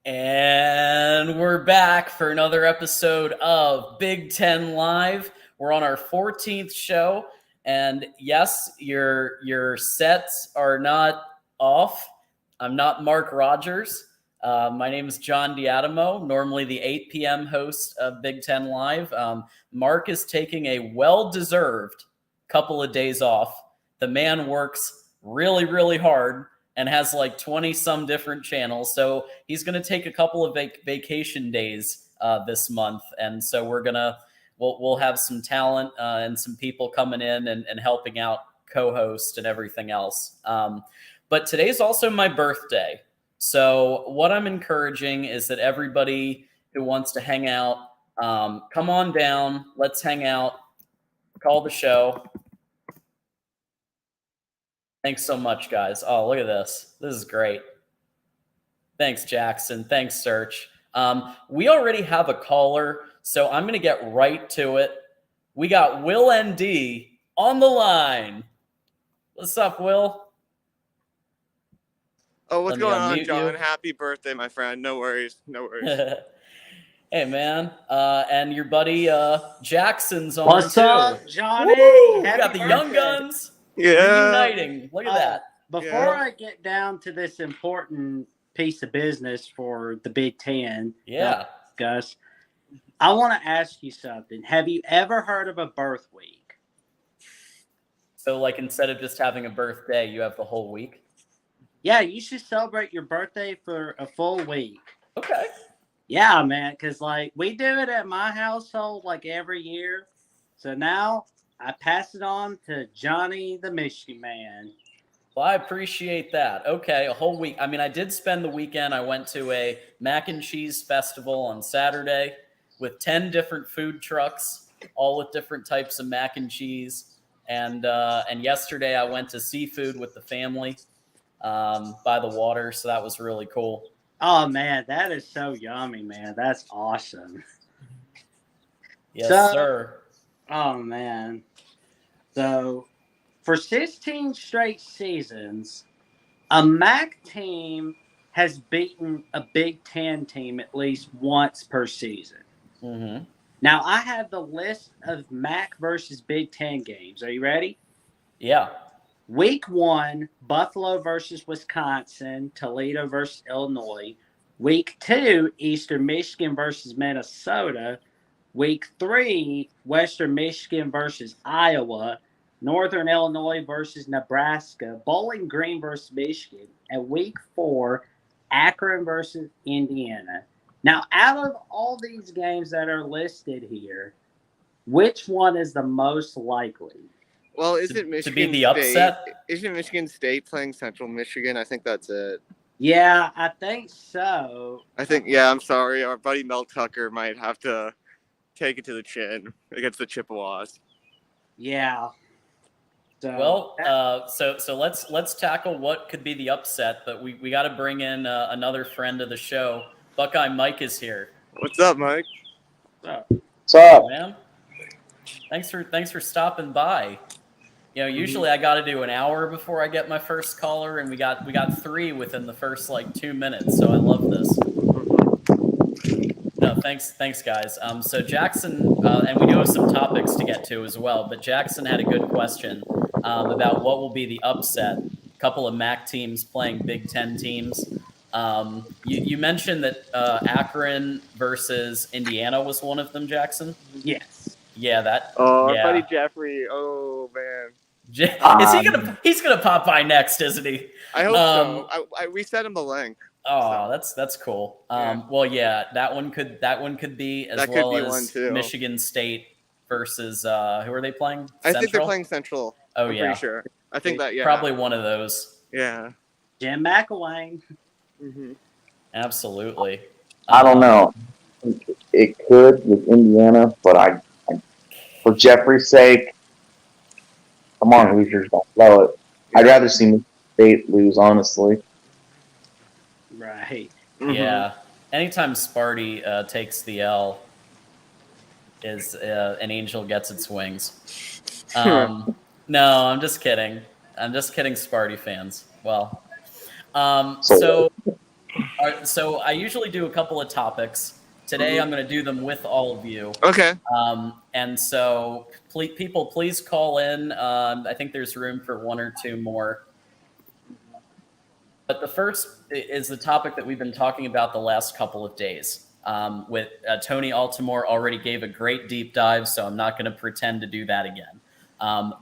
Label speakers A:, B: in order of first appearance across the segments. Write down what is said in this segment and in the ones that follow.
A: And we're back for another episode of Big Ten Live. We're on our 14th show, and yes, your sets are not off. I'm not Mark Rogers. My name is John Diadamo, normally the 8 p.m. host of Big Ten Live. Mark is taking a well-deserved couple of days off. The man works really, really hard and has like 20 some different channels. So he's going to take a couple of vacation days this month. And so we'll have some talent and some people coming in and helping out co-host and everything else. But today's also my birthday. So what I'm encouraging is that everybody who wants to hang out, come on down, let's hang out, call the show. Thanks so much, guys. Oh, look at this. This is great. Thanks, Jackson. Thanks, Search. We already have a caller, so I'm going to get right to it. We got Will ND on the line. What's up, Will?
B: Oh, what's going on, John? Happy birthday, my friend. No worries. No worries.
A: Hey, man. And your buddy Jackson's on
C: What's
A: too.
C: up, Johnny?
A: We got the Young Guns.
B: Yeah.
A: Reuniting. Look at that.
C: Before I get down to this important piece of business for the Big Ten, Gus, I want to ask you something. Have you ever heard of a birth week?
A: So, like, instead of just having a birthday, you have the whole week?
C: Yeah, you should celebrate your birthday for a full week.
A: Okay.
C: Yeah, man, because, like, we do it at my household, like, every year. So now I pass it on to Johnny the Michigan man.
A: Well, I appreciate that. Okay, a whole week. I mean, I did spend the weekend. I went to a mac and cheese festival on Saturday with 10 different food trucks, all with different types of mac and cheese. And yesterday I went to seafood with the family by the water, so that was really cool.
C: Oh, man, that is so yummy, man. That's awesome.
A: Yes, sir.
C: Oh, man. So, for 16 straight seasons, a MAC team has beaten a Big Ten team at least once per season.
A: Mm-hmm.
C: Now, I have the list of MAC versus Big Ten games. Are you ready?
A: Yeah.
C: Week 1, Buffalo versus Wisconsin, Toledo versus Illinois. Week 2, Eastern Michigan versus Minnesota. Week 3, Western Michigan versus Iowa. Northern Illinois versus Nebraska. Bowling Green versus Michigan. And Week 4, Akron versus Indiana. Now, out of all these games that are listed here, which one is the most likely?
B: Well, isn't Michigan
A: to be the upset?
B: Isn't Michigan State playing Central Michigan? I think that's it.
C: Yeah, I think so.
B: I'm sorry. Our buddy Mel Tucker might have to take it to the chin against the Chippewas.
C: Yeah.
A: So, well, so let's tackle what could be the upset, but we got to bring in another friend of the show. Buckeye Mike is here.
B: What's up, Mike?
D: What's up,
A: man? Thanks for stopping by. You know, usually I got to do an hour before I get my first caller, and we got 3 within the first like 2 minutes. So I love this. No, thanks guys. So Jackson, and we do have some topics to get to as well. But Jackson had a good question about what will be the upset. A couple of MAC teams playing Big Ten teams. You mentioned that Akron versus Indiana was one of them, Jackson.
C: Yes.
A: Yeah, that.
B: Oh,
A: yeah.
B: Our buddy Jeffrey. Oh man.
A: He's gonna pop by next, isn't he?
B: I hope so. We sent him the link.
A: Oh, so. That's cool. Well, yeah, that one could be as well as Michigan State versus who are they playing?
B: I think they're playing Central.
A: Oh,
B: I'm pretty sure. I think that
A: probably one of those.
B: Yeah.
C: Jim McElwain.
B: Mm-hmm.
A: Absolutely.
D: I don't know. It could with Indiana, but for Jeffrey's sake, come on, Hoosiers, don't blow it. I'd rather see Michigan State lose, honestly.
C: Right.
A: Mm-hmm. Yeah. Anytime Sparty takes the L, is an angel gets its wings. No, I'm just kidding. Sparty fans. Well, so All right, so I usually do a couple of topics. Today, I'm going to do them with all of you.
B: Okay.
A: And so, people, please call in. I think there's room for one or two more. But the first is the topic that we've been talking about the last couple of days. With Tony Altimore already gave a great deep dive, so I'm not going to pretend to do that again.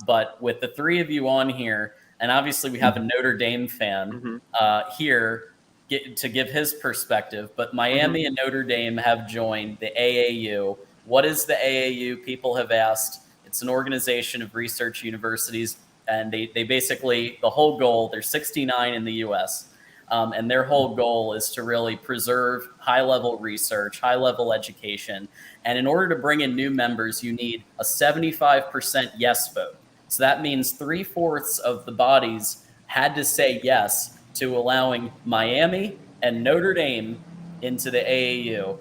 A: But with the three of you on here, and obviously we have a Notre Dame fan here to give his perspective, but Miami and Notre Dame have joined the AAU. What is the AAU? People have asked. It's an organization of research universities, and they basically, the whole goal, there's 69 in the U.S., and their whole goal is to really preserve high-level research, high-level education. And in order to bring in new members, you need a 75% yes vote. So that means 3/4 of the bodies had to say yes to allowing Miami and Notre Dame into the AAU.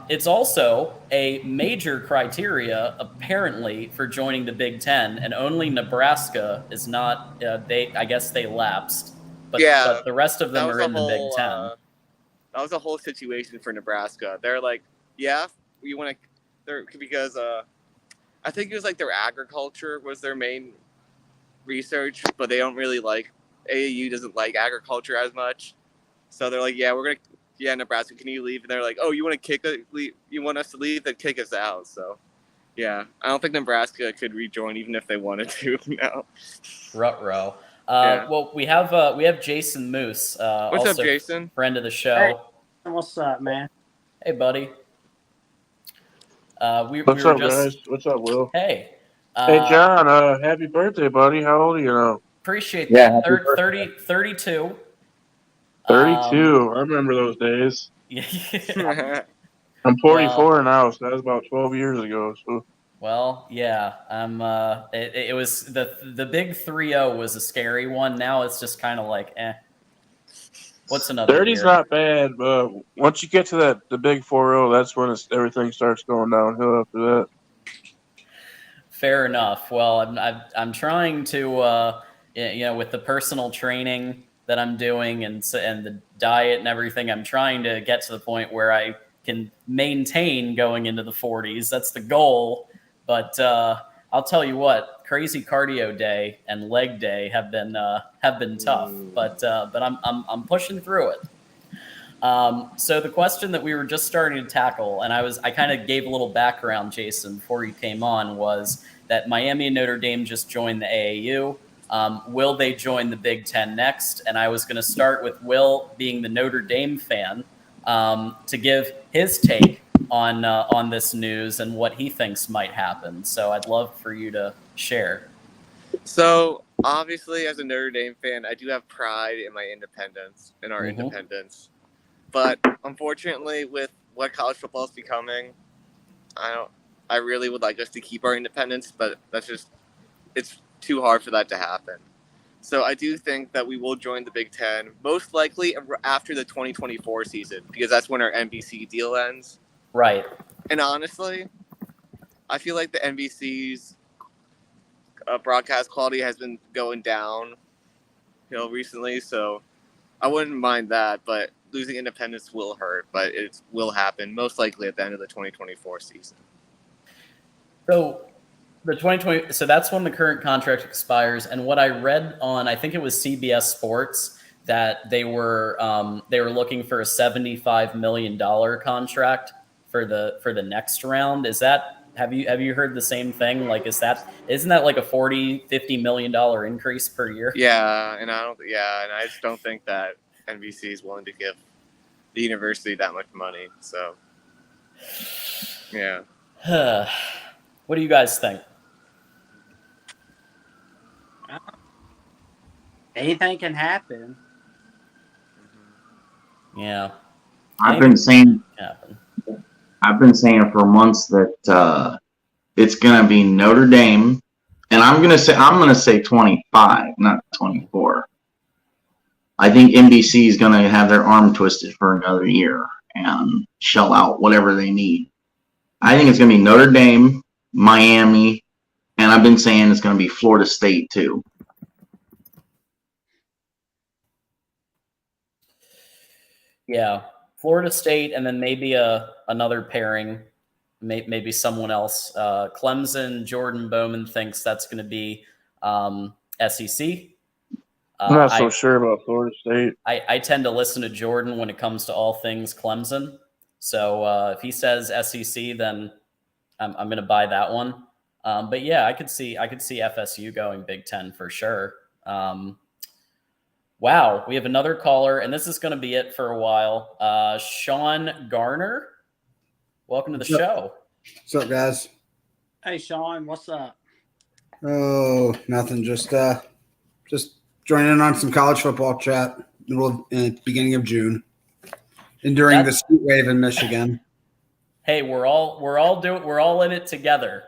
A: It's also a major criteria, apparently, for joining the Big Ten, and only Nebraska is not. I guess they lapsed, but the rest of them are in the Big Ten.
B: That was a whole situation for Nebraska. They're like, yeah, we want to, because I think it was like their agriculture was their main research, but they don't really like, AAU doesn't like agriculture as much. So they're like, yeah, Nebraska, can you leave? And they're like, oh, you want us to leave? Then kick us out. So, yeah, I don't think Nebraska could rejoin even if they wanted to now.
A: Ruh-roh. Well, we have Jason Moose.
B: What's up, Jason?
A: Friend of the show.
C: Hey, what's up, man?
A: Hey, buddy.
E: What's up, guys? What's up, Will?
A: Hey.
E: Hey, John. Happy birthday, buddy. How old are you now?
A: Appreciate that. 32.
E: 32. I remember those days.
A: Yeah.
E: I'm 44 now, so that was about 12 years ago. So.
A: Well, yeah. It was the big 3-0 was a scary one. Now it's just kind of like, what's another
E: 30's not bad, but once you get to the big 4-0, that's when everything starts going downhill after that.
A: Fair enough. Well, I'm trying to, with the personal training that I'm doing and the diet and everything, I'm trying to get to the point where I can maintain going into the 40s. That's the goal. But I'll tell you what, crazy cardio day and leg day have been tough. But I'm pushing through it. So the question that we were just starting to tackle, and I kind of gave a little background, Jason, before you came on, was that Miami and Notre Dame just joined the AAU. Will they join the Big Ten next? And I was going to start with Will, being the Notre Dame fan, to give his take on this news and what he thinks might happen. So I'd love for you to share.
B: So obviously, as a Notre Dame fan, I do have pride in my independence, in our independence. But unfortunately, with what college football is becoming, I really would like us to keep our independence, but it's too hard for that to happen. So I do think that we will join the Big Ten, most likely after the 2024 season, because that's when our NBC deal ends.
A: Right.
B: And honestly, I feel like the NBC's broadcast quality has been going down, recently. So I wouldn't mind that, but losing independence will hurt. But it will happen, most likely at the end of the 2024 season.
A: So the 2020. So that's when the current contract expires. And what I read on, I think it was CBS Sports, that they were looking for a $75 million contract for the next round. Is that, have you heard the same thing? Like, isn't that like a $40-50 million increase per year?
B: Yeah, and I just don't think that NBC is willing to give the university that much money. So, yeah.
A: What do you guys think?
C: Anything can happen.
A: Yeah.
D: I've been saying it for months that it's going to be Notre Dame, and I'm going to say 25, not 24. I think NBC is going to have their arm twisted for another year and shell out whatever they need. I think it's going to be Notre Dame, Miami, and I've been saying it's going to be Florida State too.
A: Yeah, Florida State, and then maybe another pairing, maybe someone else. Clemson, Jordan Bowman thinks that's going to be SEC.
E: I'm not so sure about Florida State.
A: I tend to listen to Jordan when it comes to all things Clemson. So if he says SEC, then I'm going to buy that one. But yeah, I could see FSU going Big Ten for sure. Wow, we have another caller, and this is going to be it for a while. Sean Garner, welcome to the show.
F: What's up, guys?
C: Hey, Sean, what's up?
F: Oh, nothing. Just joining in on some college football chat in the beginning of June, and during the heat wave in Michigan.
A: Hey, we're all in it together.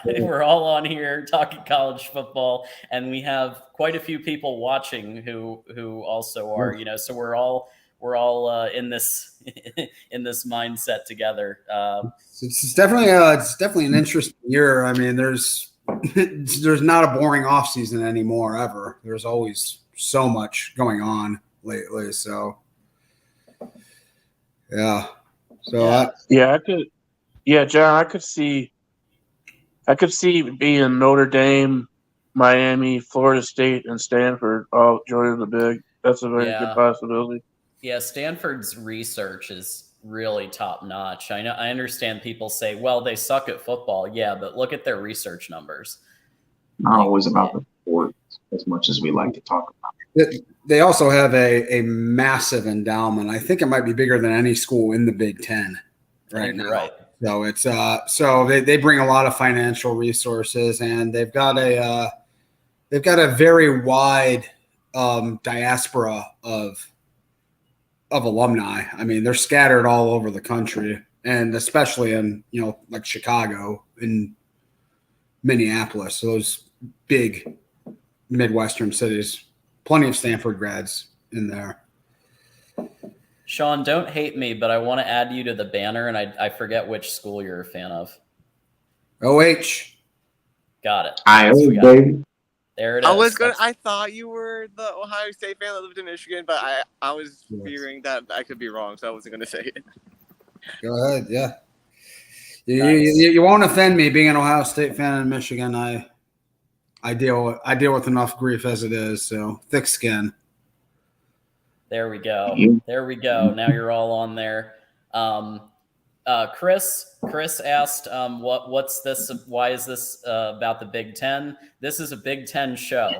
A: We're all on here talking college football, and we have quite a few people watching who also are, so we're all in this in this mindset together.
F: It's definitely an interesting year. I mean, there's not a boring off season anymore ever. There's always so much going on lately. So yeah. So
E: John, I could see it being Notre Dame, Miami, Florida State, and Stanford all joining the big. That's a very good possibility.
A: Yeah, Stanford's research is really top notch. I understand people say, well, they suck at football. Yeah, but look at their research numbers.
G: Not always about the sport as much as we like to talk about.
F: They also have a massive endowment. I think it might be bigger than any school in the Big Ten right now.
A: Right.
F: So it's so they bring a lot of financial resources, and they've got a very wide diaspora of alumni. I mean, they're scattered all over the country, and especially in like Chicago and Minneapolis, those big Midwestern cities. Plenty of Stanford grads in there.
A: Sean, don't hate me, but I want to add you to the banner, and I forget which school you're a fan of.
F: OH.
A: Got it.
G: Baby.
A: There it is.
B: I thought you were the Ohio State fan that lived in Michigan, but I was fearing that I could be wrong, so I wasn't going to say it.
F: Go ahead, yeah.
A: Nice.
F: You won't offend me being an Ohio State fan in Michigan. I deal with enough grief as it is, so thick skin.
A: There we go. Now you're all on there. Chris asked, what's this? Why is this about the Big Ten? This is a Big Ten show.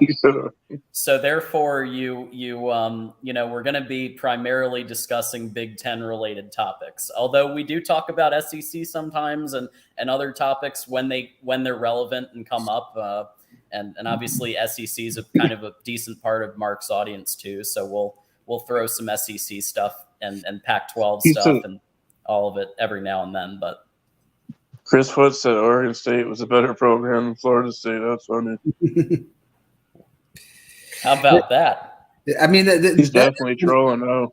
A: So therefore we're going to be primarily discussing Big Ten related topics. Although we do talk about SEC sometimes and other topics when they're relevant and come up. And obviously SEC is a kind of a decent part of Mark's audience too. So we'll throw some SEC stuff and Pac-12 stuff and all of it every now and then. But
E: Chris Foot said Oregon State was a better program than Florida State. That's funny.
A: How about that?
F: I mean,
E: he's definitely trolling now.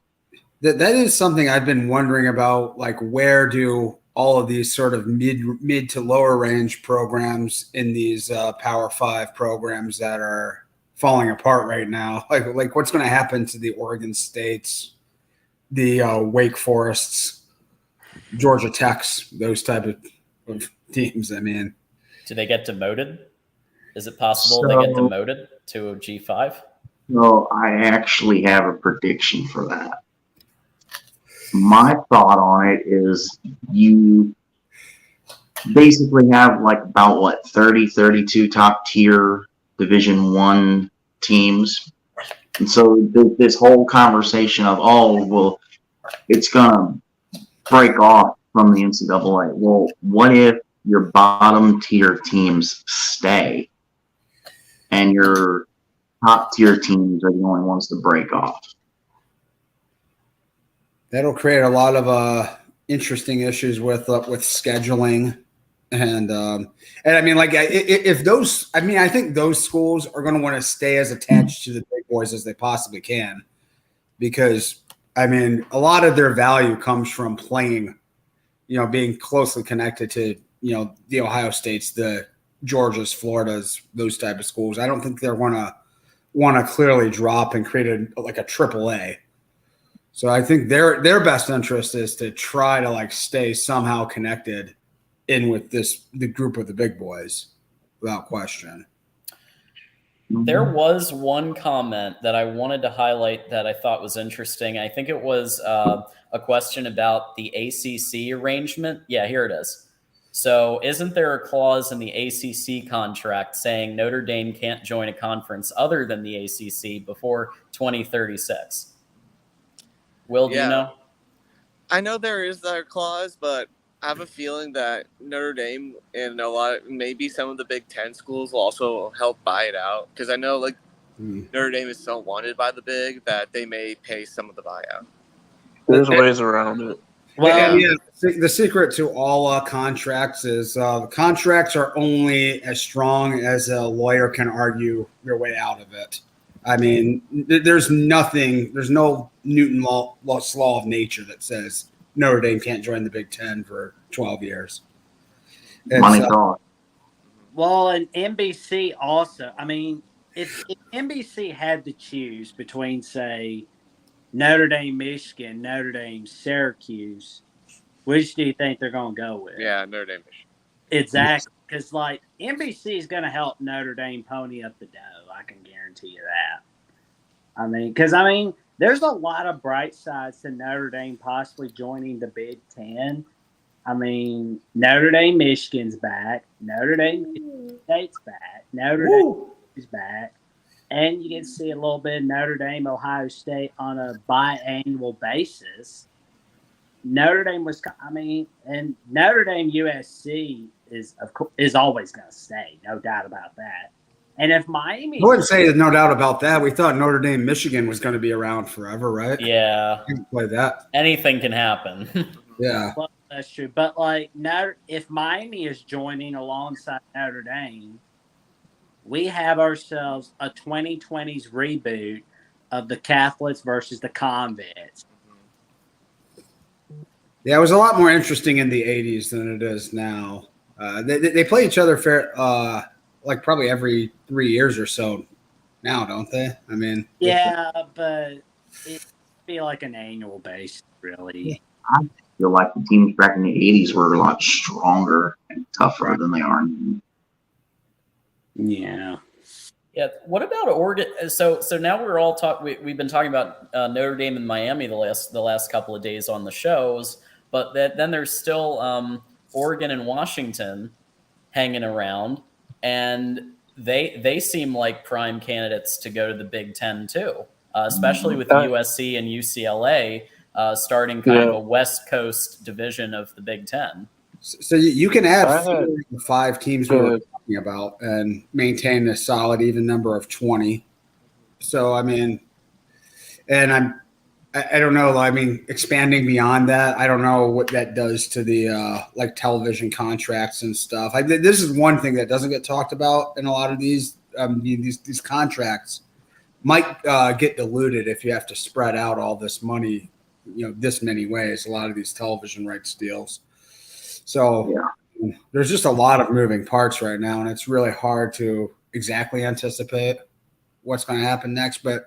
F: That is something I've been wondering about. Like, where do all of these sort of mid to lower range programs in these Power 5 programs that are falling apart right now? Like what's going to happen to the Oregon States, the Wake Forests, Georgia Techs, those type of teams? I mean,
A: do they get demoted? Is it possible they get demoted to a G5?
G: No, I actually have a prediction for that. My thought on it is you basically have like about 32 top tier Division I teams. And so this whole conversation of, it's going to break off from the NCAA. Well, what if your bottom tier teams stay and your top tier teams are the only ones to break off?
F: That'll create a lot of interesting issues with scheduling, and I mean, like, if those, I mean, I think those schools are going to want to stay as attached to the big boys as they possibly can, because I mean, a lot of their value comes from playing, being closely connected to the Ohio States, the Georgias, Floridas, those type of schools. I don't think they're going to want to clearly drop and create a AAA. So I think their best interest is to try to like stay somehow connected in with the group of the big boys, without question.
A: There was one comment that I wanted to highlight that I thought was interesting. I think it was a question about the ACC arrangement. Yeah, here it is. So isn't there a clause in the ACC contract saying Notre Dame can't join a conference other than the ACC before 2036? Will, do you know?
B: I know there is that clause, but I have a feeling that Notre Dame and maybe some of the Big Ten schools will also help buy it out, because I know Notre Dame is so wanted by the Big that they may pay some of the buyout.
E: There's ways around it.
F: Well, yeah, the secret to all contracts is contracts are only as strong as a lawyer can argue your way out of it. I mean, there's no Newton law of nature that says Notre Dame can't join the Big Ten for 12 years.
G: Money talk.
C: Well, and NBC also. I mean, if NBC had to choose between, say, Notre Dame, Michigan, Notre Dame, Syracuse, which do you think they're going to go with?
B: Yeah, Notre Dame, Michigan.
C: Exactly. Because, NBC is going to help Notre Dame pony up the dough. I can guarantee you that. There's a lot of bright sides to Notre Dame possibly joining the Big Ten. Notre Dame, Michigan's back. Notre Dame, State's back. Notre Dame is back. And you get to see a little bit of Notre Dame, Ohio State on a biannual basis. Notre Dame, and Notre Dame, USC is always going to stay, no doubt about that. And if Miami,
F: I wouldn't say there's no doubt about that. We thought Notre Dame, Michigan was going to be around forever, right?
A: Yeah,
F: play that.
A: Anything can happen.
F: Yeah,
C: well, that's true. But if Miami is joining alongside Notre Dame, we have ourselves a 2020s reboot of the Catholics versus the Convicts.
F: Yeah, it was a lot more interesting in the 80s than it is now. They play each other probably every 3 years or so now, don't they?
C: Yeah, but it be like an annual base, really.
G: I feel like the teams back in the 80s were a lot stronger and tougher than they are now.
C: Yeah.
A: Yeah. What about Oregon? So now we're all we've been talking about Notre Dame and Miami the last couple of days on the shows, but then there's still Oregon and Washington hanging around, and they seem like prime candidates to go to the Big Ten too, especially with USC and UCLA starting kind of a West Coast division of the Big Ten.
F: So you can add 4 to 5 teams we were talking about and maintain a solid even number of 20. So I don't know. Expanding beyond that, I don't know what that does to the television contracts and stuff. This is one thing that doesn't get talked about in a lot of these contracts. Might get diluted if you have to spread out all this money, this many ways. A lot of these television rights deals. So there's just a lot of moving parts right now, and it's really hard to exactly anticipate what's going to happen next. But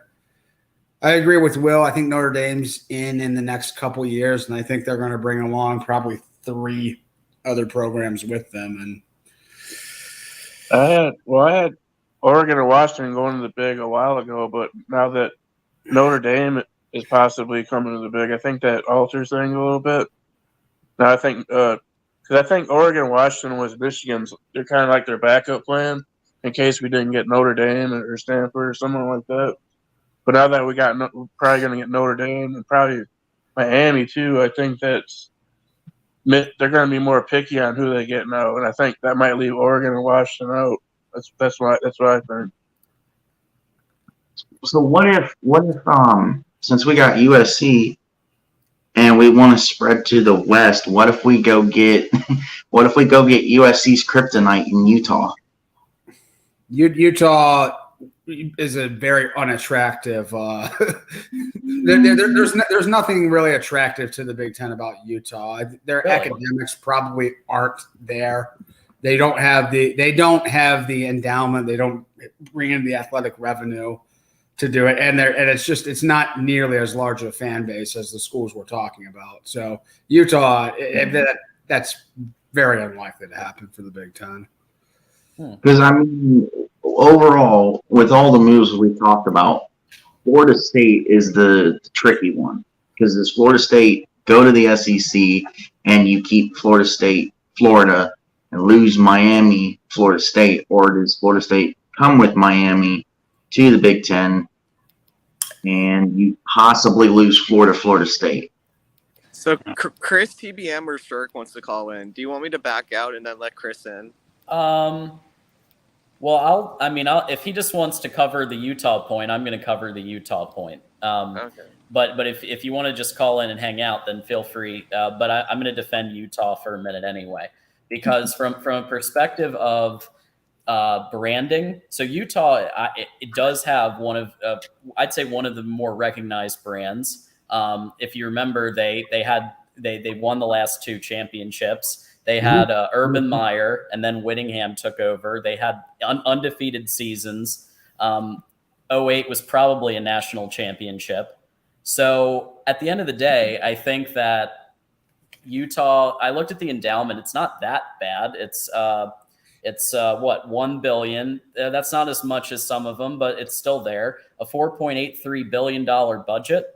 F: I agree with Will. I think Notre Dame's in the next couple of years, and I think they're going to bring along probably 3 other programs with them. And
E: I had Oregon and Washington going to the Big a while ago, but now that Notre Dame is possibly coming to the Big, I think that alters things a little bit. Now I think because I think Oregon and Washington was Michigan's. They're kind of like their backup plan in case we didn't get Notre Dame or Stanford or someone like that. But now that we're probably going to get Notre Dame and probably Miami too, I think they're going to be more picky on who they get now, and I think that might leave Oregon and Washington out. That's what I think.
G: So what if since we got USC and we want to spread to the West, what if we go get USC's kryptonite in Utah?
F: Utah is a very unattractive. There's nothing really attractive to the Big Ten about Utah. Their academics probably aren't there. They don't have the endowment. They don't bring in the athletic revenue to do it, and it's not nearly as large a fan base as the schools we're talking about. So Utah, that's very unlikely to happen for the Big Ten.
G: Because I mean, overall, with all the moves we talked about, Florida State is the tricky one. Because does Florida State go to the SEC and you keep Florida State, Florida, and lose Miami, Florida State, or does Florida State come with Miami to the Big Ten and you possibly lose Florida, Florida State?
B: So Chris, TBM, or Shirk wants to call in. Do you want me to back out and then let Chris in?
A: Well, if he just wants to cover the Utah point, I'm going to cover the Utah point.
B: Okay.
A: But if you want to just call in and hang out, then feel free. But I'm going to defend Utah for a minute anyway, because from a perspective of branding, so Utah, it does have I'd say one of the more recognized brands. If you remember, they won the last 2 championships. They had Urban Meyer, and then Whittingham took over. They had undefeated seasons. 08 was probably a national championship. So at the end of the day, I think that Utah, I looked at the endowment. It's not that bad. It's what, $1 billion. That's not as much as some of them, but it's still there. A $4.83 billion budget.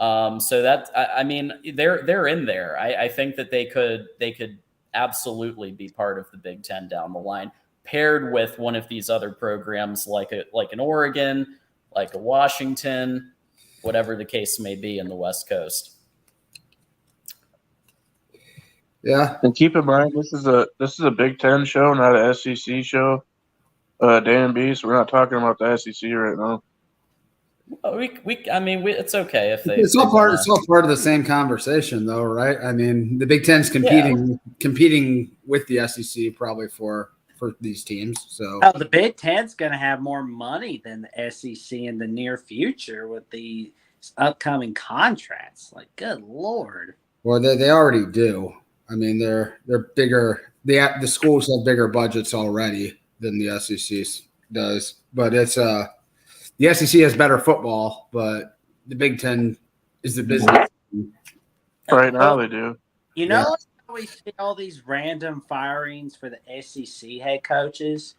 A: So that, I mean, they're in there. I think that they could absolutely be part of the Big Ten down the line, paired with one of these other programs like an Oregon, like a Washington, whatever the case may be in the West Coast.
F: Yeah,
E: and keep in mind this is a Big Ten show, not a SEC show. Dan B, so we're not talking about the SEC right now.
A: It's okay if they.
F: It's all part of the same conversation, though, right? I mean, the Big Ten's competing with the SEC probably for these teams. So
C: the Big Ten's going to have more money than the SEC in the near future with the upcoming contracts. Like, good Lord.
F: Well, they already do. I mean, they're bigger. The schools have bigger budgets already than the SEC does, but it's the SEC has better football, but the Big Ten is the business.
E: Right now they do.
C: You know how we see all these random firings for the SEC head coaches?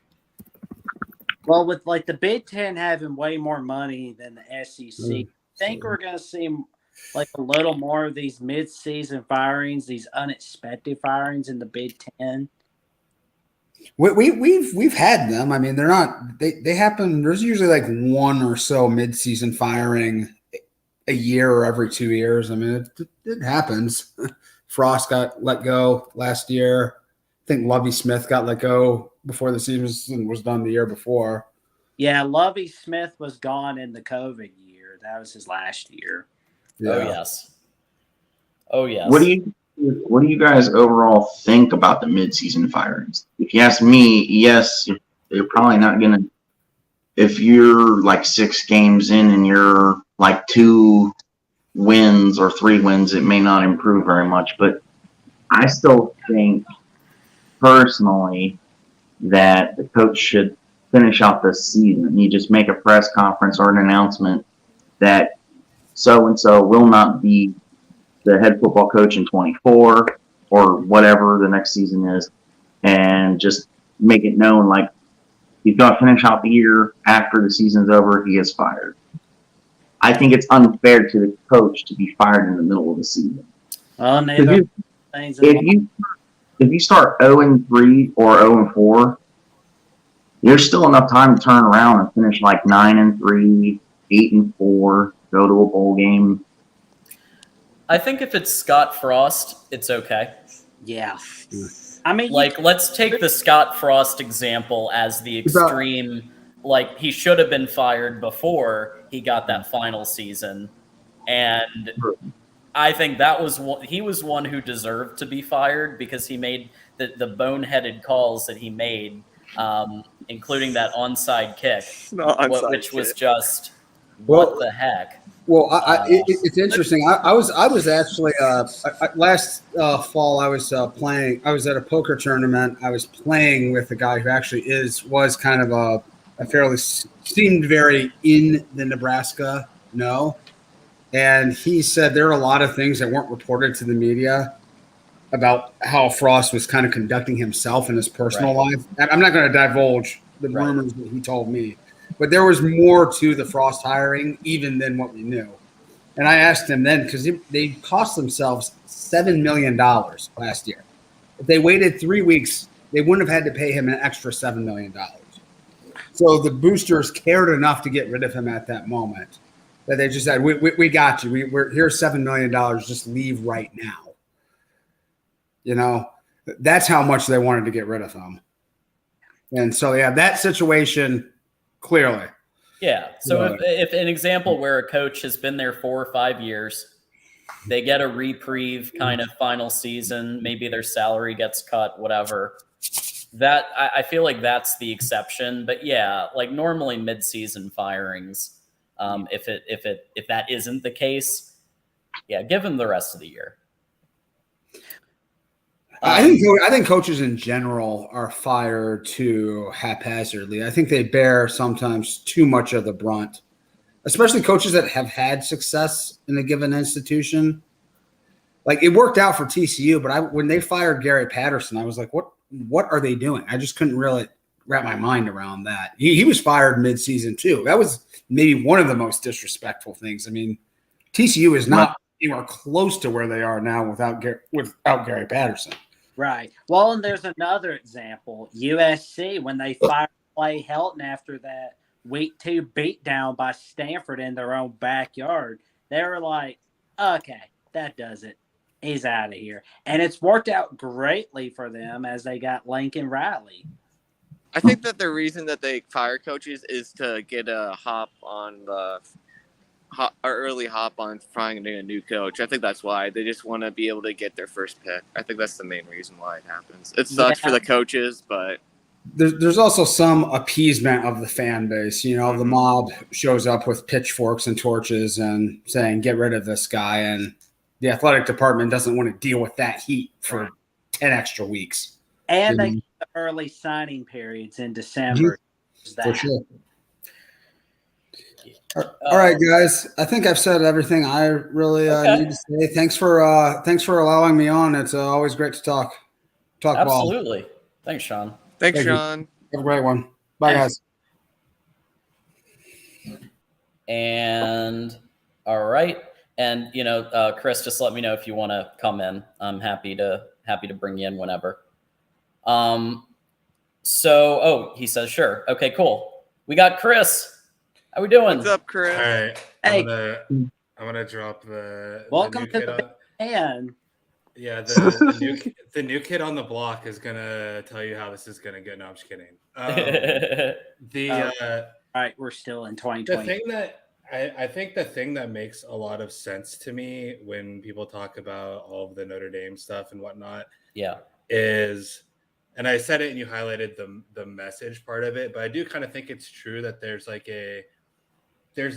C: Well, with like the Big Ten having way more money than the SEC, I think we're going to see like a little more of these mid-season firings, these unexpected firings in the Big Ten.
F: We've had them. I mean, they're not. They happen. There's usually like one or so mid-season firing a year or every 2 years. I mean, it happens. Frost got let go last year. I think Lovie Smith got let go before the season was done the year before.
C: Yeah, Lovie Smith was gone in the COVID year. That was his last year.
F: Yeah.
A: Oh yes.
G: What do you guys overall think about the midseason firings? If you ask me, yes, they're probably not gonna. If you're like 6 games in and you're like 2 wins or 3 wins, it may not improve very much. But I still think personally that the coach should finish out this season. You just make a press conference or an announcement that so-and-so will not be the head football coach in 24 or whatever the next season is, and just make it known like he's going to finish out the year. After the season's over, he is fired. I think it's unfair to the coach to be fired in the middle of the season. If you start 0-3 or 0-4, there's still enough time to turn around and finish like 9-3, 8-4, go to a bowl game.
A: I think if it's Scott Frost, it's okay.
C: Yeah. I mean,
A: like, let's take the Scott Frost example as the extreme. Like, he should have been fired before he got that final season. And I think he was one who deserved to be fired because he made the boneheaded calls that he made, including that onside kick, which was just, what the heck?
F: Well, it's interesting. I was actually last fall. I was playing. I was at a poker tournament. I was playing with a guy who actually was kind of a fairly seemed very in the Nebraska know. And he said there are a lot of things that weren't reported to the media about how Frost was kind of conducting himself in his personal life. And I'm not going to divulge the rumors that he told me, but there was more to the Frost hiring even than what we knew. And I asked him then, because they cost themselves $7 million last year. If they waited 3 weeks, they wouldn't have had to pay him an extra $7 million. So the boosters cared enough to get rid of him at that moment that they just said, we got you. We're here's $7 million. Just leave right now. You know, that's how much they wanted to get rid of him. And so, yeah, that situation clearly.
A: Yeah. So if an example where a coach has been there 4 or 5 years, they get a reprieve kind of final season, maybe their salary gets cut, whatever. That I feel like that's the exception. But yeah, like normally mid-season firings, if that isn't the case, yeah, give them the rest of the year.
F: I think coaches in general are fired too haphazardly. I think they bear sometimes too much of the brunt, especially coaches that have had success in a given institution. Like it worked out for TCU, but when they fired Gary Patterson, I was like, what are they doing? I just couldn't really wrap my mind around that. He was fired mid-season too. That was maybe one of the most disrespectful things. I mean, TCU is not anywhere close to where they are now without Gary Patterson.
C: Right. Well, and there's another example. USC, when they fired Clay Helton after that week 2 beatdown by Stanford in their own backyard, they were like, okay, that does it. He's out of here. And it's worked out greatly for them as they got Lincoln Riley.
B: I think that the reason that they fire coaches is to get a early hop on finding a new coach. I think that's why they just want to be able to get their first pick. I think that's the main reason why it happens. It sucks for the coaches, but
F: there's also some appeasement of the fan base. You know, the mob shows up with pitchforks and torches and saying, get rid of this guy. And the athletic department doesn't want to deal with that heat for 10 extra weeks.
C: And they get the early signing periods in December.
F: For sure. All right, guys. I think I've said everything I really need to say. Thanks for allowing me on. It's always great to talk
A: Absolutely.
F: ball.
A: Thanks, Sean.
B: Thanks, Sean.
F: Have a great one. Bye, guys.
A: And all right. And Chris, just let me know if you want to come in. I'm happy to bring you in whenever. He says sure. Okay, cool. We got Chris. How we doing?
B: What's up, Chris?
H: All right.
C: Hey.
H: I'm gonna drop the
C: welcome
H: the new
C: to the fan.
H: Yeah, the new kid on the block is gonna tell you how this is gonna go. No, I'm just kidding.
C: All right, we're still in 2020.
H: The thing that I think the thing that makes a lot of sense to me when people talk about all of the Notre Dame stuff and whatnot, is, and I said it and you highlighted the message part of it, but I do kind of think it's true that there's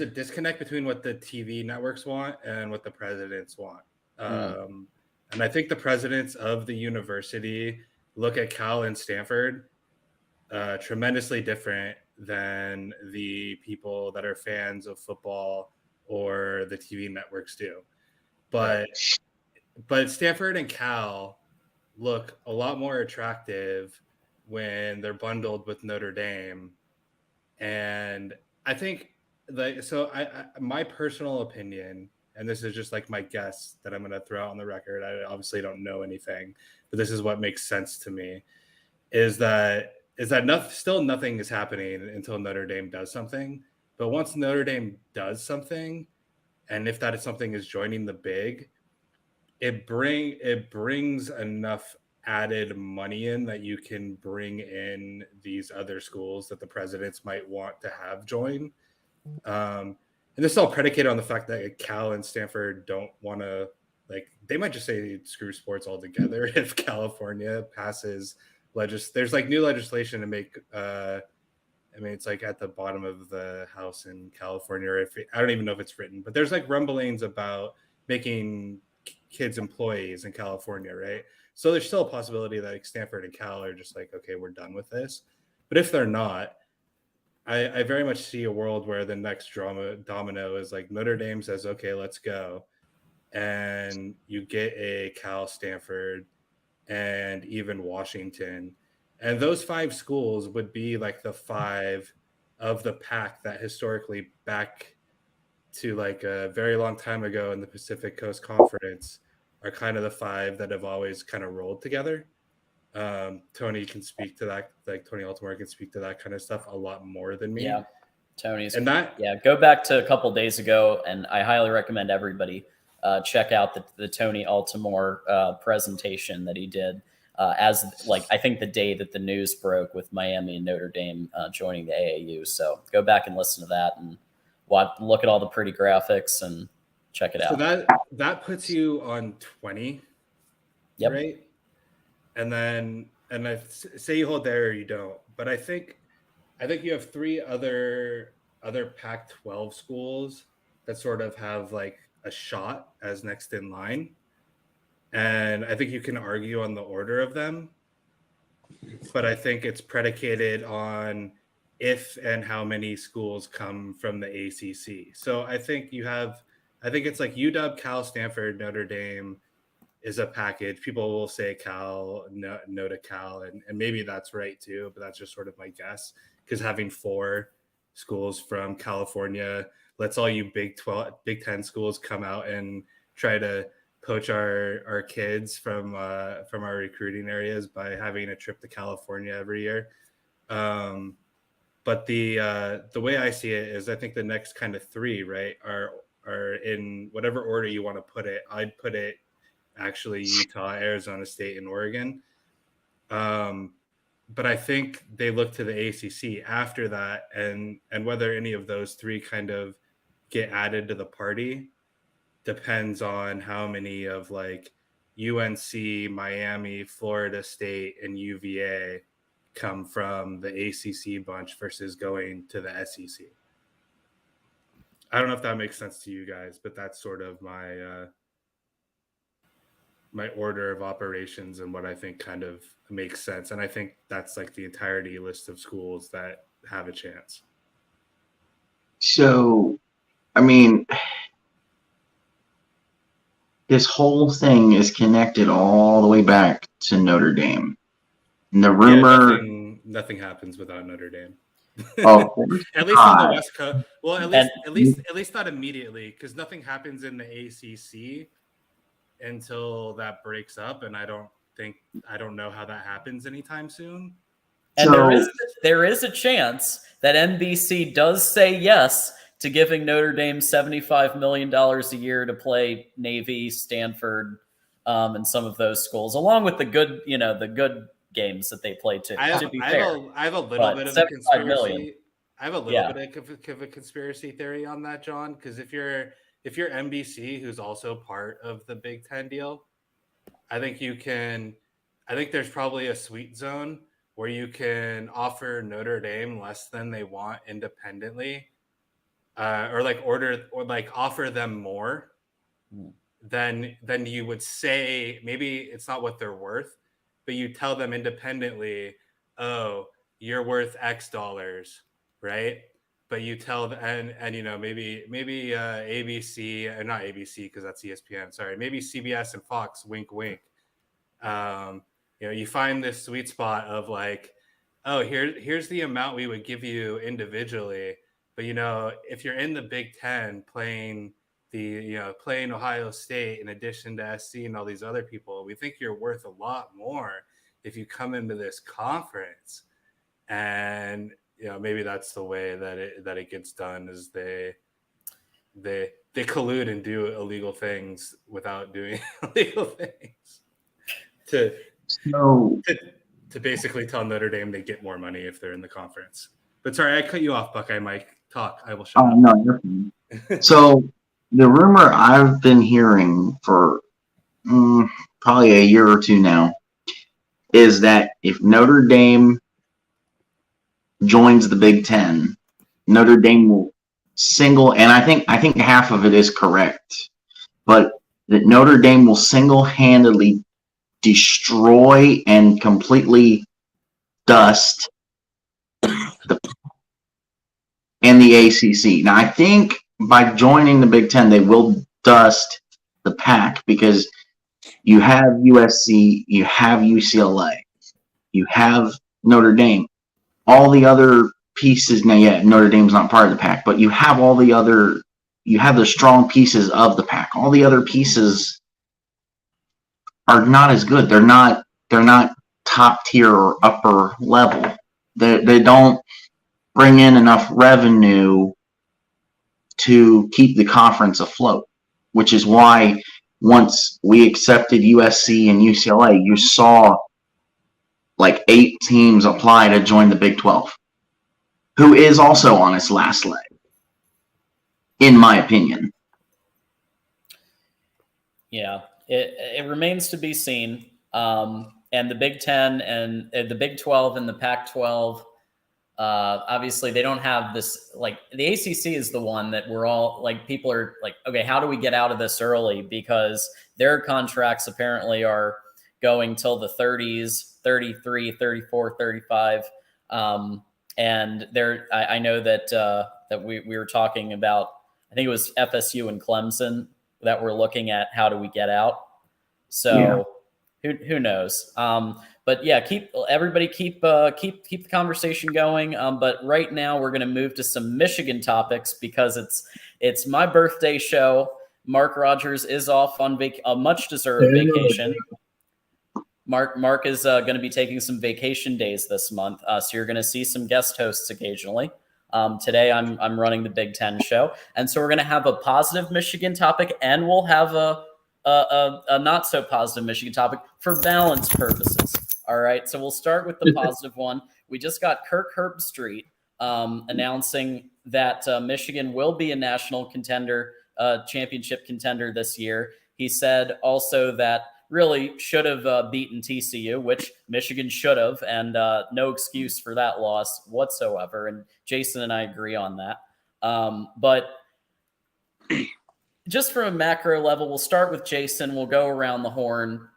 H: a disconnect between what the TV networks want and what the presidents want. And I think the presidents of the university look at Cal and Stanford tremendously different than the people that are fans of football or the TV networks do. But Stanford and Cal look a lot more attractive when they're bundled with Notre Dame. And I think my personal opinion, and this is just like my guess that I'm going to throw out on the record, I obviously don't know anything, but this is what makes sense to me, is that nothing is happening until Notre Dame does something. But once Notre Dame does something, and if that is something is joining the big, it brings enough added money in that you can bring in these other schools that the presidents might want to have join. And this is all predicated on the fact that Cal and Stanford don't want to, they might just say screw sports altogether if California passes there's new legislation to make, it's at the bottom of the house in California, or I don't even know if it's written, but there's rumblings about making kids employees in California, right? So there's still a possibility that Stanford and Cal are just okay, we're done with this. But if they're not, I very much see a world where the next domino is like Notre Dame says, okay, let's go. And you get a Cal, Stanford, and even Washington. And those 5 schools would be like the 5 of the pack that historically, back to like a very long time ago in the Pacific Coast Conference, are kind of the 5 that have always kind of rolled together. Tony can speak to that, like Tony Altomare can speak to that kind of stuff a lot more than me.
A: Yeah, Tony's.
H: And that,
A: go back to a couple days ago, and I highly recommend everybody check out the Tony Altomare presentation that he did as like I think the day that the news broke with Miami and Notre Dame joining the AAU. So go back and listen to that and look at all the pretty graphics and check it out.
H: So that puts you on 20, right? And then I say you hold there or you don't, but I think you have 3 other Pac-12 schools that sort of have like a shot as next in line, and I think you can argue on the order of them, but I think it's predicated on if and how many schools come from the ACC. So I think it's like UW, Cal, Stanford, Notre Dame is a package. People will say Cal, no to Cal, and maybe that's right too, but that's just sort of my guess, because having 4 schools from California lets all you Big 10 schools come out and try to poach our kids from our recruiting areas by having a trip to California every year. But the way I see it is I think the next kind of 3, right, are in whatever order you want to put it. I'd put it actually Utah, Arizona State, and Oregon. But I think they look to the ACC after that, and whether any of those 3 kind of get added to the party depends on how many of like UNC, Miami, Florida State, and UVA come from the ACC bunch versus going to the SEC. I don't know if that makes sense to you guys, but that's sort of my my order of operations and what I think kind of makes sense. And I think that's like the entirety list of schools that have a chance.
G: So, I mean, this whole thing is connected all the way back to Notre Dame. And the rumor,
H: nothing happens without Notre Dame.
G: Oh,
H: at least on the West Coast. Well, at least not immediately, because nothing happens in the ACC until that breaks up, and I don't know how that happens anytime soon.
A: And there is a chance that NBC does say yes to giving Notre Dame $75 million a year to play Navy, Stanford, and some of those schools, along with the good games that they play too.
H: I have a little bit of a conspiracy. I have a little bit of a conspiracy theory on that, John, because if you're NBC, who's also part of the Big Ten deal, I think there's probably a sweet zone where you can offer Notre Dame less than they want independently, or offer them more than you would say. Maybe it's not what they're worth, but you tell them independently, oh, you're worth X dollars, right? But you tell them, and maybe ABC, not ABC because that's ESPN. Sorry, maybe CBS and Fox. Wink, wink. You find this sweet spot of like, oh, here's the amount we would give you individually, but if you're in the Big Ten playing playing Ohio State in addition to SC and all these other people, we think you're worth a lot more if you come into this conference. And maybe that's the way that it gets done, is they collude and do illegal things without doing illegal things to basically tell Notre Dame they get more money if they're in the conference. But sorry, I cut you off, Buckeye Mike. Talk. I will shut up.
G: No, you're fine. So the rumor I've been hearing for probably a year or two now is that if Notre Dame joins the Big Ten, Notre Dame will and I think half of it is correct, but that Notre Dame will single-handedly destroy and completely dust and the ACC. Now, I think by joining the Big Ten, they will dust the pack because you have USC, you have UCLA, you have Notre Dame. All the other pieces, now, yeah, Notre Dame's not part of the pack, but you have all the other, you have the strong pieces of the pack. All the other pieces are not as good. They're not top tier or upper level. They don't bring in enough revenue to keep the conference afloat, which is why once we accepted USC and UCLA, you saw like 8 teams apply to join the Big 12, who is also on its last leg, in my opinion.
A: Yeah, it remains to be seen. And the Big 10 and the Big 12 and the Pac-12, obviously they don't have this, like the ACC is the one that we're all like, people are like, okay, how do we get out of this early? Because their contracts apparently are going till the 30s, 33, 34, 35. And there, I know that we were talking about, I think it was FSU and Clemson that we're looking at how do we get out. So who knows? But yeah, keep the conversation going. But right now we're going to move to some Michigan topics because it's my birthday show. Mark Rogers is off on a much deserved vacation. Mark is going to be taking some vacation days this month, so you're going to see some guest hosts occasionally. Today I'm running the Big Ten show, and so we're going to have a positive Michigan topic, and we'll have a not so positive Michigan topic for balance purposes. All right, so we'll start with the positive one. We just got Kirk Herbstreit announcing that Michigan will be a national contender, championship contender this year. He said also that really should have beaten TCU, which Michigan should have, and no excuse for that loss whatsoever. And Jason and I agree on that. But just from a macro level, we'll start with Jason. We'll go around the horn.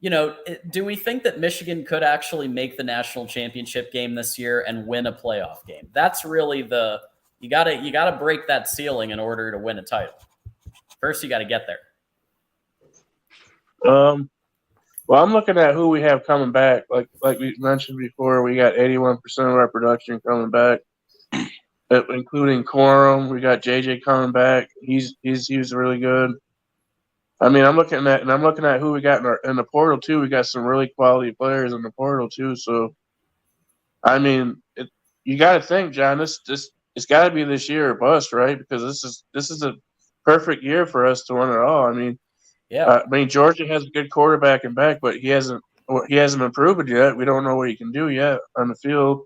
A: Do we think that Michigan could actually make the national championship game this year and win a playoff game? That's really you gotta break that ceiling in order to win a title. First, you got to get there.
E: Well, I'm looking at who we have coming back. Like we mentioned before, we got 81% of our production coming back, including Corum. We got JJ coming back. He's really good. I mean, I'm looking at who we got in the portal too. We got some really quality players in the portal too. So, I mean, you got to think, John. It's got to be this year or bust, right? Because this is a perfect year for us to win it all. I mean. Yeah, Georgia has a good quarterback and back, but he hasn't improved yet. We don't know what he can do yet on the field.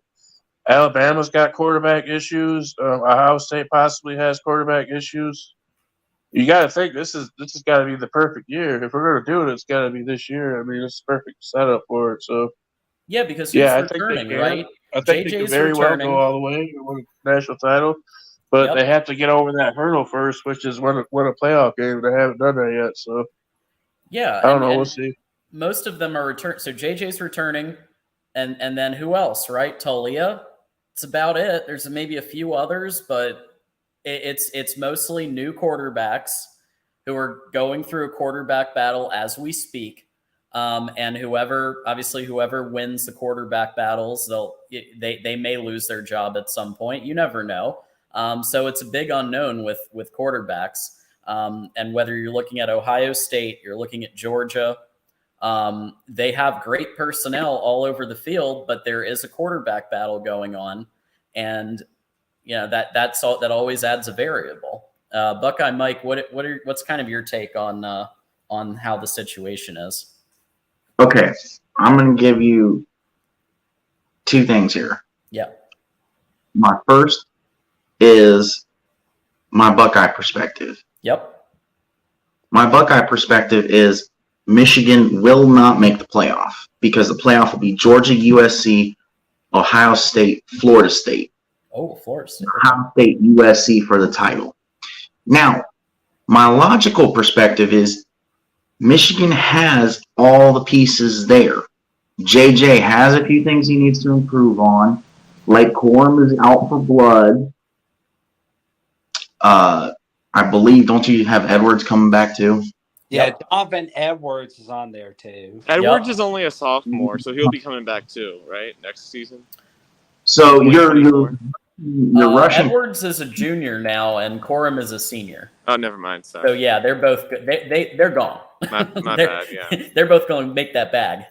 E: Alabama's got quarterback issues. Ohio State possibly has quarterback issues. You got to think this has got to be the perfect year. If we're going to do it, it's got to be this year. I mean, it's a perfect setup for it. So
A: yeah, because he's returning, right?
E: I think they could very well go all the way and win a national title. But they have to get over that hurdle first, which is win a playoff game. They haven't done that yet, so
A: yeah,
E: I don't know. We'll see.
A: Most of them are returning. So JJ's returning, and then who else? Right, Talia. It's about it. There's maybe a few others, but it's mostly new quarterbacks who are going through a quarterback battle as we speak. And whoever wins the quarterback battles, they may lose their job at some point. You never know. So it's a big unknown with quarterbacks. And whether you're looking at Ohio State, you're looking at Georgia, they have great personnel all over the field, but there is a quarterback battle going on. And that always adds a variable. Buckeye Mike, what's kind of your take on how the situation is?
G: Okay, I'm going to give you 2 things here.
A: Yeah.
G: My first is my Buckeye perspective.
A: Yep.
G: My Buckeye perspective is Michigan will not make the playoff because the playoff will be Georgia, USC, Ohio State, Florida State.
A: Oh, Florida State.
G: Ohio State, USC for the title. Now, my logical perspective is Michigan has all the pieces there. JJ has a few things he needs to improve on. Lake Corum is out for blood. I believe, don't you have Edwards coming back too?
C: Yeah, Donovan Edwards is on there too.
B: Edwards is only a sophomore, so he'll be coming back too, right? Next season.
G: So you're rushing.
A: Edwards is a junior now, and Corum is a senior.
B: Oh, never mind. Sorry.
A: So yeah, they're both good. They're gone.
B: My bad. Yeah.
A: They're both going to make that bag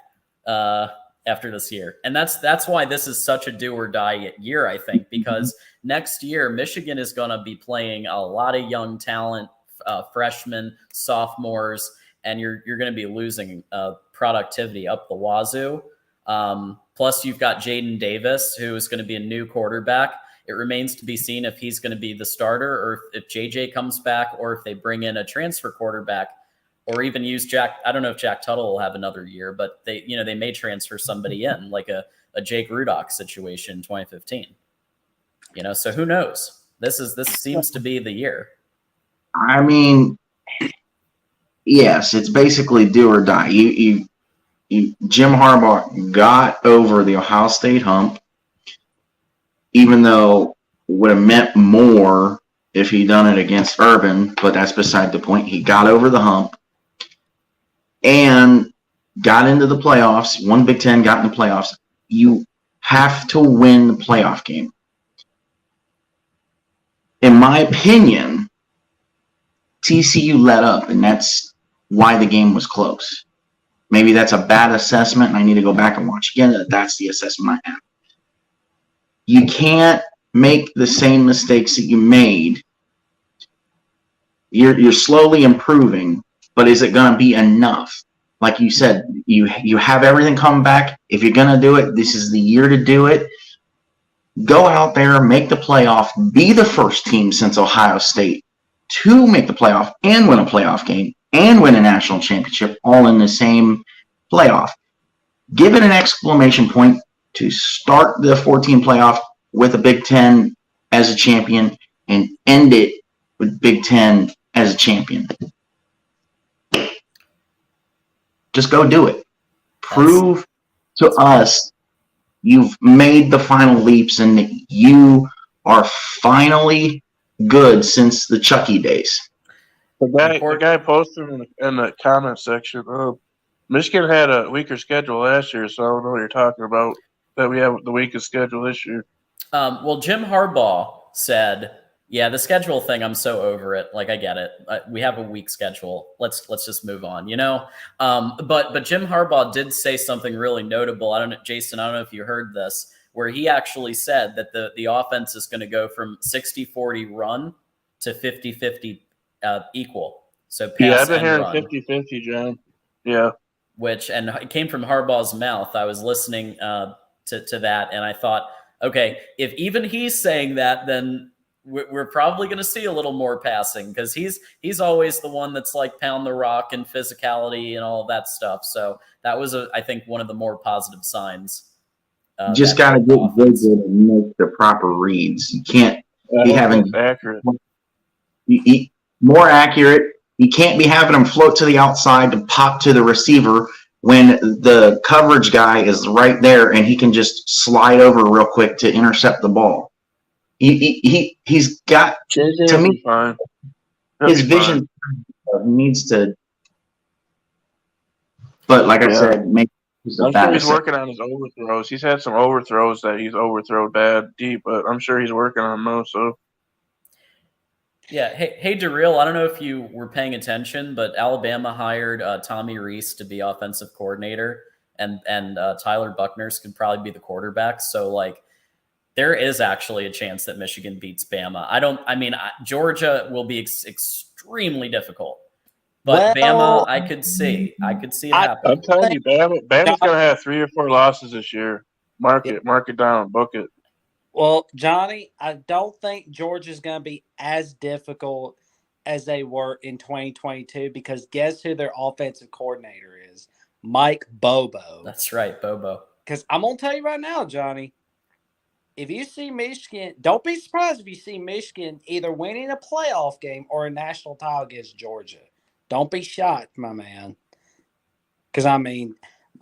A: after this year, and that's why this is such a do or die year. I think because next year Michigan is going to be playing a lot of young talent, freshmen, sophomores, and you're going to be losing productivity up the wazoo. Plus, you've got Jaden Davis, who is going to be a new quarterback. It remains to be seen if he's going to be the starter or if JJ comes back or if they bring in a transfer quarterback or even use Jack. I don't know if Jack Tuttle will have another year, but they may transfer somebody in like a Jake Rudock situation in 2015. So who knows? This seems to be the year.
G: I mean, yes, it's basically do or die. Jim Harbaugh got over the Ohio State hump, even though it would have meant more if he'd done it against Urban, but that's beside the point. He got over the hump and got into the playoffs. Won Big Ten, got in the playoffs. You have to win the playoff game. In my opinion, TCU let up, and that's why the game was close. Maybe that's a bad assessment, and I need to go back and watch again. That's the assessment I have. You can't make the same mistakes that you made. You're slowly improving, but is it going to be enough? Like you said, you have everything come back. If you're going to do it, this is the year to do it. Go out there, make the playoff, be the first team since Ohio State to make the playoff and win a playoff game and win a national championship all in the same playoff. Give it an exclamation point to start the 14 playoff with a Big Ten as a champion and end it with Big Ten as a champion. Just go do it. Prove to us you've made the final leaps and that you are finally good since the Chucky days.
E: The guy posted in the comment section, Michigan had a weaker schedule last year, so I don't know what you're talking about, that we have the weakest schedule this year. Well,
A: Jim Harbaugh said, yeah, the schedule thing, I'm so over it. Like, I get it. We have a weak schedule. Let's just move on, But Jim Harbaugh did say something really notable. I don't know, Jason, I don't know if you heard this, where he actually said that the offense is going to go from 60-40 run to 50-50 equal. So pass
E: I've been hearing
A: run.
E: 50-50, John. Yeah.
A: And it came from Harbaugh's mouth. I was listening to that, and I thought, okay, if even he's saying that, then we're probably going to see a little more passing because he's always the one that's like pound the rock and physicality and all of that stuff. So that was, I think, one of the more positive signs.
G: Just got to get good and make the proper reads. You can't be having
E: accurate.
G: More accurate. You can't be having them float to the outside to pop to the receiver when the coverage guy is right there and he can just slide over real quick to intercept the ball. He's got, to me,
E: fine.
G: his vision needs to, but like I said, make
E: I'm sure he's working on his overthrows. He's had some overthrows that he's overthrown bad deep, but I'm sure he's working on those. So,
A: yeah. Hey, Darrell, I don't know if you were paying attention, but Alabama hired Tommy Rees to be offensive coordinator, and Tyler Buckner's could probably be the quarterback. So, like, there is actually a chance that Michigan beats Bama. Georgia will be extremely difficult. But Bama, I could see it happen.
E: I'm telling you, Bama's going to have 3 or 4 losses this year. Mark it down, book it.
C: Well, Johnny, I don't think Georgia's going to be as difficult as they were in 2022 because guess who their offensive coordinator is? Mike Bobo.
A: That's right, Bobo.
C: Because I'm going to tell you right now, Johnny, if you see Michigan, don't be surprised if you see Michigan either winning a playoff game or a national title against Georgia. Don't be shocked, my man. Because,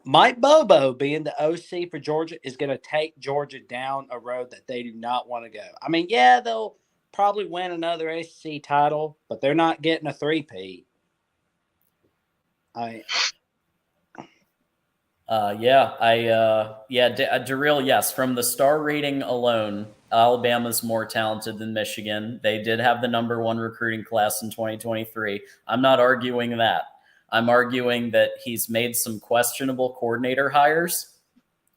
C: Mike Bobo being the OC for Georgia is going to take Georgia down a road that they do not want to go. Yeah, they'll probably win another SEC title, but they're not getting a three-peat.
A: Darrell, yes, from the star rating alone, Alabama's more talented than Michigan. They did have the number 1 recruiting class in 2023. I'm not arguing that. I'm arguing that he's made some questionable coordinator hires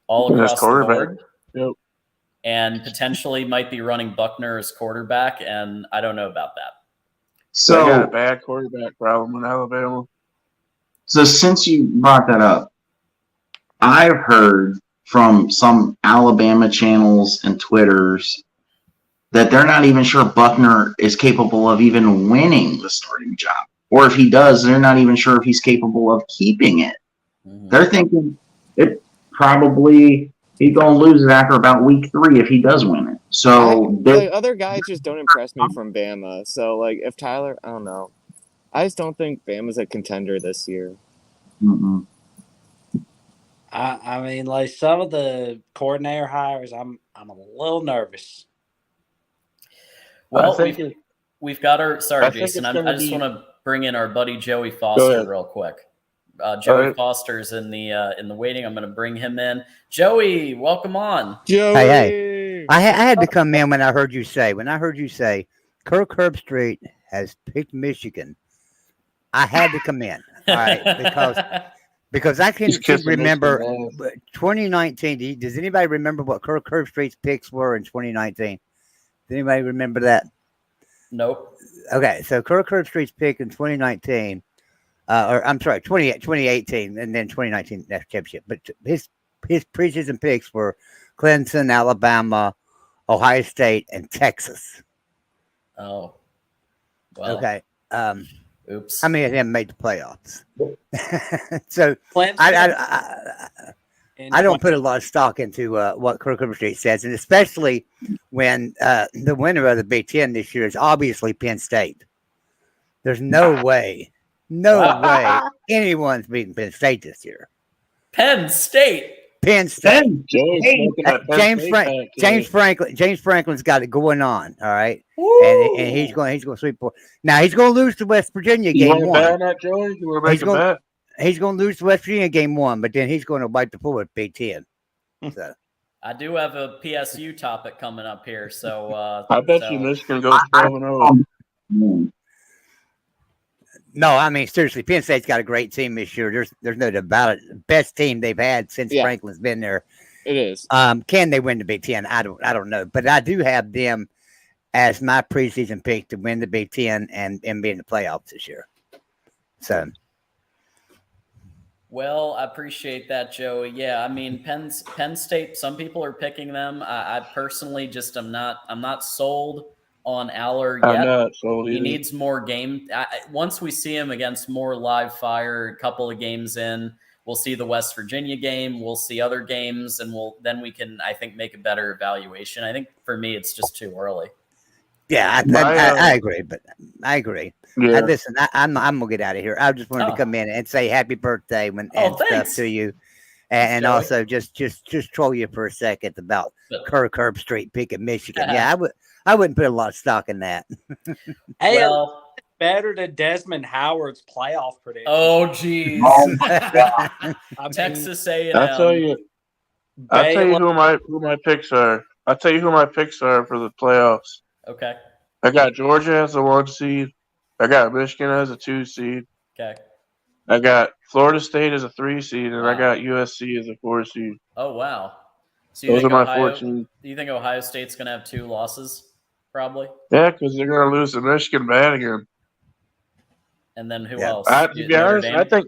A: all across the board.
E: Yep.
A: And potentially might be running Buckner as quarterback, and I don't know about that.
E: So they got a bad quarterback problem in Alabama.
G: So since you brought that up, I've heard from some Alabama channels and Twitters that they're not even sure Buckner is capable of even winning the starting job. Or if he does, they're not even sure if he's capable of keeping it. Mm-hmm. They're thinking it probably he's going to lose it after about week 3 if he does win it. So
B: the other guys just don't impress me from Bama. So like if Tyler, I don't know. I just don't think Bama's a contender this year.
G: Mm-mm.
C: I mean, like some of the coordinator hires, I'm a little nervous.
A: Well, we've got our Jason. I just want to bring in our buddy Joey Foster real quick. Joey Foster's in the waiting. I'm going to bring him in. Joey, welcome on.
B: Joey.
I: Hey. I had to come in when I heard you say Kirk Herbstreit has picked Michigan. I had to come in, all right, because I can remember 2019. Does anybody remember what Kirk Herbstreit's picks were in 2019? Does anybody remember that?
A: Nope.
I: Okay, so Kirk Herbstreit's pick in 2019, or I'm sorry, 2018, and then 2019 national championship. But his preseason picks were Clemson, Alabama, Ohio State, and Texas.
A: Oh, well.
I: Okay.
A: Oops.
I: How many of them made the playoffs? So I don't put a lot of stock into what Kirk Herbstreit says, and especially when the winner of the Big Ten this year is obviously Penn State. There's no way anyone's beating Penn State this year.
A: Penn State.
I: James Franklin's got it going on. All right, and he's going to sweep. Now he's going to lose to West Virginia game 1. He's going to lose to West Virginia game 1, but then he's going to wipe the floor with Big Ten. So
A: I do have a PSU topic coming up here, so
E: I bet you Michigan goes 12-0.
I: No, I mean seriously, Penn State's got a great team this year. There's no doubt about it. Best team they've had since Franklin's been there.
B: It is.
I: Can they win the Big Ten? I don't know, but I do have them as my preseason pick to win the Big Ten and be in the playoffs this year. So.
A: Well, I appreciate that, Joey. Yeah, I mean Penn State. Some people are picking them. I personally just I'm not sold on Aller yet.
E: I'm not sold either.
A: He needs more game. Once we see him against more live fire, a couple of games in, we'll see the West Virginia game. We'll see other games, and then we can, I think, make a better evaluation. I think for me, it's just too early.
I: Yeah, I agree. But I agree.
E: Yeah.
I: Listen, I'm gonna get out of here. I just wanted to come in and say happy birthday and stuff to you, and also just troll you for a second about Kirk Herbstreit picking Michigan. Yeah, I wouldn't put a lot of stock in that.
C: Hey, well, better than Desmond Howard's playoff prediction.
A: Oh, geez. Texas A&M.
E: I'll tell you who my picks are. I'll tell you who my picks are for the playoffs.
A: Okay.
E: I got Georgia as a 1 seed. I got Michigan as a 2 seed.
A: Okay.
E: I got Florida State as a 3 seed, and I got USC as a 4 seed.
A: Oh, wow. So
E: those are my 4 teams.
A: Do you think Ohio State's going to have 2 losses? Probably.
E: Yeah, because they're going to lose to Michigan bad again.
A: And then who else?
E: To be honest, I think,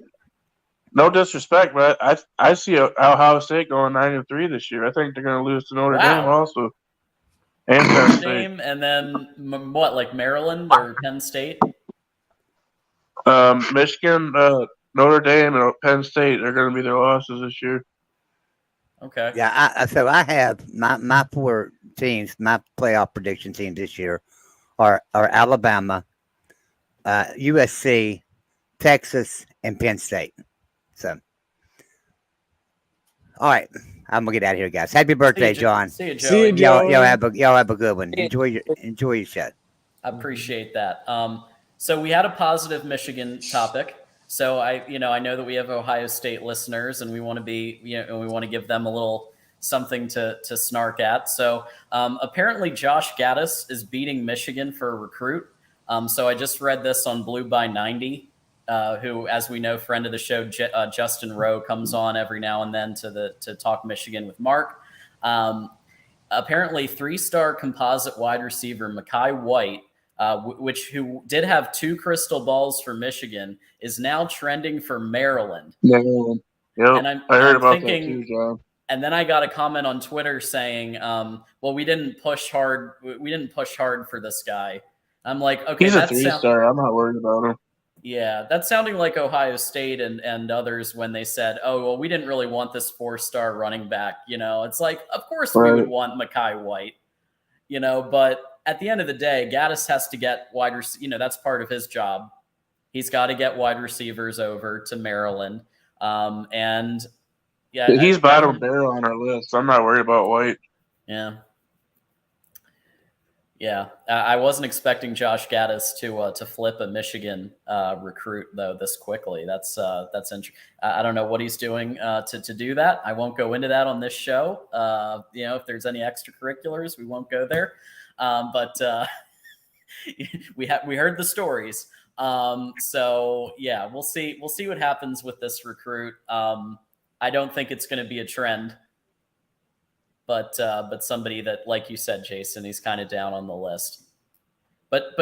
E: no disrespect, but I see Ohio State going 9-3 this year. I think they're going to lose to Notre Dame also. And Penn State.
A: And then what, like Maryland or Penn State?
E: Michigan, Notre Dame, and Penn State are going to be their losses this year.
A: Okay.
I: Yeah, so I have my 4 teams, my playoff prediction teams this year are Alabama, USC, Texas, and Penn State. So, all right. I'm gonna get out of here, guys. Happy birthday, John.
A: See you, Joey.
J: See you, Joey.
I: Y'all have a good one. Enjoy your set.
A: I appreciate that. So we had a positive Michigan topic. So I know that we have Ohio State listeners, and we want to be, we want to give them a little something to snark at. So apparently Josh Gaddis is beating Michigan for a recruit. So I just read this on Blue by 90, who, as we know, friend of the show, Justin Rowe, comes on every now and then to talk Michigan with Mark. Apparently 3-star composite wide receiver Mekhi White, who did have 2 crystal balls for Michigan, is now trending for Maryland.
E: Maryland. Yep.
A: And I heard about that too, John. And then I got a comment on Twitter saying, well, we didn't push hard. We didn't push hard for this guy. I'm like, okay,
E: he's a 3-star. I'm not worried about him.
A: Yeah, that's sounding like Ohio State and others when they said, oh, well, we didn't really want this 4-star running back. It's like, of course we would want Mekhi White, but at the end of the day, Gaddis has to get wide receivers. That's part of his job. He's got to get wide receivers over to Maryland. And yeah,
E: he's bottom barrel on our list. I'm not worried about White.
A: Yeah. Yeah, I wasn't expecting Josh Gaddis to flip a Michigan recruit though this quickly. That's interesting. I don't know what he's doing to do that. I won't go into that on this show. If there's any extracurriculars, we won't go there. But we heard the stories. So yeah, we'll see what happens with this recruit. I don't think it's going to be a trend. But somebody that, like you said, Jason, he's kind of down on the list. But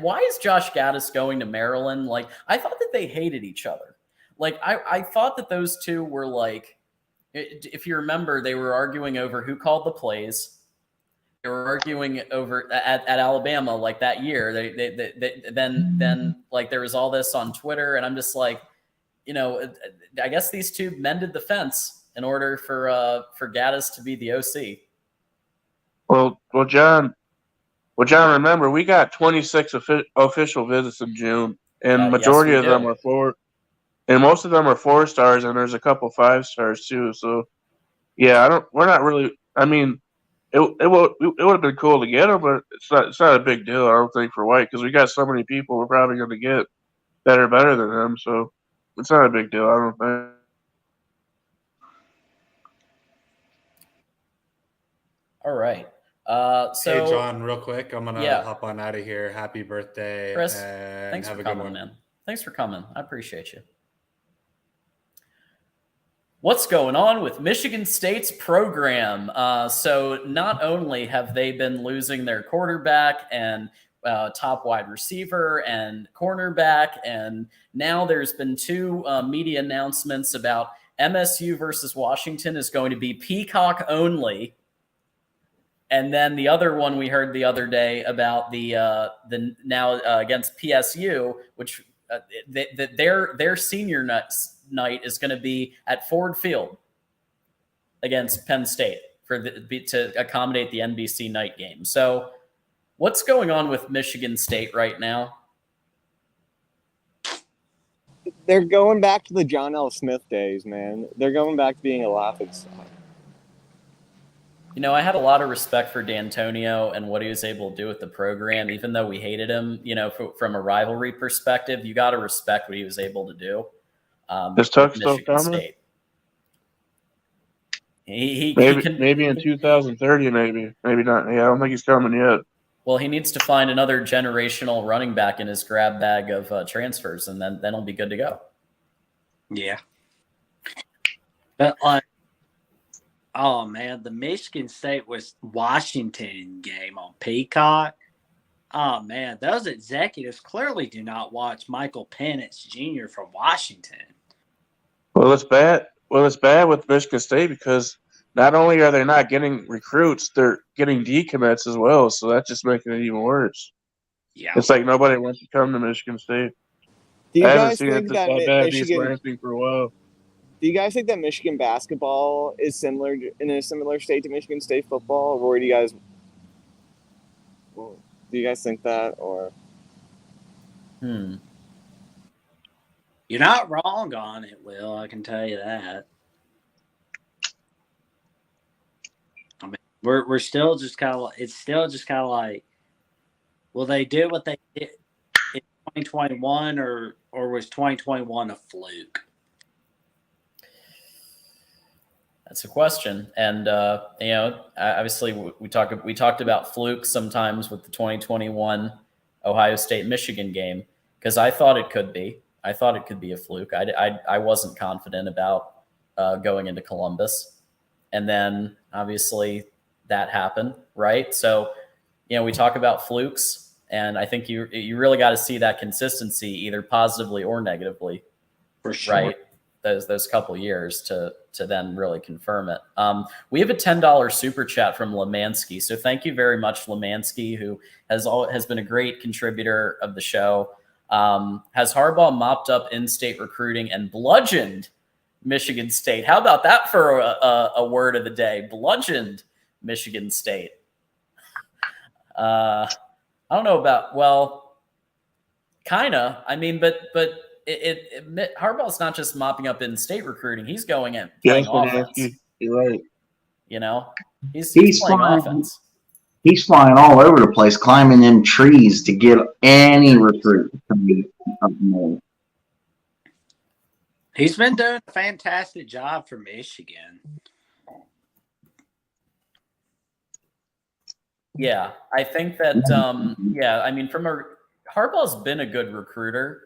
A: why is Josh Gaddis going to Maryland? Like, I thought that they hated each other. Like, I thought that those two were like, if you remember, they were arguing over who called the plays. They were arguing over at Alabama like that year. Then like there was all this on Twitter, and I'm just like, I guess these two mended the fence in order for Gaddis to be the OC.
E: Well, John, remember, we got 26 official visits in June, and majority of them are 4, and most of them are 4-stars, and there's a couple 5-stars too. So, yeah, we're not really. I mean, it would have been cool to get him, but it's not a big deal. I don't think for White, because we got so many people we're probably going to get that are better than him. So it's not a big deal. I don't think.
A: All right.
H: Hey, John, real quick, I'm gonna hop on out of here. Happy birthday,
A: Chris.
H: And
A: thanks
H: have
A: for
H: a good
A: coming,
H: one.
A: man. Thanks for coming. I appreciate you. What's going on with Michigan State's program? So not only have they been losing their quarterback and top wide receiver and cornerback, and now there's been 2 media announcements about MSU versus Washington is going to be Peacock only. And then the other one we heard the other day about the now against PSU, which their senior night is going to be at Ford Field against Penn State to accommodate the NBC night game. So, what's going on with Michigan State right now?
J: They're going back to the John L. Smith days, man. They're going back to being a laughingstock.
A: I had a lot of respect for D'Antonio and what he was able to do with the program, even though we hated him, from a rivalry perspective. You got to respect what he was able to do.
E: Is Tuck still coming? Maybe in 2030, maybe not. Yeah, I don't think he's coming yet.
A: Well, he needs to find another generational running back in his grab bag of transfers, and then he'll be good to go.
C: Yeah. But oh man, the Michigan State was Washington game on Peacock. Oh man, those executives clearly do not watch Michael Penix Jr. from Washington.
E: Well, it's bad. It's bad with Michigan State because not only are they not getting recruits, they're getting decommits as well. So that's just making it even worse. Yeah, it's like nobody wants to come to Michigan State.
J: Do you guys think that
E: Michigan ranking for a while?
J: Do you guys think that Michigan basketball is in a similar state to Michigan State football, or do you guys think that, or?
C: You're not wrong on it, Will. I can tell you that. We're still just kind of. It's still just kind of like, will they do what they did in 2021, or was 2021 a fluke?
A: That's a question, and obviously we talked about flukes sometimes with the 2021 Ohio State Michigan game, because I thought it could be. I thought it could be a fluke. I wasn't confident about going into Columbus, and then obviously that happened, right? So, we talk about flukes, and I think you really got to see that consistency, either positively or negatively,
C: for sure.
A: Right? Those couple years to then really confirm it. We have a $10 super chat from Lemansky, so thank you very much, Lemansky, who has been a great contributor of the show. Has Harbaugh mopped up in-state recruiting and bludgeoned Michigan State? How about that for a word of the day? Bludgeoned Michigan State. I don't know about, well, kind of. I mean, but Harbaugh's not just mopping up in-state recruiting. He's going and playing offense.
E: You're right.
A: He's playing
G: flying,
A: offense.
G: He's flying all over the place, climbing them trees to get any recruit to be up north.
C: He's been doing a fantastic job for Michigan.
A: Yeah, I think that. I mean, Harbaugh's been a good recruiter,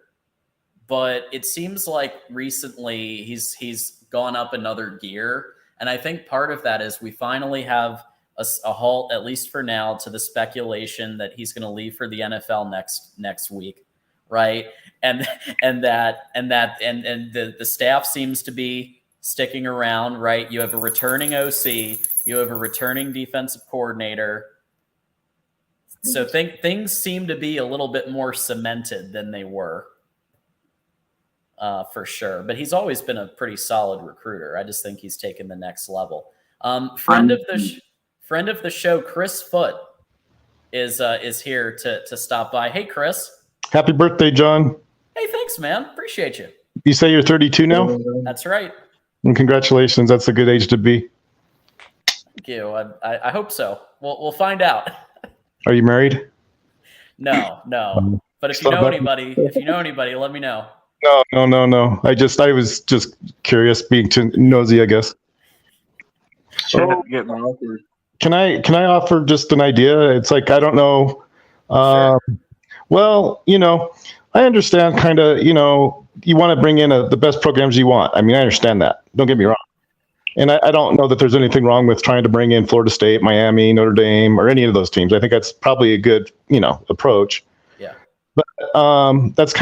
A: but it seems like recently he's gone up another gear, and I think part of that is we finally have a halt, at least for now, to the speculation that he's going to leave for the NFL next week, right? And the staff seems to be sticking around, right? You have a returning OC, you have a returning defensive coordinator. So things seem to be a little bit more cemented than they were, for sure. But he's always been a pretty solid recruiter. I just think he's taken the next level. Friend of the show, Chris Foote, is here to stop by. Hey, Chris.
K: Happy birthday, John.
A: Hey, thanks, man. Appreciate you.
K: You say you're 32 now?
A: That's right.
K: And congratulations. That's a good age to be.
A: Thank you. I hope so. We'll find out.
K: Are you married?
A: No. But if you know anybody, let me know.
K: No. I was just curious, being too nosy, I guess. Can I offer just an idea? It's like, I don't know.
A: Sure.
K: Well, I understand kind of, you want to bring in the best programs you want. I mean, I understand that. Don't get me wrong. And I don't know that there's anything wrong with trying to bring in Florida State, Miami, Notre Dame, or any of those teams. I think that's probably a good, approach.
A: Yeah.
K: But I think that's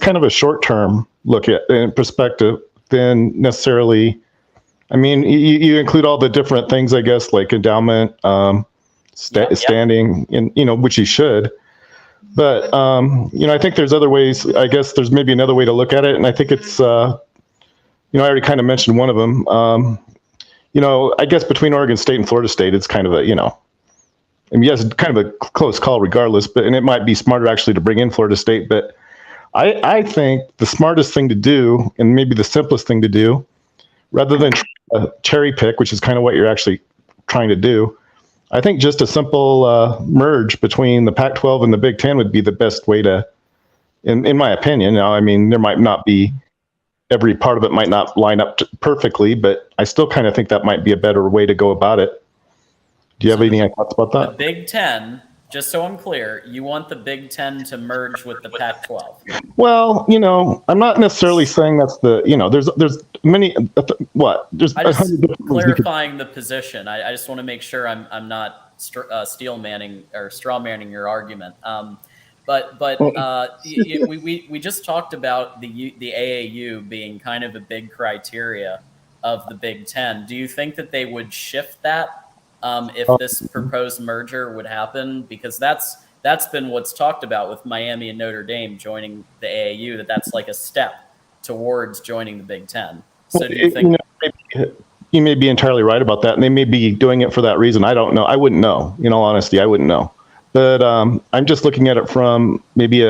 K: kind of a short-term look at in perspective than necessarily. I mean, you include all the different things, I guess, like endowment, standing, and which you should. But I think there's other ways. I guess there's maybe another way to look at it, and I think it's. I already kind of mentioned one of them. I guess between Oregon State and Florida State, it's kind of a, yes, it's kind of a close call regardless, and it might be smarter actually to bring in Florida State. But I think the smartest thing to do, and maybe the simplest thing to do, rather than cherry pick, which is kind of what you're actually trying to do, I think just a simple merge between the Pac-12 and the Big Ten would be the best way to, in my opinion. Now, I mean, there might not be. Every part of it might not line up perfectly, but I still kind of think that might be a better way to go about it. Do you have any thoughts about that?
A: The Big Ten, just so I'm clear, you want the Big Ten to merge with the Pac-12?
K: Well, I'm not necessarily saying that's the, there's many, There's
A: I just clarifying the position. I just want to make sure I'm not steel manning or straw manning your argument. But we just talked about the AAU being kind of a big criteria of the Big Ten. Do you think that they would shift that if this proposed merger would happen? Because that's been what's talked about with Miami and Notre Dame joining the AAU. That's like a step towards joining the Big Ten. So do you think?
K: You may be entirely right about that, and they may be doing it for that reason. I don't know. I wouldn't know. In all honesty, I wouldn't know. But I'm just looking at it from maybe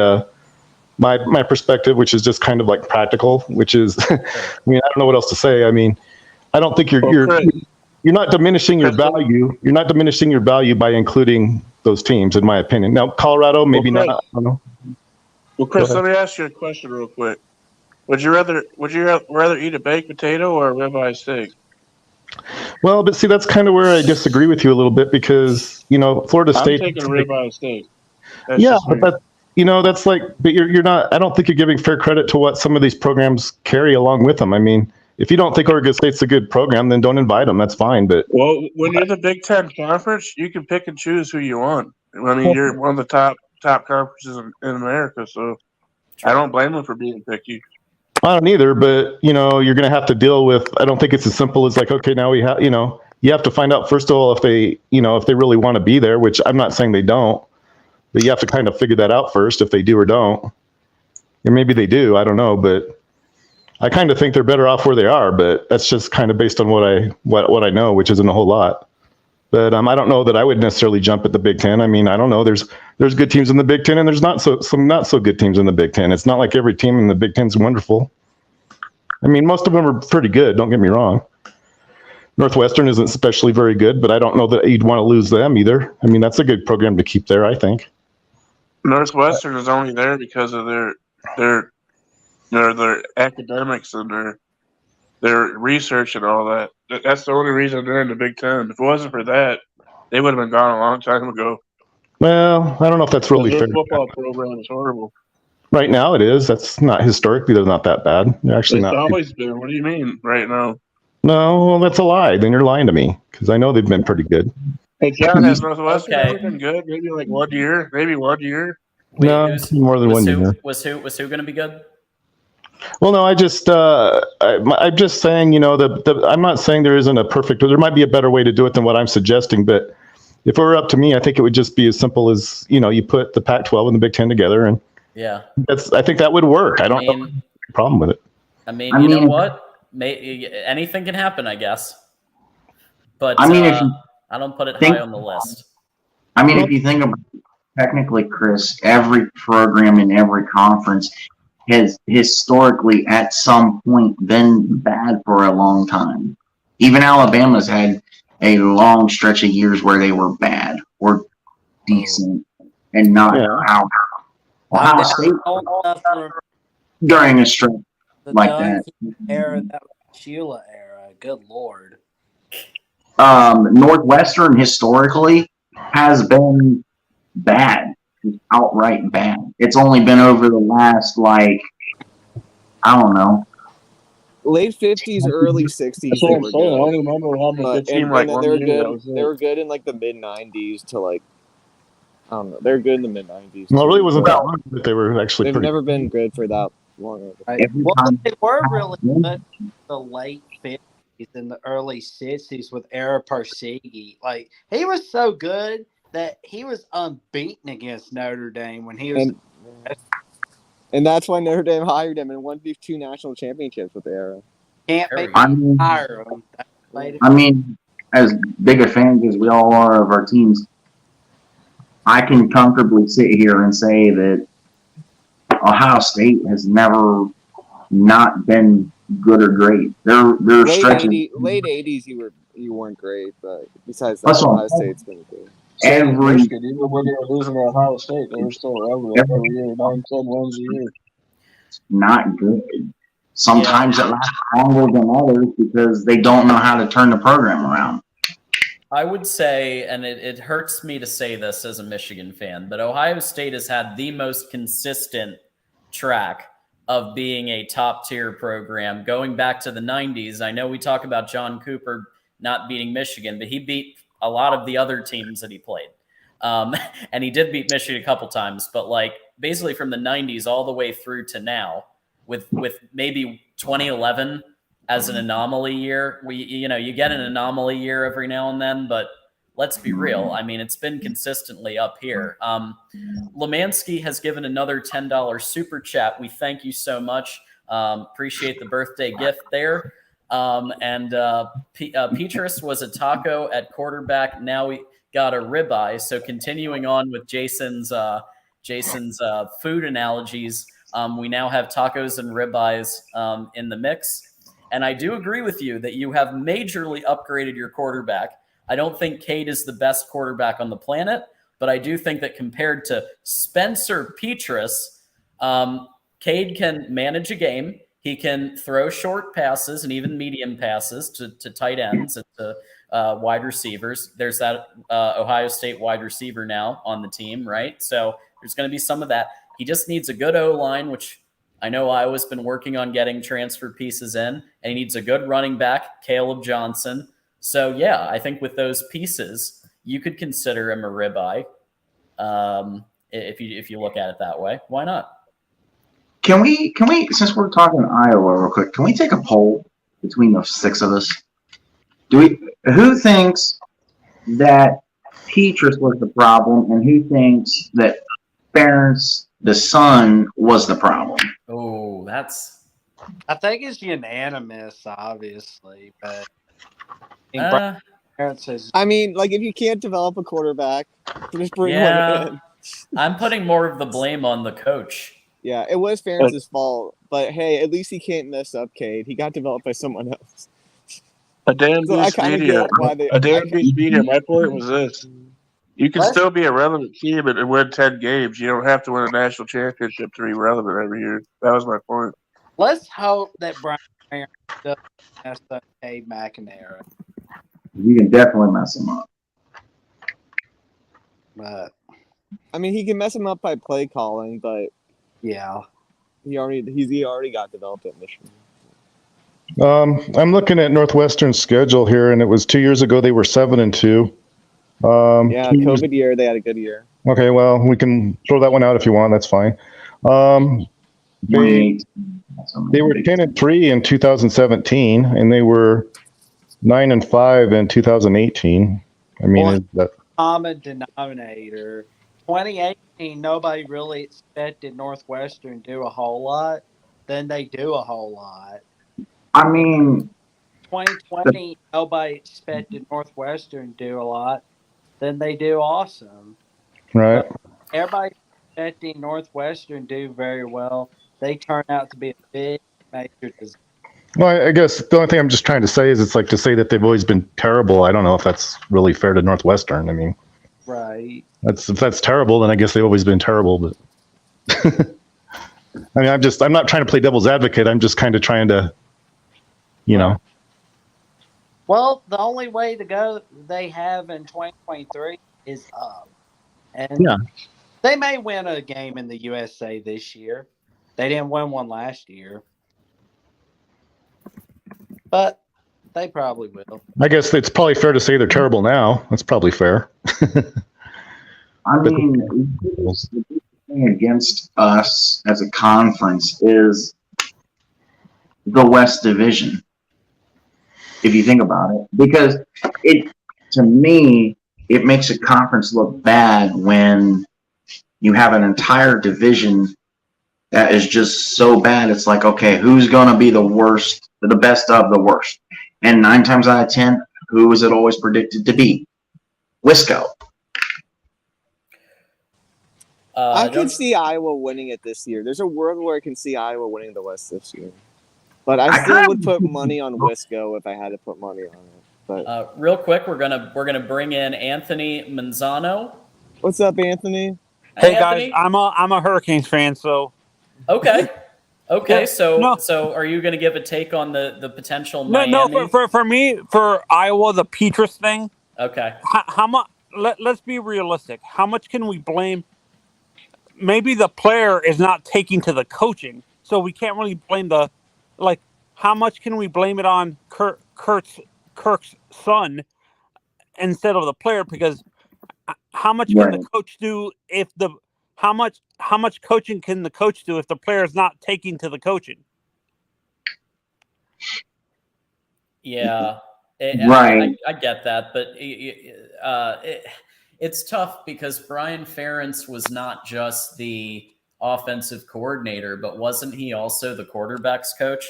K: my perspective, which is just kind of like practical, which is, I mean, I don't know what else to say. I mean, I don't think you're you're not diminishing your value. You're not diminishing your value by including those teams, in my opinion. Now, Colorado, maybe
E: Chris,
K: not. I don't know.
E: Well, Chris, let me ask you a question real quick. Would you rather eat a baked potato or a ribeye steak?
K: Well, but see, that's kind of where I disagree with you a little bit because Florida State.
E: I'm taking a ribeye steak. That's
K: Yeah, but that's like, but you're not. I don't think you're giving fair credit to what some of these programs carry along with them. I mean, if you don't think Oregon State's a good program, then don't invite them. That's fine. But
E: when you're the Big Ten conference, you can pick and choose who you want. I mean, you're one of the top conferences in America, so I don't blame them for being picky.
K: I don't either, but you're going to have to deal with. I don't think it's as simple as like, okay, now we have. You have to find out first of all if they really want to be there, which I'm not saying they don't, but you have to kind of figure that out first if they do or don't. Or maybe they do. I don't know, but I kind of think they're better off where they are. But that's just kind of based on what I know, which isn't a whole lot. But I don't know that I would necessarily jump at the Big Ten. I mean, I don't know. There's good teams in the Big Ten, and there's some not so good teams in the Big Ten. It's not like every team in the Big Ten is wonderful. I mean, most of them are pretty good. Don't get me wrong. Northwestern isn't especially very good, but I don't know that you'd want to lose them either. I mean, that's a good program to keep there, I think.
E: Northwestern is only there because of their academics and their research and all that. That's the only reason they're in the Big Ten. If it wasn't for that, they would have been gone a long time ago.
K: Well, I don't know if that's really fair.
E: Their football program is horrible.
K: Right now it is. That's not historically. They're not that bad. They're actually
E: It's
K: not.
E: always been. What do you mean right now?
K: No, well, that's a lie. Then you're lying to me because I know they've been pretty good.
E: Hey, John, has Northwestern ever been good? Maybe like 1 year. Maybe 1 year.
A: Wait,
K: no, more than 1 year.
A: Was who going to be good?
K: Well, no, I'm just saying, I'm not saying there isn't a perfect. There might be a better way to do it than what I'm suggesting, but if it were up to me, I think it would just be as simple as you put the Pac-12 and the Big Ten together, and
A: yeah,
K: I think that would work. I don't have a problem with it.
A: I mean, you know what? Anything can happen, I guess. But I don't put it high on the list.
G: I mean, if you think about it, technically, Chris, every program in every conference has historically at some point been bad for a long time. Even Alabama's had a long stretch of years where they were bad or decent and not how Ohio State during a stretch like that.
C: Era, that Sheila era. Good Lord.
G: Northwestern historically has been bad, outright bad. It's only been over the last, I don't know,
J: late 50s, early 60s.
E: That's what I'm saying. I don't remember having a good team like
J: they were good. They were good in like the mid 90s to I don't know. They're good in the mid 90s.
K: Well, it really wasn't that long that they were actually.
J: They've never been good for that long.
C: Right. Well, they were really good in the late 50s and the early 60s with Era Persigi. He was so good that he was unbeaten against Notre Dame when he was.
J: And that's why Notre Dame hired him and won 2 national championships with the Era.
C: Can't make hire him.
G: I mean, as big a fans as we all are of our teams, I can comfortably sit here and say that Ohio State has never not been good or great. They're stretches.
J: Late 80s, you weren't great, but besides that, Ohio State's been good.
E: Even when they were losing to Ohio State, they were still relevant every year, 9-10 wins a year.
G: Not good. Sometimes it lasts longer than others because they don't know how to turn the program around.
A: I would say, and it hurts me to say this as a Michigan fan, but Ohio State has had the most consistent track of being a top-tier program going back to the 90s. I know we talk about John Cooper not beating Michigan, but he beat a lot of the other teams that he played. And he did beat Michigan a couple times, but basically from the 90s all the way through to now, with maybe 2011 as an anomaly year. You get an anomaly year every now and then, but let's be real. I mean, it's been consistently up here. Lemansky has given another $10 super chat. We thank you so much. Appreciate the birthday gift there. Petrus was a taco at quarterback. Now we got a ribeye. So continuing on with Jason's food analogies, we now have tacos and ribeyes in the mix. And I do agree with you that you have majorly upgraded your quarterback. I don't think Cade is the best quarterback on the planet, but I do think that compared to Spencer Petras, Cade can manage a game. He can throw short passes and even medium passes to tight ends and to wide receivers. There's that Ohio State wide receiver now on the team, right? So there's going to be some of that. He just needs a good O-line, which I know Iowa's been working on getting transfer pieces in, and he needs a good running back, Caleb Johnson. So, yeah, I think with those pieces, you could consider him a ribeye if you look at it that way. Why not?
G: Can we, since we're talking Iowa real quick, can we take a poll between the 6 of us? Who thinks that Petras was the problem, and who thinks that Ferentz, the son, was the problem?
A: Oh,
C: I think it's unanimous, obviously, but
J: I mean, like, if you can't develop a quarterback, just bring one in.
A: I'm putting more of the blame on the coach.
J: Yeah, it was Ferentz's fault, but hey, at least he can't mess up Cade. He got developed by someone else.
E: A damn good media. My point was this: you can still be a relevant team and win 10 games. You don't have to win a national championship to be relevant every year. That was my point.
C: Let's hope that Brian Ferentz doesn't mess up Cade McNamara.
G: You can definitely mess him up.
C: But
J: I mean, he can mess him up by play calling, but
C: yeah,
J: he already got developed at Michigan.
K: I'm looking at Northwestern's schedule here, and it was 2 years ago they were 7-2.
J: COVID year they had a good year.
K: Okay, well, we can throw that one out if you want. That's fine. They were 10-3 in 2017, and they were 9-5 in 2018. I mean, that
C: common denominator. 2018, nobody really expected Northwestern to do a whole lot. Then they do a whole lot.
G: I mean,
C: 2020, nobody expected Northwestern to do a lot. Then they do awesome.
K: Right.
C: But everybody expecting Northwestern to do very well. They turn out to be a big major disaster.
K: Well, I guess the only thing I'm just trying to say is it's like to say that they've always been terrible. I don't know if that's really fair to Northwestern. I mean,
C: right.
K: If that's terrible, then I guess they've always been terrible. But I mean, I'm not trying to play devil's advocate. I'm just kind of trying to,
C: Well, the only way to go they have in 2023 is up. And they may win a game in the USA this year. They didn't win one last year. But they probably will.
K: I guess it's probably fair to say they're terrible now. That's probably fair.
G: I mean, the big thing against us as a conference is the West Division, if you think about it. Because to me, it makes a conference look bad when you have an entire division that is just so bad. It's like, okay, who's going to be the worst, the best of the worst? And 9 times out of 10, who is it always predicted to be? Wisco.
J: I can see Iowa winning it this year. There's a world where I can see Iowa winning the West this year. But I still would put money on Wisco if I had to put money on it. But
A: real quick, we're gonna bring in Anthony Manzano.
J: What's up, Anthony?
L: Hey guys, I'm a Hurricanes fan, so
A: okay.
L: Yeah,
A: So are you going to give a take on the potential Miami?
L: No, for me, for Iowa, the Petras thing.
A: Okay.
L: How much? Let's be realistic. How much can we blame? Maybe the player is not taking to the coaching, so we can't really blame how much can we blame it on Kirk's son instead of the player? Because how much can the coach do if how much coaching can the coach do if the player is not taking to the coaching?
A: Yeah,
G: right.
A: I get that, but it's tough because Brian Ferentz was not just the offensive coordinator, but wasn't he also the quarterbacks coach?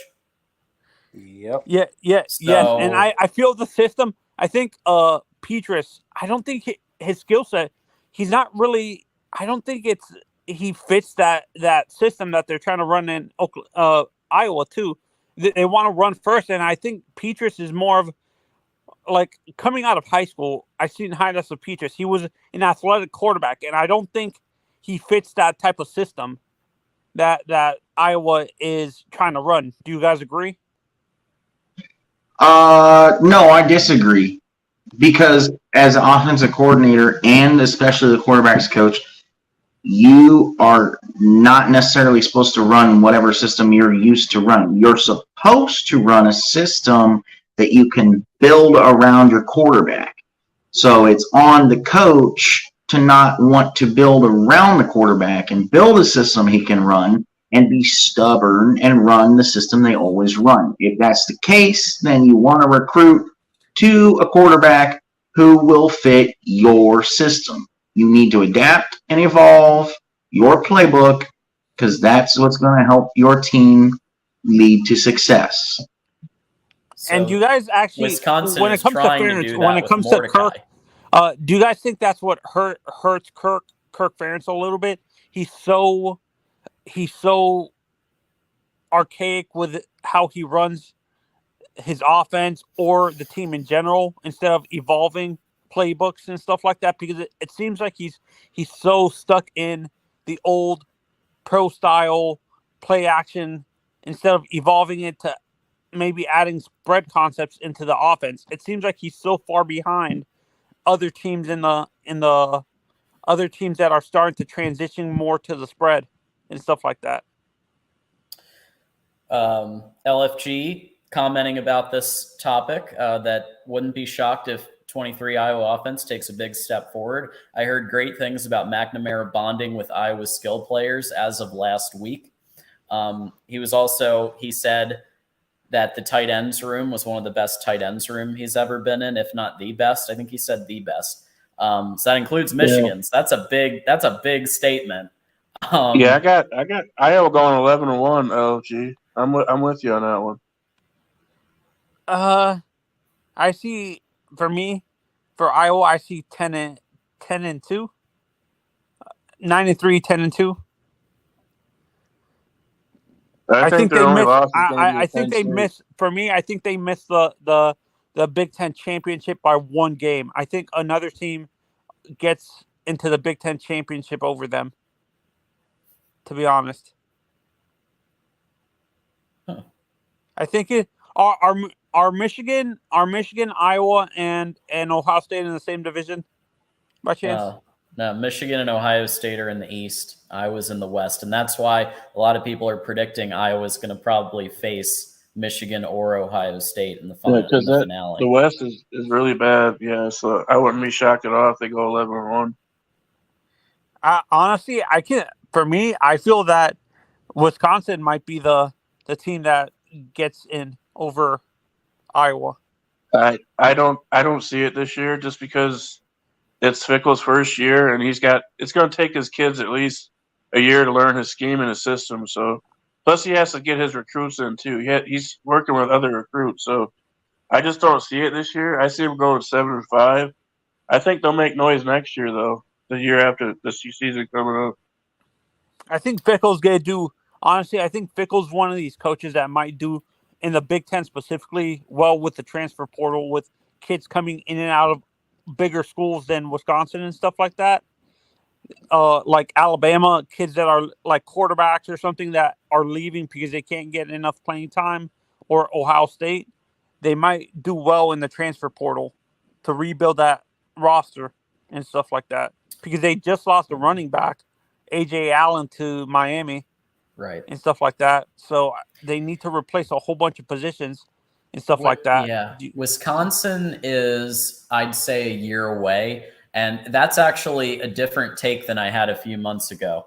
C: Yep.
L: Yeah. And I feel the system. I think Petras. I don't think his skill set. He's not really. I don't think he fits that system that they're trying to run in Iowa too. they want to run first, and I think Petrus is more of like coming out of high school. I've seen highlights of Petrus. He was an athletic quarterback, and I don't think he fits that type of system that Iowa is trying to run. Do you guys agree?
G: No, I disagree. Because as an offensive coordinator and especially the quarterback's coach, you are not necessarily supposed to run whatever system you're used to running. You're supposed to run a system that you can build around your quarterback. So it's on the coach to not want to build around the quarterback and build a system he can run and be stubborn and run the system they always run. If that's the case, then you want to recruit to a quarterback who will fit your system. You need to adapt and evolve your playbook because that's what's going to help your team lead to success.
L: So and you guys actually,
A: Wisconsin
L: when it comes to fairness, when it comes to Kirk, do you guys think that's what hurts Kirk Ferentz a little bit? He's so archaic with how he runs his offense or the team in general instead of evolving playbooks and stuff like that, because it seems like he's so stuck in the old pro style play action instead of evolving it to maybe adding spread concepts into the offense. It seems like he's so far behind other teams in the other teams that are starting to transition more to the spread and stuff like that.
A: LFG commenting about this topic, that wouldn't be shocked if 23 Iowa offense takes a big step forward. I heard great things about McNamara bonding with Iowa's skill players as of last week. He said that the tight ends room was one of the best tight ends room he's ever been in, if not the best. I think he said the best. So that includes Michigan's. Yeah. That's a big statement.
E: I got Iowa going 11-1. LG, I'm with you on that one.
L: I see. For Iowa, I see 10-2, 9-3, 10-2. I think they miss. I think they miss. For me, I think they missed the Big Ten championship by one game. I think another team gets into the Big Ten championship over them. To be honest, I think it. Are Michigan, Iowa, and Ohio State in the same division by chance?
A: No, Michigan and Ohio State are in the East. Iowa's in the West, and that's why a lot of people are predicting Iowa's going to probably face Michigan or Ohio State in the finale.
E: The West is really bad. Yeah, so I wouldn't be shocked at all if they go 11-1.
L: Honestly, I feel that Wisconsin might be the team that gets in over Iowa.
E: I don't see it this year just because it's Fickell's first year and it's going to take his kids at least a year to learn his scheme and his system. So plus he has to get his recruits in too. He's working with other recruits. So I just don't see it this year. I see him going 7-5. I think they'll make noise next year though. The year after the season coming up.
L: I think Fickell's going to do. Honestly, I think Fickell's one of these coaches that might do in the Big Ten specifically well with the transfer portal, with kids coming in and out of bigger schools than Wisconsin and stuff like that. Like Alabama, kids that are like quarterbacks or something that are leaving because they can't get enough playing time, or Ohio State, they might do well in the transfer portal to rebuild that roster and stuff like that. Because they just lost a running back, A.J. Allen, to Miami.
A: Right.
L: And stuff like that. So they need to replace a whole bunch of positions and stuff like that.
A: Yeah. Wisconsin is, I'd say, a year away. And that's actually a different take than I had a few months ago.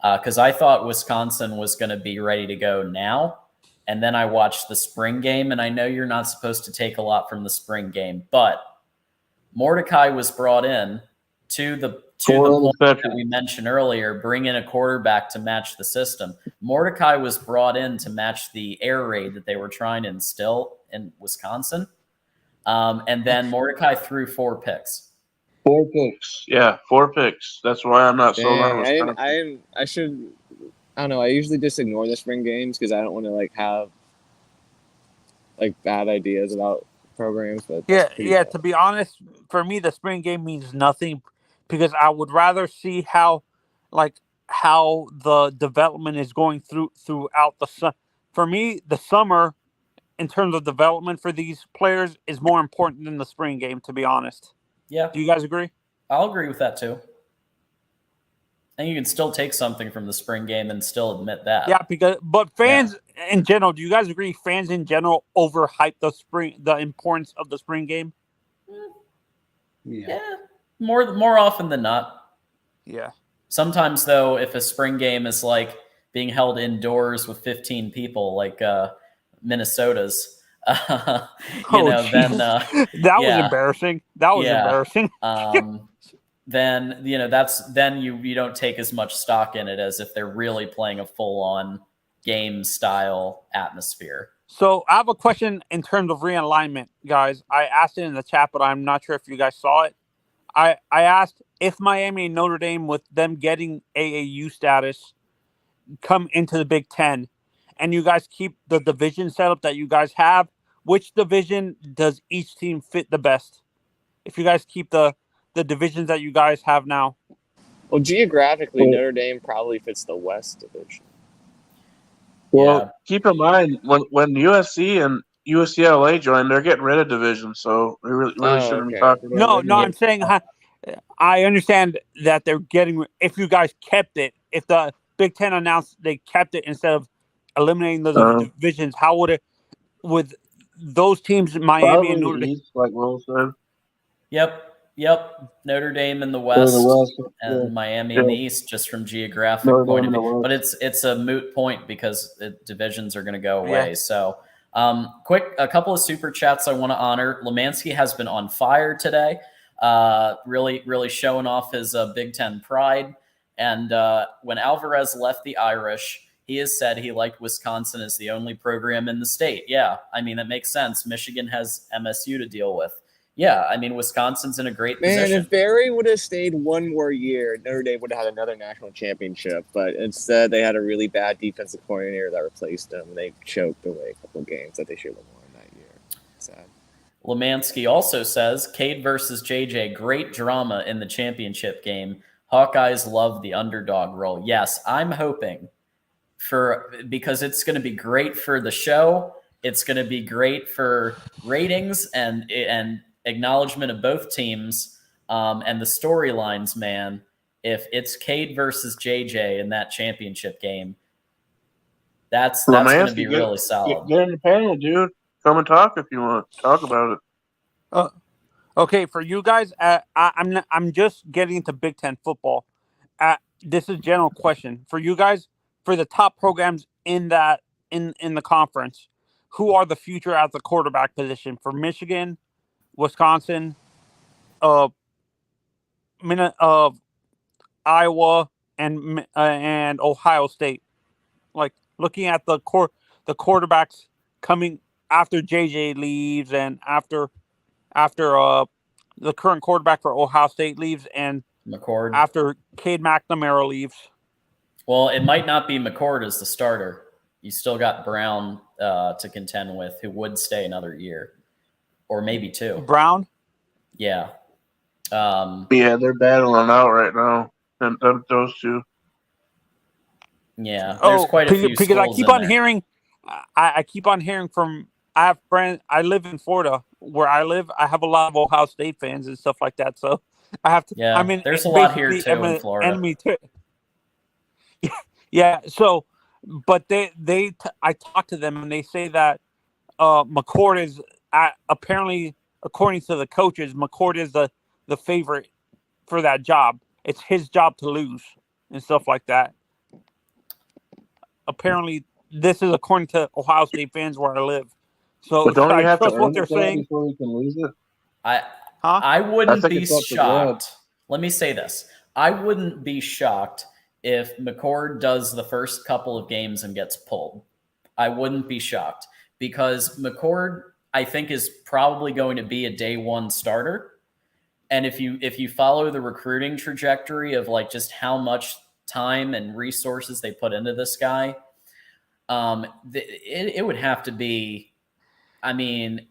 A: Because I thought Wisconsin was going to be ready to go now. And then I watched the spring game. And I know you're not supposed to take a lot from the spring game. But Mordecai was brought in to the point that we mentioned earlier, bring in a quarterback to match the system. Mordecai was brought in to match the air raid that they were trying to instill in Wisconsin. And then Mordecai threw 4 picks.
E: 4 picks. Yeah, 4 picks. That's why I'm not sold on Wisconsin.
J: I don't know. I usually just ignore the spring games because I don't want to have like bad ideas about programs, but
L: yeah. To be honest, for me, the spring game means nothing because I would rather see how the development is going throughout the sun. For me, the summer in terms of development for these players is more important than the spring game. To be honest,
A: yeah.
L: Do you guys agree?
A: I'll agree with that too. And you can still take something from the spring game and still admit that.
L: Yeah, but fans in general, do you guys agree? Fans in general overhype the importance of the spring game.
A: Yeah, more often than not.
L: Yeah.
A: Sometimes though, if a spring game is like being held indoors with 15 people, like Minnesota's, then
L: that was embarrassing. That was embarrassing.
A: Then you don't take as much stock in it as if they're really playing a full-on game style atmosphere.
L: So I have a question in terms of realignment, guys. I asked it in the chat, but I'm not sure if you guys saw it. I asked if Miami and Notre Dame, with them getting AAU status, come into the Big Ten, and you guys keep the division setup that you guys have, which division does each team fit the best? If you guys keep the divisions that you guys have now.
J: Well, geographically, Notre Dame probably fits the West division.
E: Well, keep in mind when USC and UCLA join, they're getting rid of divisions, so we really shouldn't be talking about it.
L: No, I'm saying I understand that they're getting. If you guys kept it, if the Big Ten announced they kept it instead of eliminating those divisions, how would it with those teams, Miami and Notre Dame?
E: Like Will said.
A: Yep. Notre Dame in the West, and Miami in the East, just from geographic point of view. But it's a moot point because divisions are going to go away.
L: Yeah.
A: So, a couple of super chats I want to honor. Lemansky has been on fire today, really showing off his Big Ten pride. And when Alvarez left the Irish, he has said he liked Wisconsin as the only program in the state. Yeah, I mean, that makes sense. Michigan has MSU to deal with. Yeah, I mean, Wisconsin's in a great position.
J: Man, if Barry would have stayed one more year, Notre Dame would have had another national championship. But instead, they had a really bad defensive coordinator that replaced him. They choked away a couple of games that they should have won that year. Sad.
A: Lemansky also says, Cade versus JJ, great drama in the championship game. Hawkeyes love the underdog role. Yes, I'm hoping because it's going to be great for the show. It's going to be great for ratings and acknowledgement of both teams and the storylines, man. If it's Cade versus JJ in that championship game, that's going to be really solid.
E: Get in the panel, dude. Come and talk if you want. Talk about it.
L: Okay, for you guys, I'm just getting into Big Ten football. This is a general question for you guys. For the top programs in the conference, who are the future at the quarterback position for Michigan, Wisconsin, Iowa, and Ohio State? Like looking at the quarterbacks coming after JJ leaves and after the current quarterback for Ohio State leaves and
A: McCord
L: after Cade McNamara leaves.
A: Well, it might not be McCord as the starter. You still got Brown to contend with, who would stay another year or maybe two.
L: Brown?
A: Yeah.
E: They're battling out right now. Those two.
A: Yeah, there's quite a few
L: because I keep on
A: there.
L: hearing. I keep on hearing from. I have friends. I live in Florida, where I live. I have a lot of Ohio State fans and stuff like that. So I have to.
A: Yeah,
L: I mean,
A: there's a lot here too in Florida.
L: Enemy too. Yeah. So, but I talk to them and they say that McCord is apparently, according to the coaches, McCord is the favorite for that job. It's his job to lose and stuff like that. Apparently, this is according to Ohio State fans where I live. So
E: but don't you have to
L: what they're saying
E: before you can lose it?
A: I wouldn't be shocked. Let me say this. I wouldn't be shocked if McCord does the first couple of games and gets pulled. I wouldn't be shocked because McCord, I think, is probably going to be a day one starter. And if you follow the recruiting trajectory of like just how much time and resources they put into this guy, it would have to be I mean,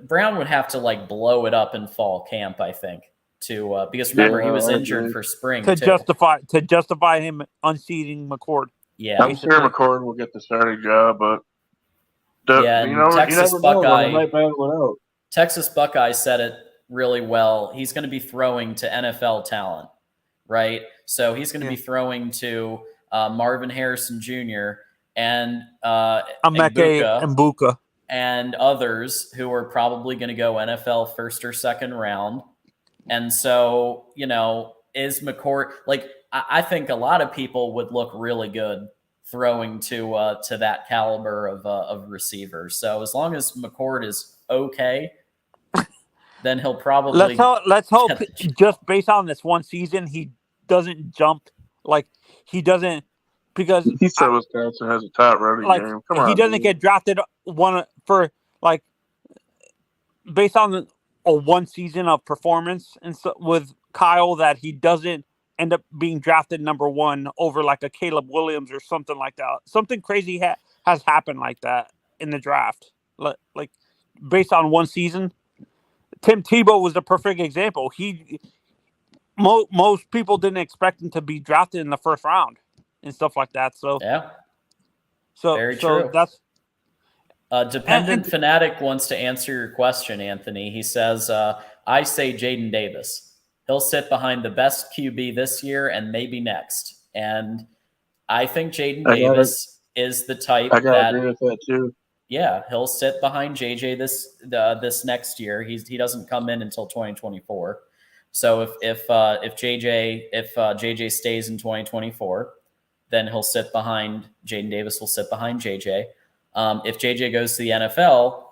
A: Brown would have to like blow it up in fall camp, I think, to because remember he was injured for spring
L: to
A: too.
L: justify him unseating McCord.
A: Yeah,
E: I'm sure McCord will get the starting job, but
A: yeah,
E: you never know. They might battle it out.
A: Texas Buckeye said it really well. He's going to be throwing to NFL talent, right? So he's going to be throwing to Marvin Harrison Jr. and
L: Emeka Mbuka
A: and others who are probably going to go NFL first or second round. And so, is McCord like? I think a lot of people would look really good throwing to that caliber of receiver. So as long as McCord is okay, then he'll probably
L: let's hope just based on this one season he doesn't jump like he doesn't because
E: he said Wisconsin has a top running game. Come on,
L: he doesn't get drafted for like based on a one season of performance and so with Kyle that he doesn't end up being drafted number 1 over like a Caleb Williams or something like that. Something crazy has happened like that in the draft. Like based on one season, Tim Tebow was the perfect example. Most people didn't expect him to be drafted in the first round and stuff like that. So
A: yeah,
L: very
A: true.
L: That's
A: Dependent Fanatic wants to answer your question, Anthony. He says, "I say Jaden Davis. He'll sit behind the best QB this year and maybe next." And I think Jaden Davis is the type
E: I gotta agree with that too.
A: Yeah, he'll sit behind JJ this next year. He doesn't come in until 2024. So if JJ stays in 2024, then he'll sit behind Jaden Davis. Will sit behind JJ. If JJ goes to the NFL,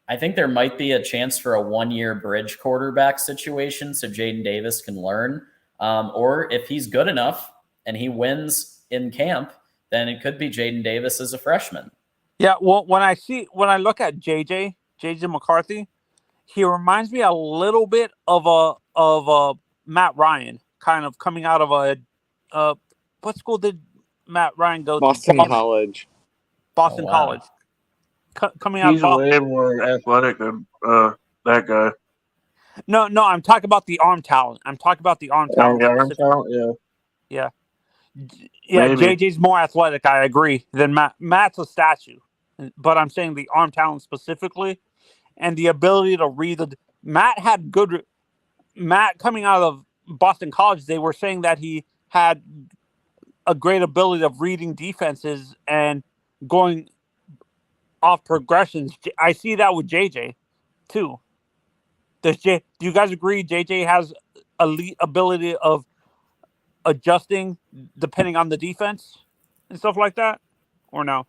A: I think there might be a chance for a 1-year bridge quarterback situation so Jaden Davis can learn. Or if he's good enough and he wins in camp, then it could be Jaden Davis as a freshman.
L: Yeah, well, when I look at JJ McCarthy, he reminds me a little bit of a Matt Ryan, kind of coming out of a what school did Matt Ryan go to?
J: Boston College.
L: Boston College. Coming out.
E: He's way more athletic than that guy.
L: No, I'm talking about the arm talent. Yeah. Maybe. JJ's more athletic. I agree than Matt. Matt's a statue, but I'm saying the arm talent specifically, and the ability to read. Matt coming out of Boston College, they were saying that he had a great ability of reading defenses and going off progressions. I see that with JJ too. Do you guys agree JJ has elite ability of adjusting depending on the defense and stuff like that, or no?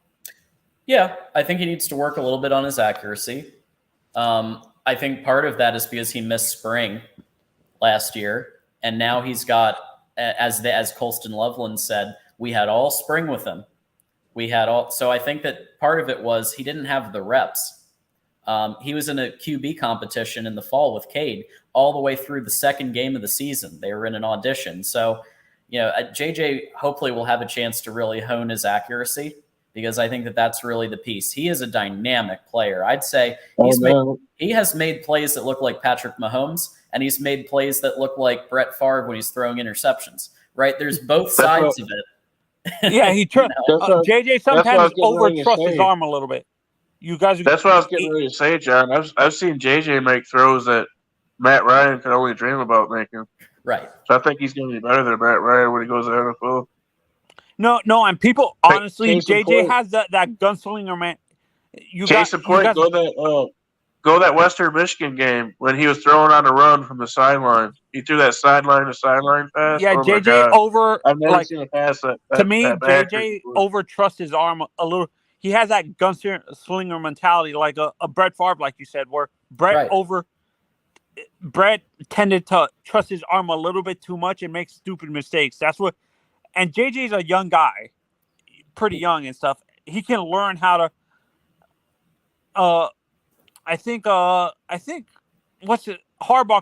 A: Yeah, I think he needs to work a little bit on his accuracy. I think part of that is because he missed spring last year, and now he's got, as Colston Loveland said, we had all spring with him. So I think that part of it was he didn't have the reps. He was in a QB competition in the fall with Cade all the way through the second game of the season. They were in an audition. So, JJ hopefully will have a chance to really hone his accuracy, because I think that that's really the piece. He is a dynamic player. I'd say he has made plays that look like Patrick Mahomes, and he's made plays that look like Brett Favre when he's throwing interceptions, right? There's both sides of it.
L: Yeah, JJ sometimes overtrusts his arm a little bit. You guys.
E: That's what I was getting ready to say, John. I've seen JJ make throws that Matt Ryan could only dream about making.
A: Right.
E: So I think he's going to be better than Matt Ryan when he goes to the NFL.
L: No, and people honestly, JJ has that gunslinger man.
E: Go that Western Michigan game when he was throwing on a run from the sideline. He threw that sideline to sideline pass.
L: Yeah,
E: oh
L: JJ
E: I've never seen a pass that
L: to me,
E: that
L: JJ overtrusts his arm a little. He has that gunslinger mentality, like a Brett Favre, like you said, where Brett tended to trust his arm a little bit too much and make stupid mistakes. That's what. And JJ's a young guy, pretty young and stuff. He can learn how to. I think Harbaugh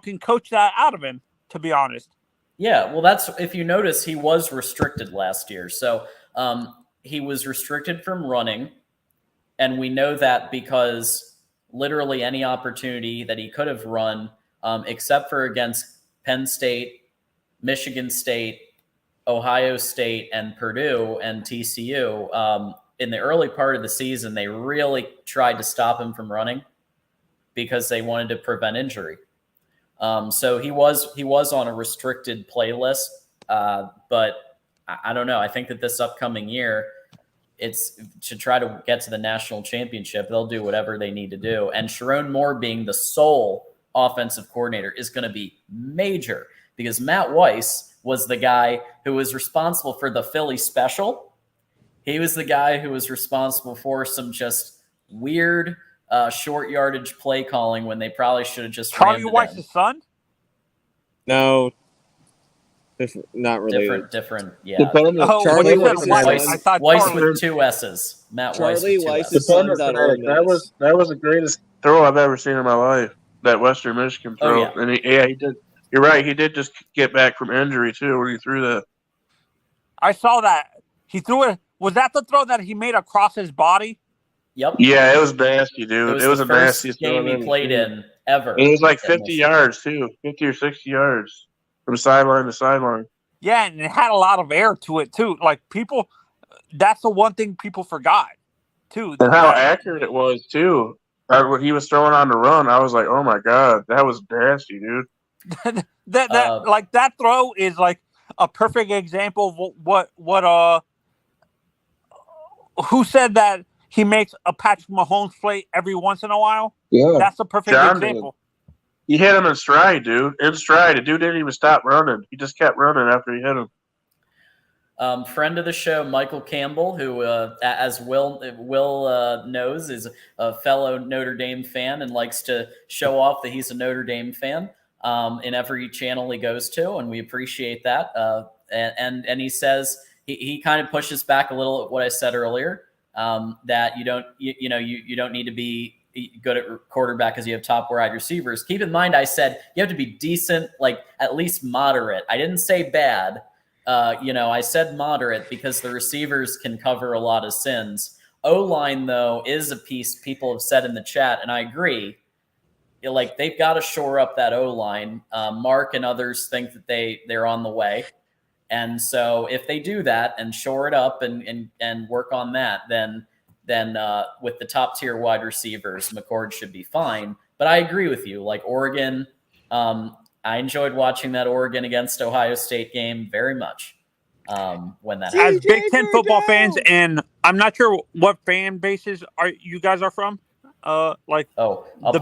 L: can coach that out of him, to be honest.
A: Yeah, well, that's, if you notice, he was restricted last year. So he was restricted from running, and we know that because literally any opportunity that he could have run, except for against Penn State, Michigan State, Ohio State, and Purdue and TCU. In the early part of the season, they really tried to stop him from running because they wanted to prevent injury. So he was on a restricted play list, but I don't know. I think that this upcoming year, it's to try to get to the national championship. They'll do whatever they need to do. And Sharon Moore being the sole offensive coordinator is going to be major, because Matt Weiss was the guy who was responsible for the Philly special. He was the guy who was responsible for some just weird short yardage play calling when they probably should have just
L: Charlie Weiss's son?
J: No. Not related.
A: Different, yeah.
J: Charlie
L: I thought
A: Weiss
L: Charlie.
A: with 2 S's. Matt
J: Charlie
A: Weiss with 2
J: Weiss's
A: S's.
J: son's at Ole Miss.
E: That was the greatest throw I've ever seen in my life. That Western Michigan throw.
A: Oh, yeah.
E: And he did. You're right. He did just get back from injury too, when he threw that.
L: I saw that. He threw it. Was that the throw that he made across his body?
A: Yep.
E: Yeah, it was nasty, dude. It was
A: the
E: a
A: first
E: nasty
A: game he played in ever.
E: And it was like 50 yards too, 50 or 60 yards from sideline to sideline.
L: Yeah, and it had a lot of air to it too. Like people, that's the one thing people forgot too.
E: And how accurate it was too. When he was throwing on the run, I was like, "Oh my god, that was nasty, dude."
L: that throw is like a perfect example of what who said that he makes a Patrick Mahomes play every once in a while?
E: Yeah,
L: that's a perfect example.
E: He hit him in stride, dude. In stride. The dude didn't even stop running. He just kept running after he hit him.
A: Friend of the show, Michael Campbell, who, as Will knows, is a fellow Notre Dame fan and likes to show off that he's a Notre Dame fan in every channel he goes to, and we appreciate that. And he says he kind of pushes back a little at what I said earlier, that you don't need to be good at quarterback because you have top wide receivers. Keep in mind, I said you have to be decent, like at least moderate. I didn't say bad. I said moderate because the receivers can cover a lot of sins. O-line, though, is a piece people have said in the chat, and I agree. Like, they've got to shore up that O-line. Mark and others think that they're on the way. And so if they do that and shore it up and work on that, then with the top tier wide receivers, McCord should be fine. But I agree with you. Like Oregon, I enjoyed watching that Oregon against Ohio State game very much when that happened.
L: As Big Ten football fans, and I'm not sure what fan bases you guys are from.
A: I'll put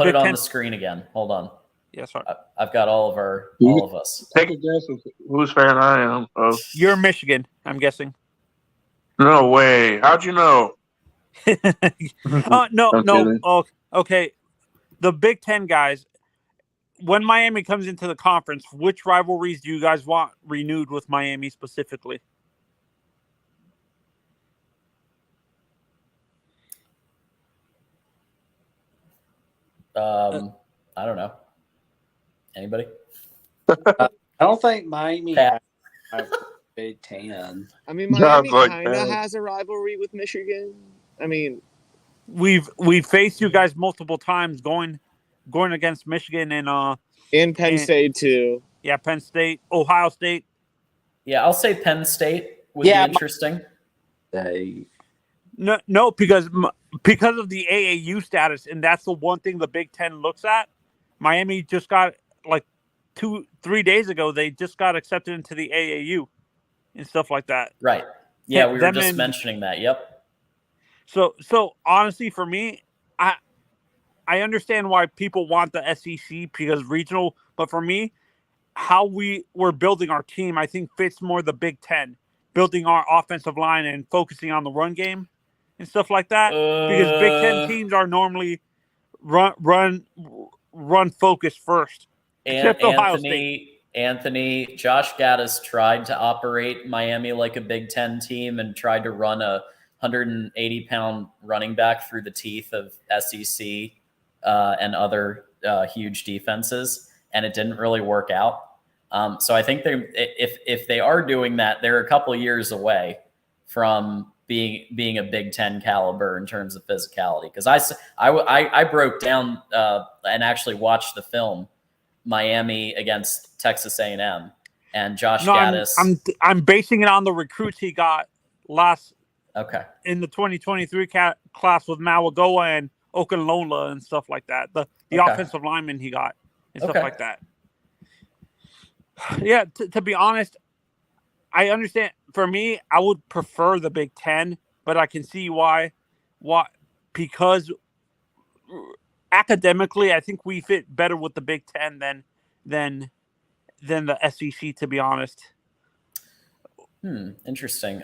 A: it on the screen again. Hold on.
L: Yeah, sorry.
A: I've got all of us.
E: Take a guess whose fan I am. Oh.
L: You're Michigan, I'm guessing.
E: No way. How'd you know?
L: No. Oh, okay. The Big Ten guys, when Miami comes into the conference, which rivalries do you guys want renewed with Miami specifically?
A: I don't know. Anybody?
C: I don't think Miami has a Big Ten.
J: I mean, Miami kind of has a rivalry with Michigan. I mean,
L: we've faced you guys multiple times going against Michigan and
J: Penn State too.
L: Yeah, Penn State, Ohio State.
A: Yeah, I'll say Penn State would be interesting.
L: No, because of the AAU status, and that's the one thing the Big Ten looks at. Miami just got, like 2-3 days ago, they just got accepted into the AAU and stuff like that.
A: Right. Yeah, we were just mentioning that. Yep.
L: So honestly, for me, I understand why people want the SEC because regional, but for me, how we're building our team, I think fits more the Big Ten, building our offensive line and focusing on the run game and stuff like that. Because Big Ten teams are normally run focused first. Except Ohio State.
A: Anthony, Josh Gaddis tried to operate Miami like a Big Ten team and tried to run a 180-pound running back through the teeth of SEC and other huge defenses, and it didn't really work out. So I think if they are doing that, they're a couple years away from being a Big Ten caliber in terms of physicality. Because I broke down and actually watched the film Miami against Texas A&M, and Josh Gaddis.
L: I'm basing it on the recruits he got last.
A: Okay.
L: In the 2023 class with Mawagoa and Okunlola and stuff like that. The offensive lineman he got and stuff like that. Yeah, to be honest, I understand. For me, I would prefer the Big Ten, but I can see why. Because academically, I think we fit better with the Big Ten than the SEC, to be honest.
A: Interesting.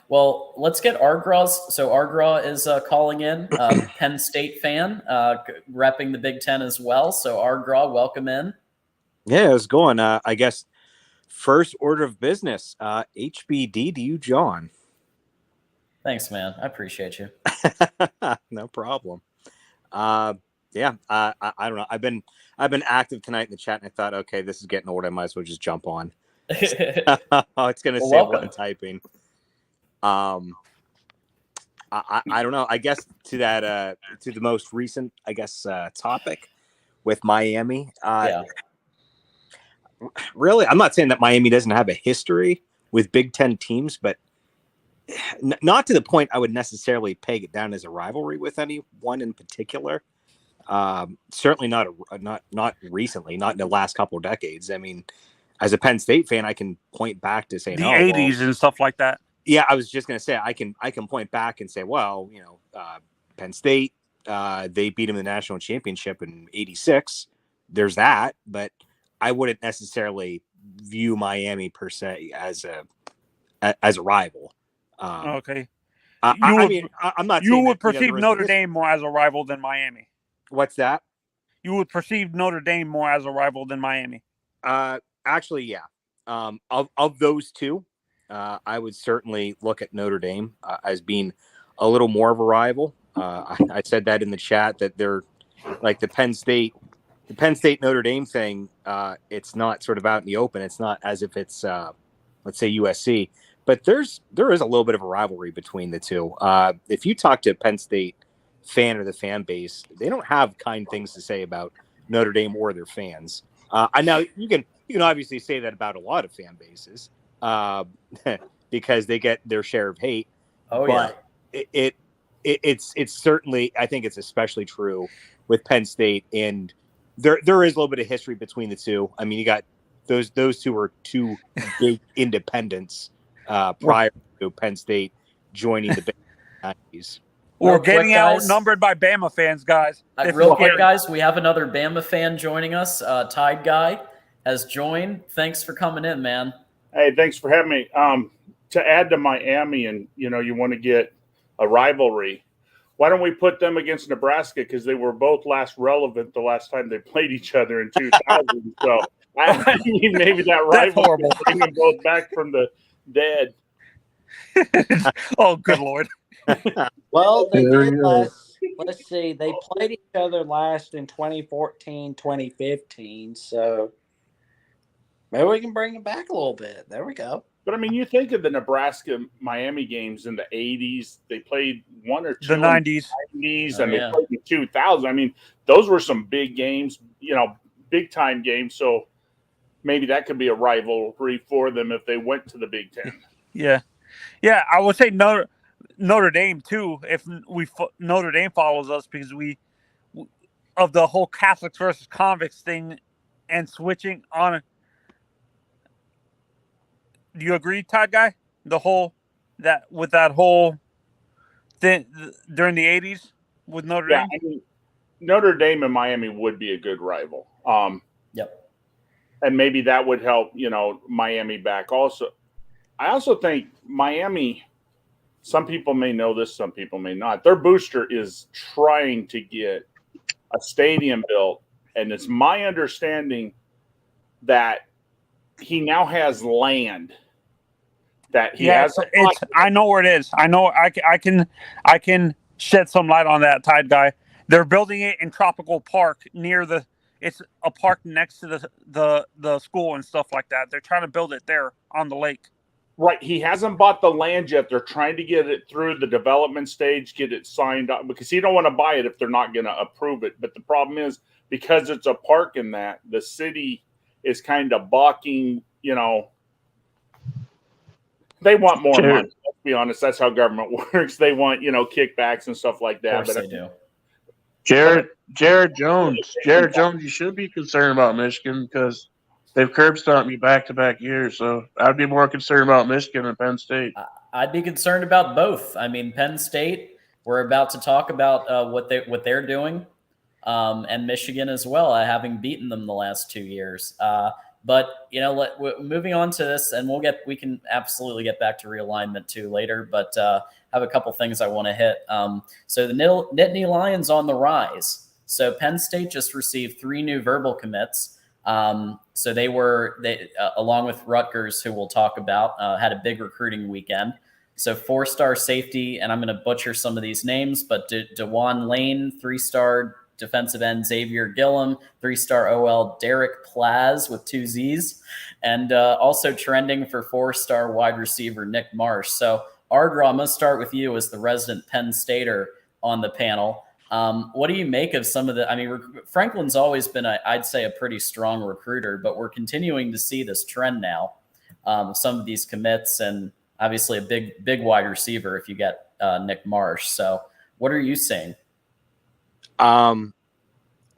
A: Well, let's get Argraw's. So Argraw is calling in, Penn State fan, repping the Big Ten as well. So Argraw, welcome in.
M: Yeah, how's it going? I guess first order of business, HBD to you, John.
A: Thanks, man. I appreciate you.
M: No problem. Yeah, I don't know. I've been active tonight in the chat, and I thought, okay, this is getting old. I might as well just jump on. It's going to say what I'm typing. I don't know. I guess to that to the most recent, I guess, topic with Miami. Really, I'm not saying that Miami doesn't have a history with Big Ten teams, but not to the point I would necessarily peg it down as a rivalry with anyone in particular. Certainly not recently, not in the last couple of decades. I mean, as a Penn State fan, I can point back to saying
L: the 80s and stuff like that.
M: Yeah, I was just going to say I can point back and say, well, Penn State, they beat them in the national championship in '86. There's that, but I wouldn't necessarily view Miami per se as a rival.
L: Okay.
M: I'm not.
L: You would perceive Notre Dame more as a rival than Miami.
M: What's that?
L: You would perceive Notre Dame more as a rival than Miami.
M: Actually, yeah. Of those two, I would certainly look at Notre Dame as being a little more of a rival. I said that in the chat that they're like the Penn State Notre Dame thing. It's not sort of out in the open. It's not as if it's let's say USC, but there is a little bit of a rivalry between the two. If you talk to a Penn State fan or the fan base, they don't have kind things to say about Notre Dame or their fans. I know you can obviously say that about a lot of fan bases because they get their share of hate.
A: Oh,
M: but yeah. It's certainly, I think it's especially true with Penn State, and there is a little bit of history between the two. I mean, you got those two are two big independents prior to Penn State joining the Big 90s.
L: We're getting outnumbered by Bama fans, guys.
A: Real quick, guys, we have another Bama fan joining us. Tide Guy has joined. Thanks for coming in, man.
N: Hey, thanks for having me. To add to Miami, and you want to get a rivalry, why don't we put them against Nebraska, because they were both last relevant the last time they played each other in 2000. So I mean, maybe that rivalry will bring them both back from the dead.
L: Oh, good Lord.
C: Well, they did last. Let's see. They played each other last in 2014, 2015. So maybe we can bring it back a little bit. There we go.
N: But I mean, you think of the Nebraska-Miami games in the 80s. They played one or two
L: the 90s,
N: and they played in 2000. I mean, those were some big games, big time games. So maybe that could be a rivalry for them if they went to the Big Ten.
L: Yeah. I would say Notre Dame too. If Notre Dame follows us, because we of the whole Catholics versus convicts thing and switching on. Do you agree, Todd Guy? That whole thing during the 80s with Notre Dame?
N: I mean, Notre Dame and Miami would be a good rival.
A: Yep.
N: And maybe that would help, Miami back also. I also think Miami, some people may know this, some people may not. Their booster is trying to get a stadium built. And it's my understanding that he now has land that he has.
L: I know where it is. I know I can shed some light on that, Tide Guy. They're building it in Tropical Park it's a park next to the school and stuff like that. They're trying to build it there on the lake.
N: Right. He hasn't bought the land yet. They're trying to get it through the development stage, get it signed up, because he don't want to buy it if they're not going to approve it. But the problem is, because it's a park in that, the city is kind of balking, they want more money. Let's be honest. That's how government works. They want, kickbacks and stuff like that.
A: Of course they do.
E: Jared Jones, you should be concerned about Michigan because they've curb stomped me back-to-back years. So I'd be more concerned about Michigan than Penn State.
A: I'd be concerned about both. I mean, Penn State, we're about to talk about what they're doing, and Michigan as well, having beaten them the last 2 years. But moving on to this, and we can absolutely get back to realignment too later. But have a couple things I want to hit. So the Nittany Lions on the rise. So Penn State just received 3 new verbal commits. So they along with Rutgers, who we'll talk about, had a big recruiting weekend. So 4-star safety, and I'm going to butcher some of these names, but DeJuan Lane, 3-star defensive end Xavier Gillum, 3-star OL Derek Plaz with 2 Z's, and also trending for 4-star wide receiver Nick Marsh. So Ardra, I'm going to start with you as the resident Penn Stater on the panel. What do you make of some of the? I mean, Franklin's always been, I'd say, a pretty strong recruiter, but we're continuing to see this trend now. Some of these commits, and obviously a big wide receiver if you get Nick Marsh. So, what are you saying?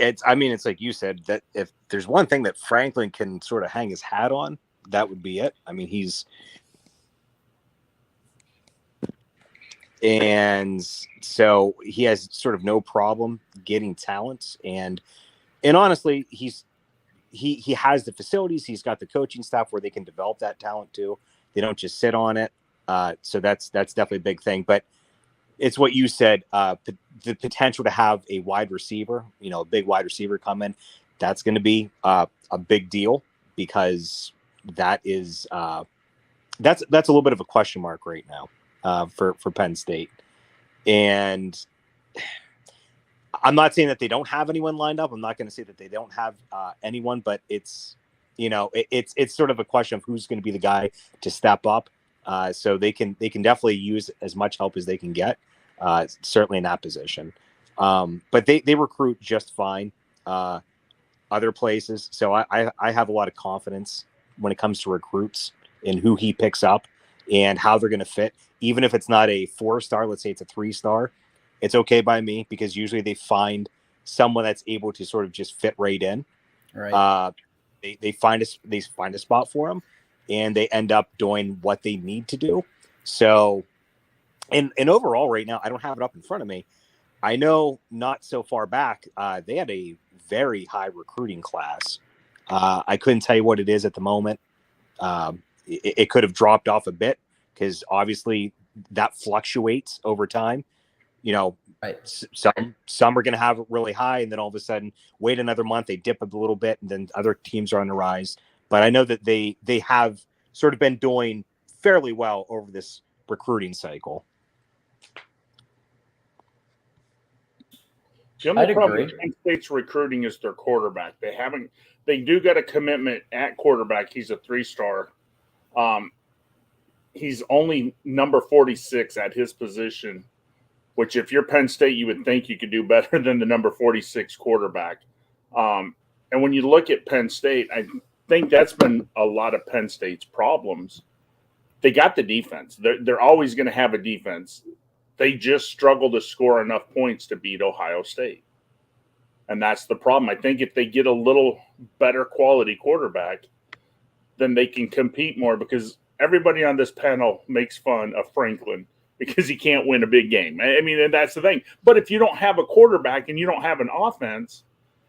M: It's like you said, that if there's one thing that Franklin can sort of hang his hat on, that would be it. I mean, and so he has sort of no problem getting talent, and honestly, he has the facilities, he's got the coaching staff where they can develop that talent too. They don't just sit on it. So that's definitely a big thing. But it's what you said, the potential to have a wide receiver, a big wide receiver come in, that's going to be a big deal, because that is that's a little bit of a question mark right now. For Penn State. And I'm not saying that they don't have anyone lined up. I'm not going to say that they don't have anyone, but it's sort of a question of who's going to be the guy to step up. So they can definitely use as much help as they can get, certainly in that position. But they recruit just fine other places. So I have a lot of confidence when it comes to recruits in who he picks up and how they're going to fit. Even if it's not a 4-star, let's say it's a 3-star, it's okay by me, because usually they find someone that's able to sort of just fit right in.
A: Right.
M: They find a spot for them, and they end up doing what they need to do. So, and overall right now, I don't have it up in front of me. I know not so far back, they had a very high recruiting class. I couldn't tell you what it is at the moment. It could have dropped off a bit, because obviously that fluctuates over time.
A: Right.
M: Some are going to have it really high, and then all of a sudden, wait another month, they dip a little bit, and then other teams are on the rise. But I know that they have sort of been doing fairly well over this recruiting cycle.
N: The only problem with Penn State's recruiting is their quarterback. They do got a commitment at quarterback. He's a 3-star. He's only number 46 at his position, which if you're Penn State, you would think you could do better than the number 46 quarterback. And when you look at Penn State, I think that's been a lot of Penn State's problems. They got the defense. They're always going to have a defense. They just struggle to score enough points to beat Ohio State. And that's the problem. I think if they get a little better quality quarterback, then they can compete more, because everybody on this panel makes fun of Franklin because he can't win a big game. I mean, and that's the thing. But if you don't have a quarterback and you don't have an offense,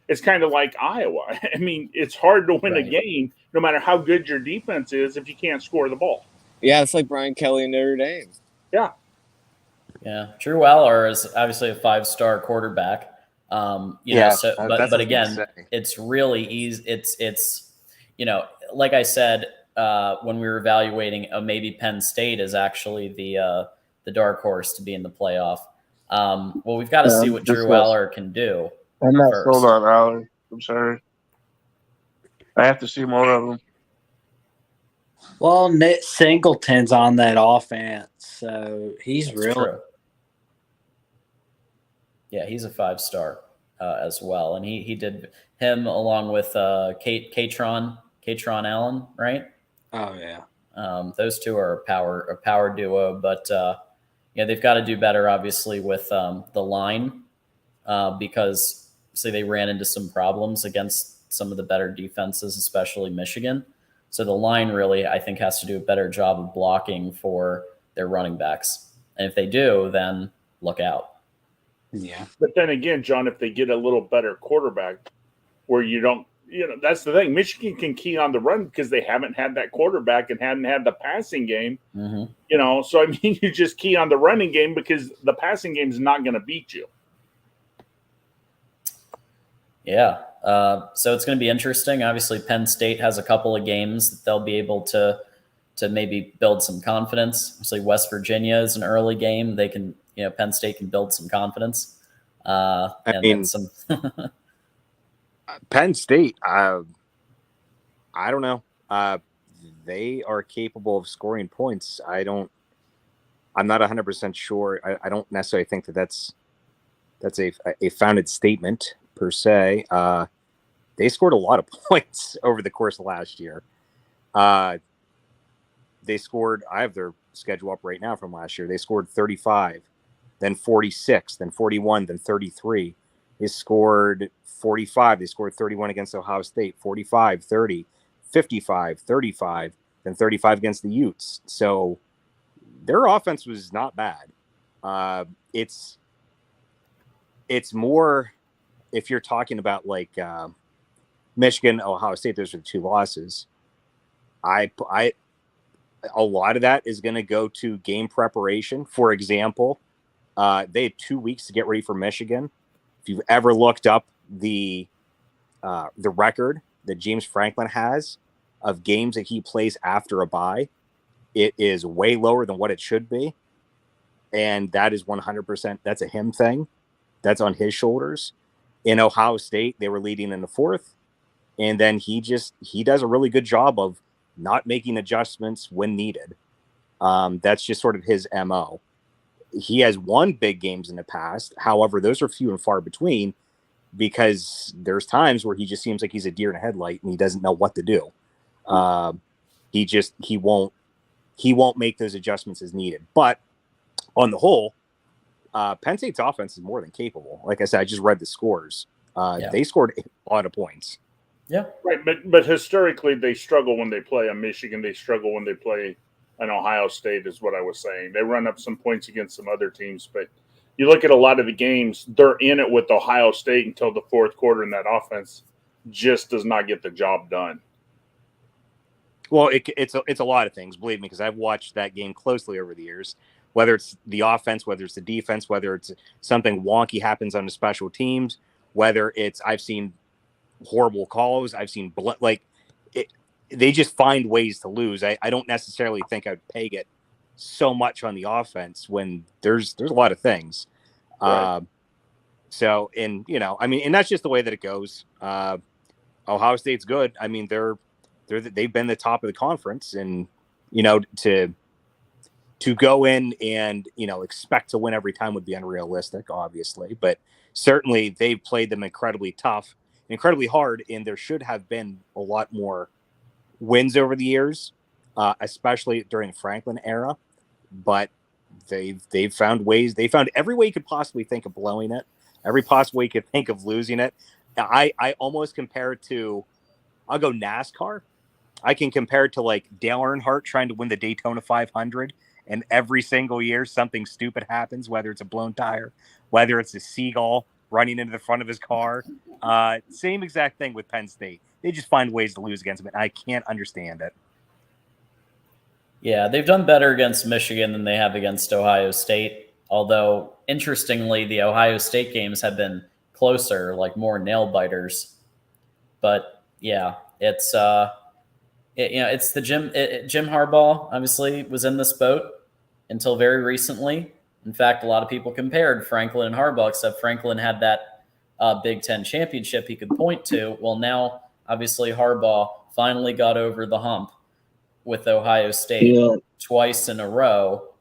N: it's kind of like Iowa. I mean, it's hard to win a game no matter how good your defense is if you can't score the ball.
J: Yeah, it's like Brian Kelly and Notre Dame.
N: Yeah.
A: Yeah. Drew Aller is obviously a 5-star quarterback. But again, it's really easy. It's like I said, when we were evaluating, maybe Penn State is actually the dark horse to be in the playoff. Well, we've got to see what Drew Aller can do.
E: I'm not sold on Aller. I'm sorry. I have to see more of him.
C: Well, Nick Singleton's on that offense, so he's
A: That's
C: really
A: true. Yeah, he's a 5-star as well, and he did him along with Katron Allen, right?
C: Oh yeah.
A: Those two are a power duo, but yeah, they've got to do better, obviously, with the line because say they ran into some problems against some of the better defenses, especially Michigan. So the line really, I think, has to do a better job of blocking for their running backs, and if they do, then look out.
C: Yeah.
N: But then again, John, if they get a little better quarterback, where you don't, that's the thing. Michigan can key on the run because they haven't had that quarterback and hadn't had the passing game.
A: Mm-hmm.
N: So I mean, you just key on the running game because the passing game is not going to beat you.
A: Yeah. So it's going to be interesting. Obviously, Penn State has a couple of games that they'll be able to maybe build some confidence. Obviously, West Virginia is an early game. They can, Penn State can build some confidence.
M: Penn State, I don't know. They are capable of scoring points. I'm not 100% sure. I don't necessarily think that's a founded statement per se. They scored a lot of points over the course of last year. They scored, I have their schedule up right now from last year. They scored 35, then 46, then 41, then 33. They scored 45. They scored 31 against Ohio State, 45, 30, 55, 35, then 35 against the Utes. So their offense was not bad. It's more, if you're talking about like Michigan, Ohio State, those are the two losses. A lot of that is going to go to game preparation. For example, they had 2 weeks to get ready for Michigan. If you've ever looked up the record that James Franklin has of games that he plays after a bye, it is way lower than what it should be. And that is 100%. That's a him thing. That's on his shoulders. In Ohio State, they were leading in the fourth. And then he does a really good job of not making adjustments when needed. That's just sort of his MO. He has won big games in the past. However, those are few and far between because there's times where he just seems like he's a deer in a headlight and he doesn't know what to do. He won't make those adjustments as needed. But on the whole, Penn State's offense is more than capable. Like I said, I just read the scores. They scored a lot of points.
A: Yeah.
N: Right. But historically, they struggle when they play a Michigan. They struggle when they play an Ohio State is what I was saying. They run up some points against some other teams. But you look at a lot of the games, they're in it with Ohio State until the fourth quarter, and that offense just does not get the job done.
M: Well, it's a lot of things, believe me, because I've watched that game closely over the years. Whether it's the offense, whether it's the defense, whether it's something wonky happens on the special teams, whether it's I've seen horrible calls, I've seen they just find ways to lose. I don't necessarily think I'd peg it so much on the offense when there's a lot of things.
N: Right.
M: And that's just the way that it goes. Ohio State's good. I mean, they've been the top of the conference, and to go in and expect to win every time would be unrealistic, obviously. But certainly they've played them incredibly tough, incredibly hard, and there should have been a lot more wins over the years, especially during the Franklin era. But they've found ways. They found every way you could possibly think of blowing it, every possible way you could think of losing it. I almost compare it to, I'll go NASCAR. I can compare it to like Dale Earnhardt trying to win the Daytona 500. And every single year, something stupid happens, whether it's a blown tire, whether it's a seagull running into the front of his car. Same exact thing with Penn State. They just find ways to lose against them, and I can't understand it.
A: Yeah, they've done better against Michigan than they have against Ohio State. Although, interestingly, the Ohio State games have been closer, like more nail biters. But yeah, it's it's the Jim Harbaugh obviously was in this boat until very recently. In fact, a lot of people compared Franklin and Harbaugh, except Franklin had that Big Ten championship he could point to. Well, now obviously Harbaugh finally got over the hump, with Ohio State
G: Yeah.
A: twice in a row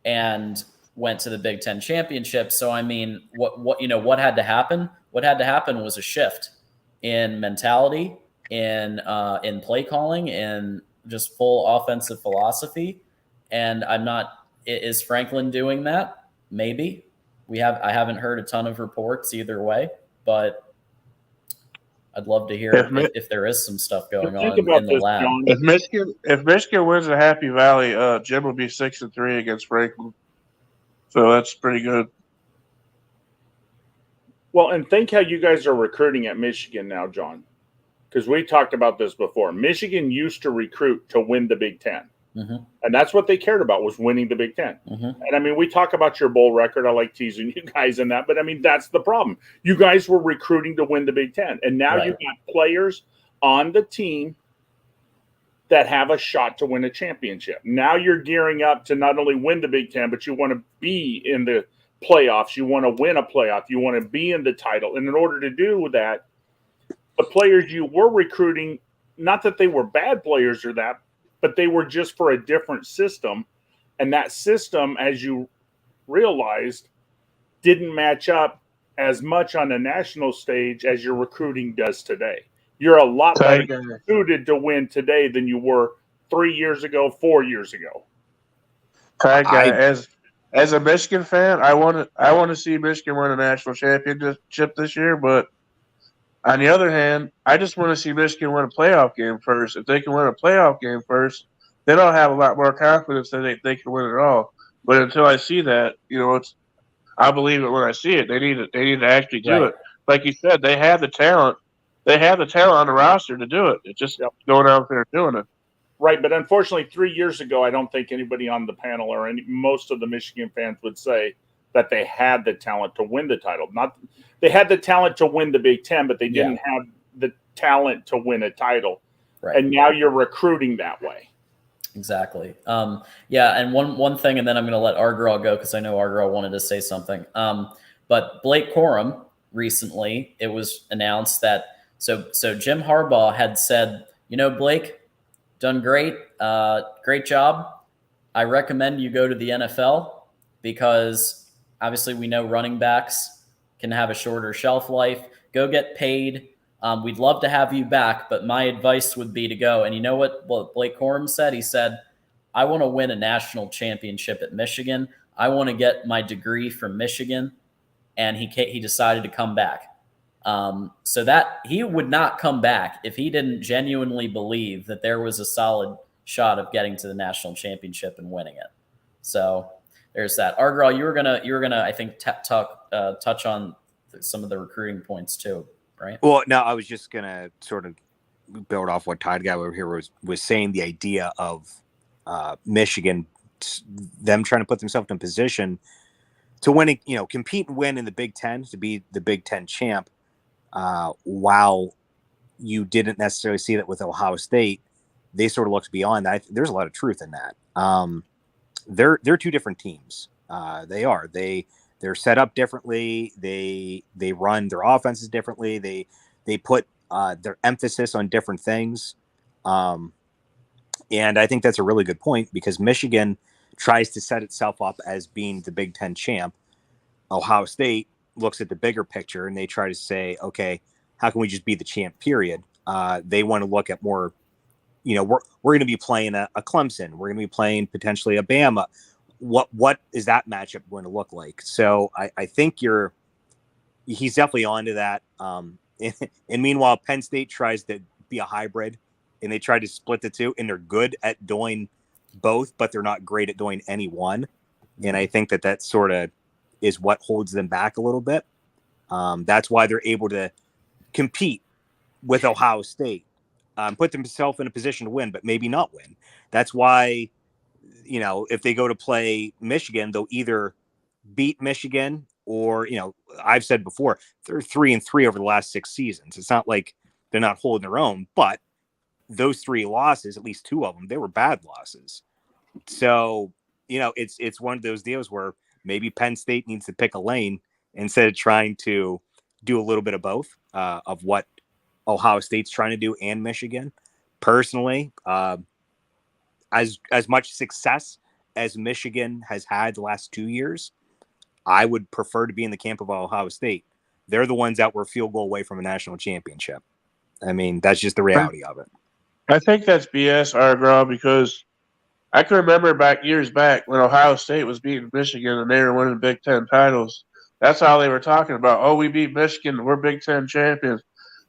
A: and went to the Big Ten championship. So, I mean, what had to happen? What had to happen was a shift in mentality, in play calling, in just full offensive philosophy. And is Franklin doing that? Maybe. I haven't heard a ton of reports either way, but I'd love to hear if there is some stuff going on in the lab.
N: John.
E: If Michigan wins the Happy Valley, Jim will be 6-3 against Franklin. So that's pretty good.
N: Well, and think how you guys are recruiting at Michigan now, John, because we talked about this before. Michigan used to recruit to win the Big Ten.
A: Mm-hmm.
N: And that's what they cared about, was winning the Big Ten.
A: Mm-hmm.
N: And I mean, we talk about your bowl record. I like teasing you guys in that, but I mean, that's the problem. You guys were recruiting to win the Big Ten, and now you've got players on the team that have a shot to win a championship. Now you're gearing up to not only win the Big Ten, but you want to be in the playoffs. You want to win a playoff. You want to be in the title. And in order to do that, the players you were recruiting, not that they were bad players or that, but they were just for a different system. And that system, as you realized, didn't match up as much on the national stage as your recruiting does today. You're a lot better suited to win today than you were 3 years ago, 4 years ago.
E: As a Michigan fan, I want to see Michigan win a national championship this year. But on the other hand, I just want to see Michigan win a playoff game first. If they can win a playoff game first, then I'll have a lot more confidence that they can win it all. But until I see that, I believe it when I see it. They need to actually do it. Like you said, they have the talent. They have the talent on the roster to do it. It's just going out there doing it.
N: Right, but unfortunately, 3 years ago, I don't think anybody on the panel or most of the Michigan fans would say that they had the talent to win the title. They had the talent to win the Big Ten, but they didn't have the talent to win a title.
A: Right.
N: And now you're recruiting that way.
A: Exactly. And one thing, and then I'm going to let Argral go because I know Argral wanted to say something. But Blake Corum recently, it was announced that so Jim Harbaugh had said, Blake, done great, great job. I recommend you go to the NFL because obviously we know running backs can have a shorter shelf life. Go get paid. We'd love to have you back, but my advice would be to go. And you know what Blake Corum said? He said, I want to win a national championship at Michigan. I want to get my degree from Michigan. And he decided to come back. So that he would not come back if he didn't genuinely believe that there was a solid shot of getting to the national championship and winning it. So there's that. Argral, you were gonna I think touch on some of the recruiting points too, right?
M: Well, no, I was just gonna sort of build off what Todd guy over here was saying. The idea of Michigan, them trying to put themselves in a position to win, compete and win in the Big Ten, to be the Big Ten champ. While you didn't necessarily see that with Ohio State, they sort of looked beyond that. There's a lot of truth in that. They're two different teams. They are. They're set up differently. They run their offenses differently. They put their emphasis on different things. And I think that's a really good point because Michigan tries to set itself up as being the Big Ten champ. Ohio State looks at the bigger picture and they try to say, okay, how can we just be the champ, period? They want to look at more, we're going to be playing a Clemson. We're going to be playing potentially a Bama. What is that matchup going to look like? So I think he's definitely onto that. And meanwhile, Penn State tries to be a hybrid and they try to split the two and they're good at doing both, but they're not great at doing any one. And I think that sort of is what holds them back a little bit. That's why they're able to compete with Ohio State, put themselves in a position to win, but maybe not win. That's why, if they go to play Michigan, they'll either beat Michigan or, I've said before, they're 3-3 over the last 6 seasons. It's not like they're not holding their own, but those 3 losses, at least 2 of them, they were bad losses. So, it's one of those deals where maybe Penn State needs to pick a lane instead of trying to do a little bit of both, of what Ohio State's trying to do and Michigan. Personally, as much success as Michigan has had the last 2 years, I would prefer to be in the camp of Ohio State. They're the ones that were field goal away from a national championship. I mean, that's just the reality of it.
E: I think that's BS, Argraw, because I can remember years back when Ohio State was beating Michigan and they were winning Big Ten titles. That's all they were talking about. Oh, we beat Michigan. We're Big Ten champions.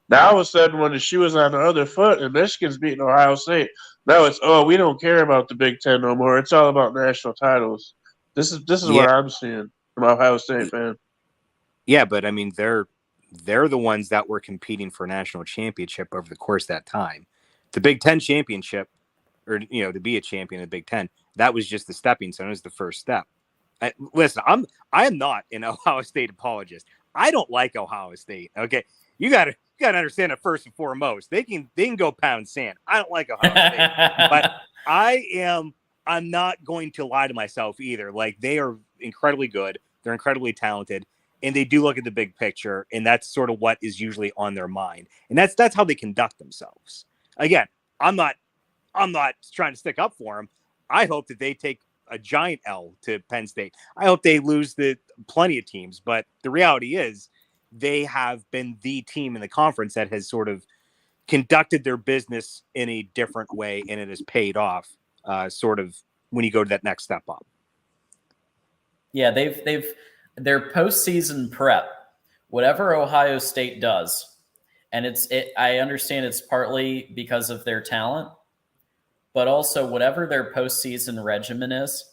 E: Now, all of a sudden, when the shoe was on the other foot and Michigan's beating Ohio State, now it's, oh, we don't care about the Big Ten no more. It's all about national titles. This is what I'm seeing from Ohio State fan.
M: Yeah, but I mean, they're the ones that were competing for a national championship over the course of that time. The Big Ten championship, or to be a champion in the Big Ten, that was just the stepping stone. It was the first step. Listen, I am not an Ohio State apologist. I don't like Ohio State. Okay, you gotta understand it first and foremost. They can go pound sand. I don't like Ohio State, but I'm not going to lie to myself either. Like, they are incredibly good. They're incredibly talented. And they do look at the big picture, and that's sort of what is usually on their mind. And that's how they conduct themselves. Again, I'm not trying to stick up for them. I hope that they take a giant L to Penn State. I hope they lose plenty of teams. But the reality is they have been the team in the conference that has sort of conducted their business in a different way, and it has paid off sort of when you go to that next step up.
A: Yeah, their postseason prep, whatever Ohio State does, and I understand it's partly because of their talent, but also whatever their postseason regimen is,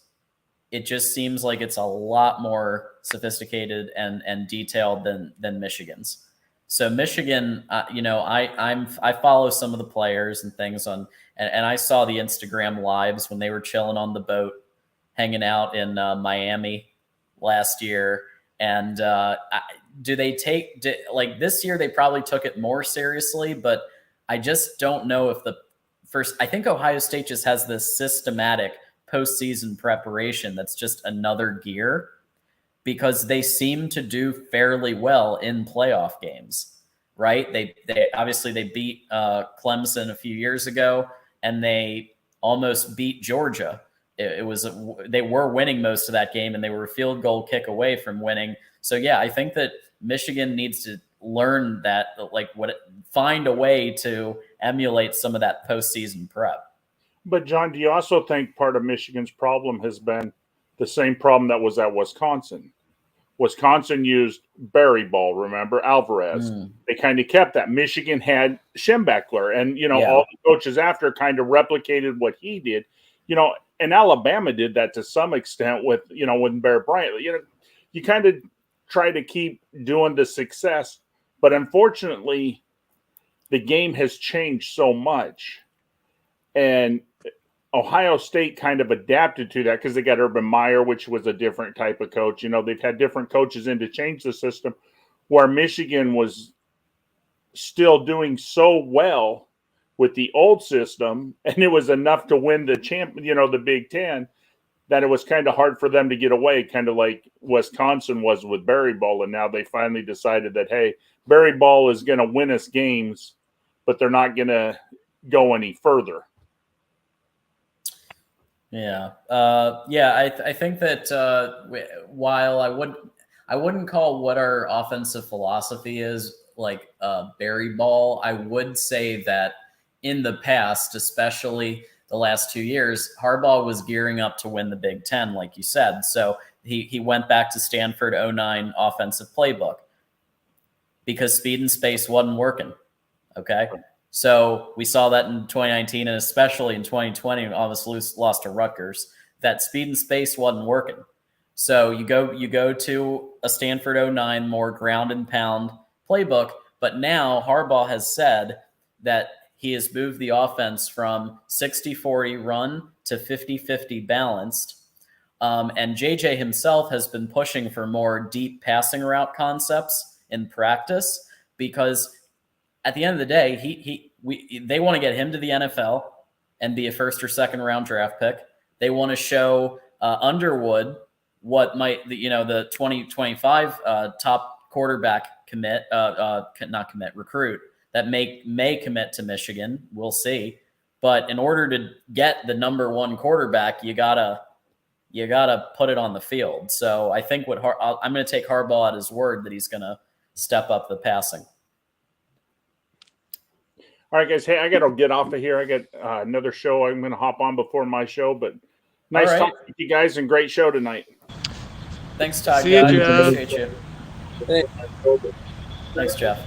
A: it just seems like it's a lot more sophisticated and detailed than Michigan's. So Michigan, I follow some of the players and things and I saw the Instagram lives when they were chilling on the boat, hanging out in Miami last year. And this year they probably took it more seriously, but I just don't know if I think Ohio State just has this systematic postseason preparation that's just another gear, because they seem to do fairly well in playoff games, right? They obviously they beat Clemson a few years ago, and they almost beat Georgia. They were winning most of that game, and they were a field goal kick away from winning. So yeah, I think that Michigan needs to learn that, find a way to emulate some of that postseason prep.
N: But John, do you also think part of Michigan's problem has been the same problem that was at Wisconsin? Wisconsin used Barry Ball, remember? Alvarez. They kind of kept that. Michigan had Schembechler, and all the coaches after kind of replicated what he did. And Alabama did that to some extent with Bear Bryant. You kind of try to keep doing the success, but unfortunately, the game has changed so much, and Ohio State kind of adapted to that because they got Urban Meyer, which was a different type of coach. They've had different coaches in to change the system, where Michigan was still doing so well with the old system, and it was enough to win the the Big Ten, that it was kind of hard for them to get away, kind of like Wisconsin was with Barry Ball. And now they finally decided that, hey, Barry Ball is going to win us games, but they're not going to go any further.
A: Yeah. I think that while I wouldn't call what our offensive philosophy is Barry Ball, I would say that in the past, especially the last 2 years, Harbaugh was gearing up to win the Big Ten, like you said. So he went back to Stanford 09 offensive playbook because speed and space wasn't working. Okay. So we saw that in 2019 and especially in 2020, almost lost to Rutgers, that speed and space wasn't working. So you go to a Stanford 09 more ground and pound playbook, but now Harbaugh has said that he has moved the offense from 60-40 run to 50-50 balanced. And JJ himself has been pushing for more deep passing route concepts in practice, because at the end of the day, they want to get him to the NFL and be a first or second round draft pick. They want to show Underwood what might the 2025 top quarterback recruit that may commit to Michigan. We'll see. But in order to get the number one quarterback, you gotta put it on the field. So I think I'm going to take Harbaugh at his word that he's going to step up the passing.
N: All right, guys. Hey, I got to get off of here. I got another show I'm going to hop on before my show. But nice talking with you guys and great show tonight.
A: Thanks, Todd.
O: See you, Jeff.
A: Appreciate you. Thanks, Jeff.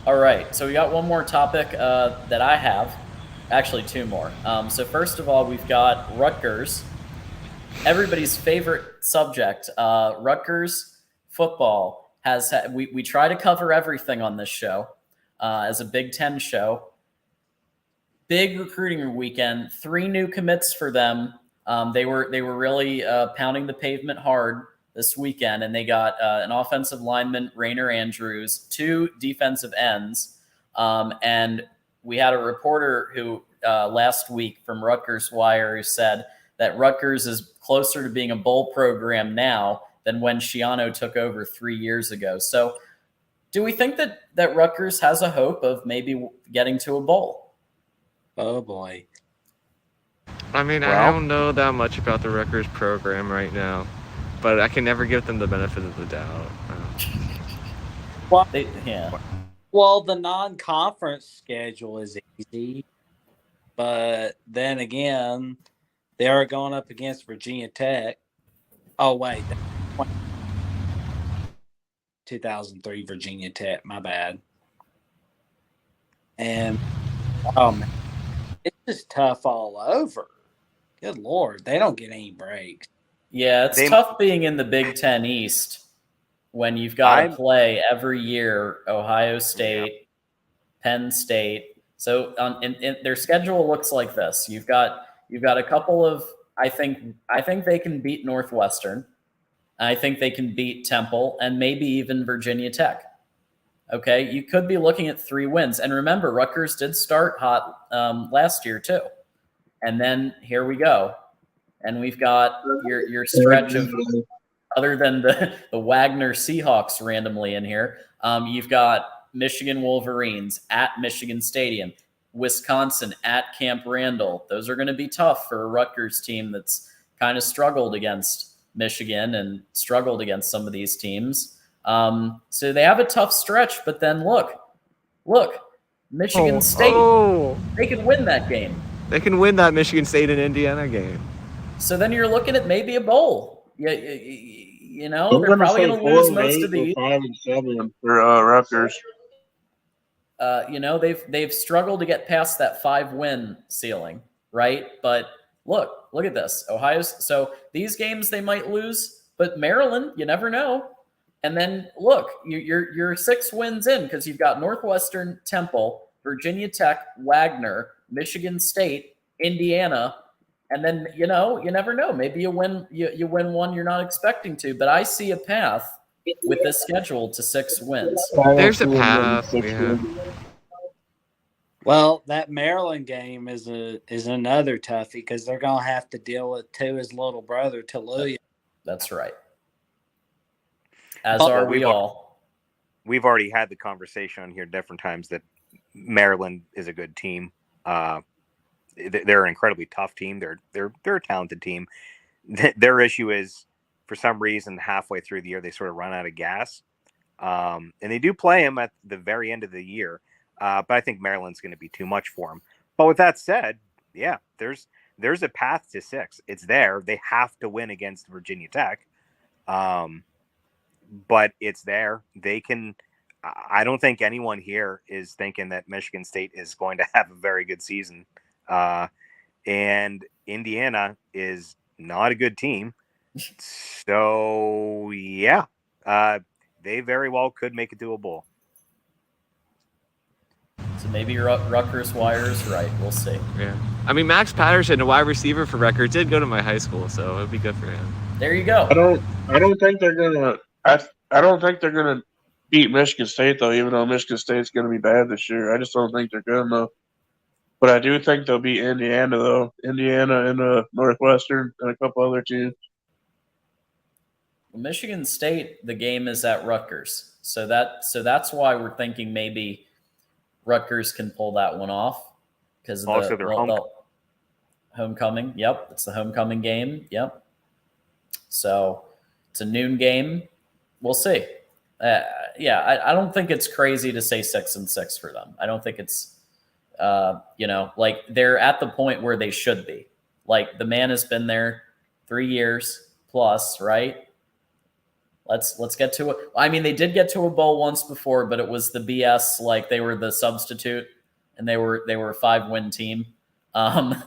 A: All right, so we got one more topic that I have. Actually, two more. So first of all, we've got Rutgers, everybody's favorite subject. Rutgers football we try to cover everything on this show as a Big Ten show. Big recruiting weekend, 3 new commits for them. They were really pounding the pavement hard this weekend, and they got an offensive lineman, Rainer Andrews, 2 defensive ends, and we had a reporter who last week from Rutgers Wire who said that Rutgers is closer to being a bowl program now than when Schiano took over 3 years ago. So do we think that Rutgers has a hope of maybe getting to a bowl?
C: Oh, boy.
O: I mean, I don't know that much about the Rutgers program right now, but I can never give them the benefit of the doubt.
C: Well,
A: yeah.
C: Well, the non-conference schedule is easy, but then again, they are going up against Virginia Tech. Oh, wait. 2003 Virginia Tech, my bad. And, oh, man, it's just tough all over. Good Lord, they don't get any breaks.
A: Yeah, it's tough being in the Big Ten East when you've got to play every year Ohio State, Penn State. So in their schedule looks like this. You've got a couple of I think they can beat Northwestern. I think they can beat Temple and maybe even Virginia Tech. Okay, you could be looking at 3 wins. And remember, Rutgers did start hot last year too. And then here we go. And we've got your stretch of, other than the Wagner Seahawks randomly in here, you've got Michigan Wolverines at Michigan Stadium, Wisconsin at Camp Randall. Those are going to be tough for a Rutgers team that's kind of struggled against Michigan and struggled against some of these teams. So they have a tough stretch, but then look, Michigan State, they can win that game.
O: They can win that Michigan State and Indiana game.
A: So then you're looking at maybe a bowl. You know, they're probably going to lose most of these.
E: 5-7 for Rutgers.
A: You know, they've struggled to get past that 5-win ceiling, right? But look at this. So these games they might lose, but Maryland, you never know. And then look, you're 6 wins in because you've got Northwestern, Temple, Virginia Tech, Wagner, Michigan State, Indiana, and then you never know. Maybe you win one you're not expecting to. But I see a path with this schedule to 6 wins.
O: There's a path. Yeah.
C: Well, that Maryland game is another toughie because they're gonna have to deal with his little brother Toluya.
A: That's right. As are we all.
M: We've already had the conversation on here different times that Maryland is a good team. They're an incredibly tough team. They're a talented team. Their issue is, for some reason, halfway through the year they sort of run out of gas, and they do play them at the very end of the year. But I think Maryland's going to be too much for them. But with that said, yeah, there's a path to 6. It's there. They have to win against Virginia Tech. But it's there. They can. I don't think anyone here is thinking that Michigan State is going to have a very good season. And Indiana is not a good team. So, yeah, they very well could make it to a bowl.
A: So maybe Rutgers Wire is right. We'll see.
O: Yeah. I mean, Max Patterson, a wide receiver for Rutgers, did go to my high school, so it'd be good for him.
A: There you go.
E: I don't think they're gonna. I don't think they're gonna beat Michigan State though. Even though Michigan State's gonna be bad this year, I just don't think they're gonna though. But I do think they'll beat Indiana though. Indiana and Northwestern and a couple other teams.
A: Michigan State, the game is at Rutgers, so that's why we're thinking maybe Rutgers can pull that one off because of
M: Also,
A: the
M: their
A: homecoming. Yep, it's the homecoming game. Yep. So it's a noon game. We'll see. Yeah, I don't think it's crazy to say 6-6 for them. I don't think it's, like they're at the point where they should be. Like the man has been there 3 years plus, right? Let's get to it. I mean, they did get to a bowl once before, but it was the BS. Like they were the substitute, and they were a 5-win team. So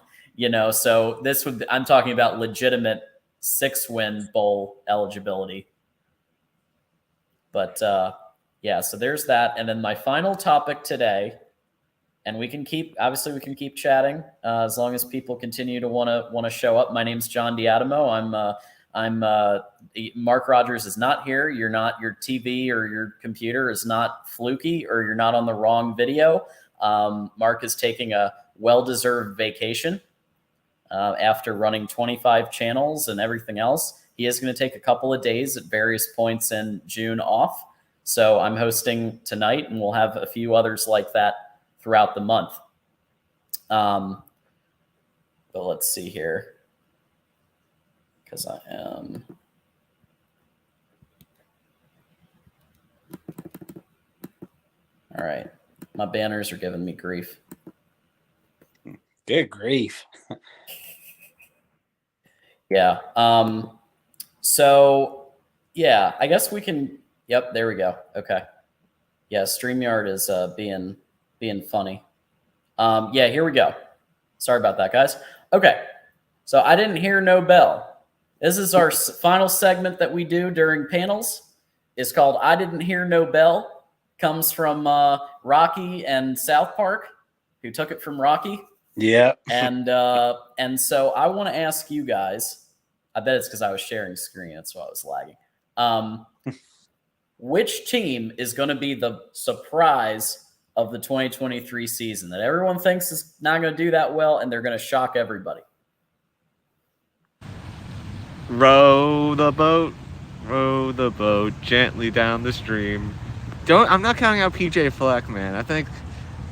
A: I'm talking about legitimate 6-win bowl eligibility. But so there's that. And then my final topic today, and we can keep chatting as long as people continue to want to show up. My name's John Diadamo. I'm Mark Rogers is not here. Your TV or your computer is not fluky, or you're not on the wrong video. Mark is taking a well-deserved vacation after running 25 channels and everything else. He is going to take a couple of days at various points in June off. So I'm hosting tonight, and we'll have a few others like that throughout the month. But let's see here. Because I am... All right. My banners are giving me grief.
C: Good grief.
A: Yeah. So, yeah, I guess we can... Yep, there we go. Okay. Yeah, StreamYard is being funny. Yeah, here we go. Sorry about that, guys. Okay. So I didn't hear no bell. This is our final segment that we do during panels. It's called I Didn't Hear No Bell. Comes from Rocky and South Park, who took it from Rocky.
C: Yeah.
A: And so I want to ask you guys, I bet it's because I was sharing screen. That's why I was lagging. Which team is going to be the surprise of the 2023 season that everyone thinks is not going to do that well, and they're going to shock everybody?
O: Row the boat gently down the stream. I'm not counting out PJ Fleck, man. I think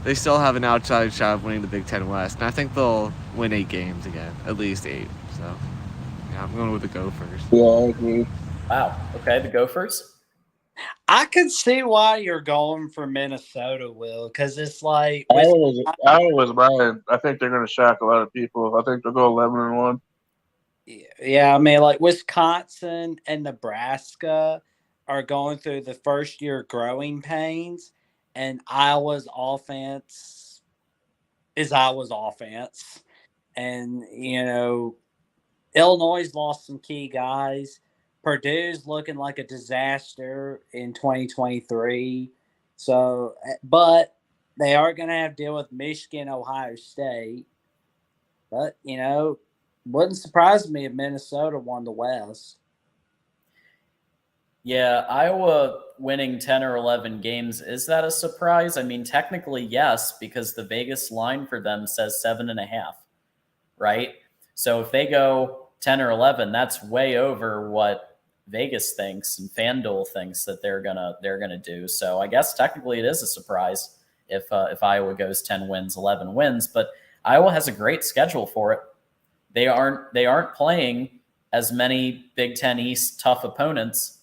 O: they still have an outside shot of winning the Big Ten West, and I think they'll win 8 games again, at least 8. So, yeah, I'm going with the Gophers.
J: Yeah, I agree.
A: Wow. Okay, the Gophers.
C: I could see why you're going for Minnesota, Will, because it's like
E: I was mine. I think they're going to shock a lot of people. I think they'll go 11-1.
C: Yeah, I mean, like Wisconsin and Nebraska are going through the first year growing pains, and Iowa's offense is Iowa's offense. And, Illinois lost some key guys. Purdue's looking like a disaster in 2023. So, but they are going to have to deal with Michigan, Ohio State. But, wouldn't surprise me if Minnesota won the West.
A: Yeah, Iowa winning 10 or 11 games, is that a surprise? I mean, technically, yes, because the Vegas line for them says 7.5, right? So if they go 10 or 11, that's way over what Vegas thinks and FanDuel thinks that they're gonna do. So I guess technically it is a surprise if Iowa goes 10 wins, 11 wins. But Iowa has a great schedule for it. They aren't playing as many Big Ten East tough opponents,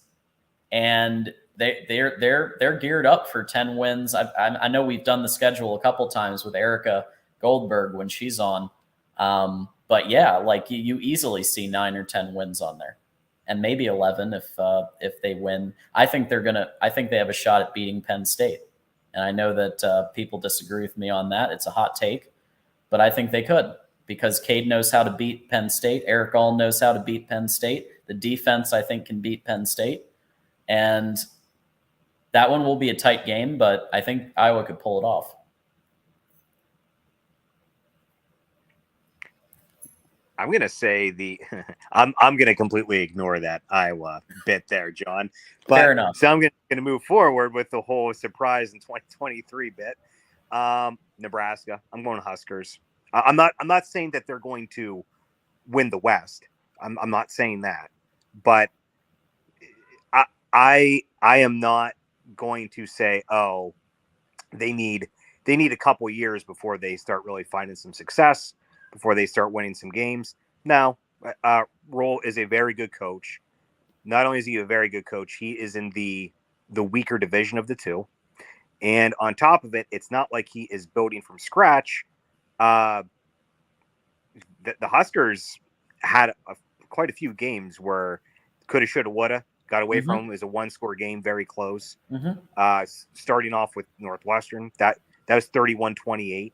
A: and they're geared up for 10 wins. I know we've done the schedule a couple times with Erica Goldberg when she's on, but yeah, like you easily see 9 or 10 wins on there, and maybe 11 if they win. I think they have a shot at beating Penn State, and I know that people disagree with me on that. It's a hot take, but I think they could. Because Cade knows how to beat Penn State. Eric All knows how to beat Penn State. The defense, I think, can beat Penn State. And that one will be a tight game, but I think Iowa could pull it off.
M: I'm going to say I'm going to completely ignore that Iowa bit there, John. But,
A: fair enough.
M: So I'm going to move forward with the whole surprise in 2023 bit. Nebraska. I'm going Huskers. I'm not saying that they're going to win the West. I'm not saying that, but I am not going to say, oh, they need they need a couple years before they start really finding some success, before they start winning some games. Now, Roll is a very good coach. Not only is he a very good coach, he is in the weaker division of the two. And on top of it, it's not like he is building from scratch. The Huskers had quite a few games where coulda, shoulda, woulda, got away from them. It was a one-score game, very close. Starting off with Northwestern, that was 31-28.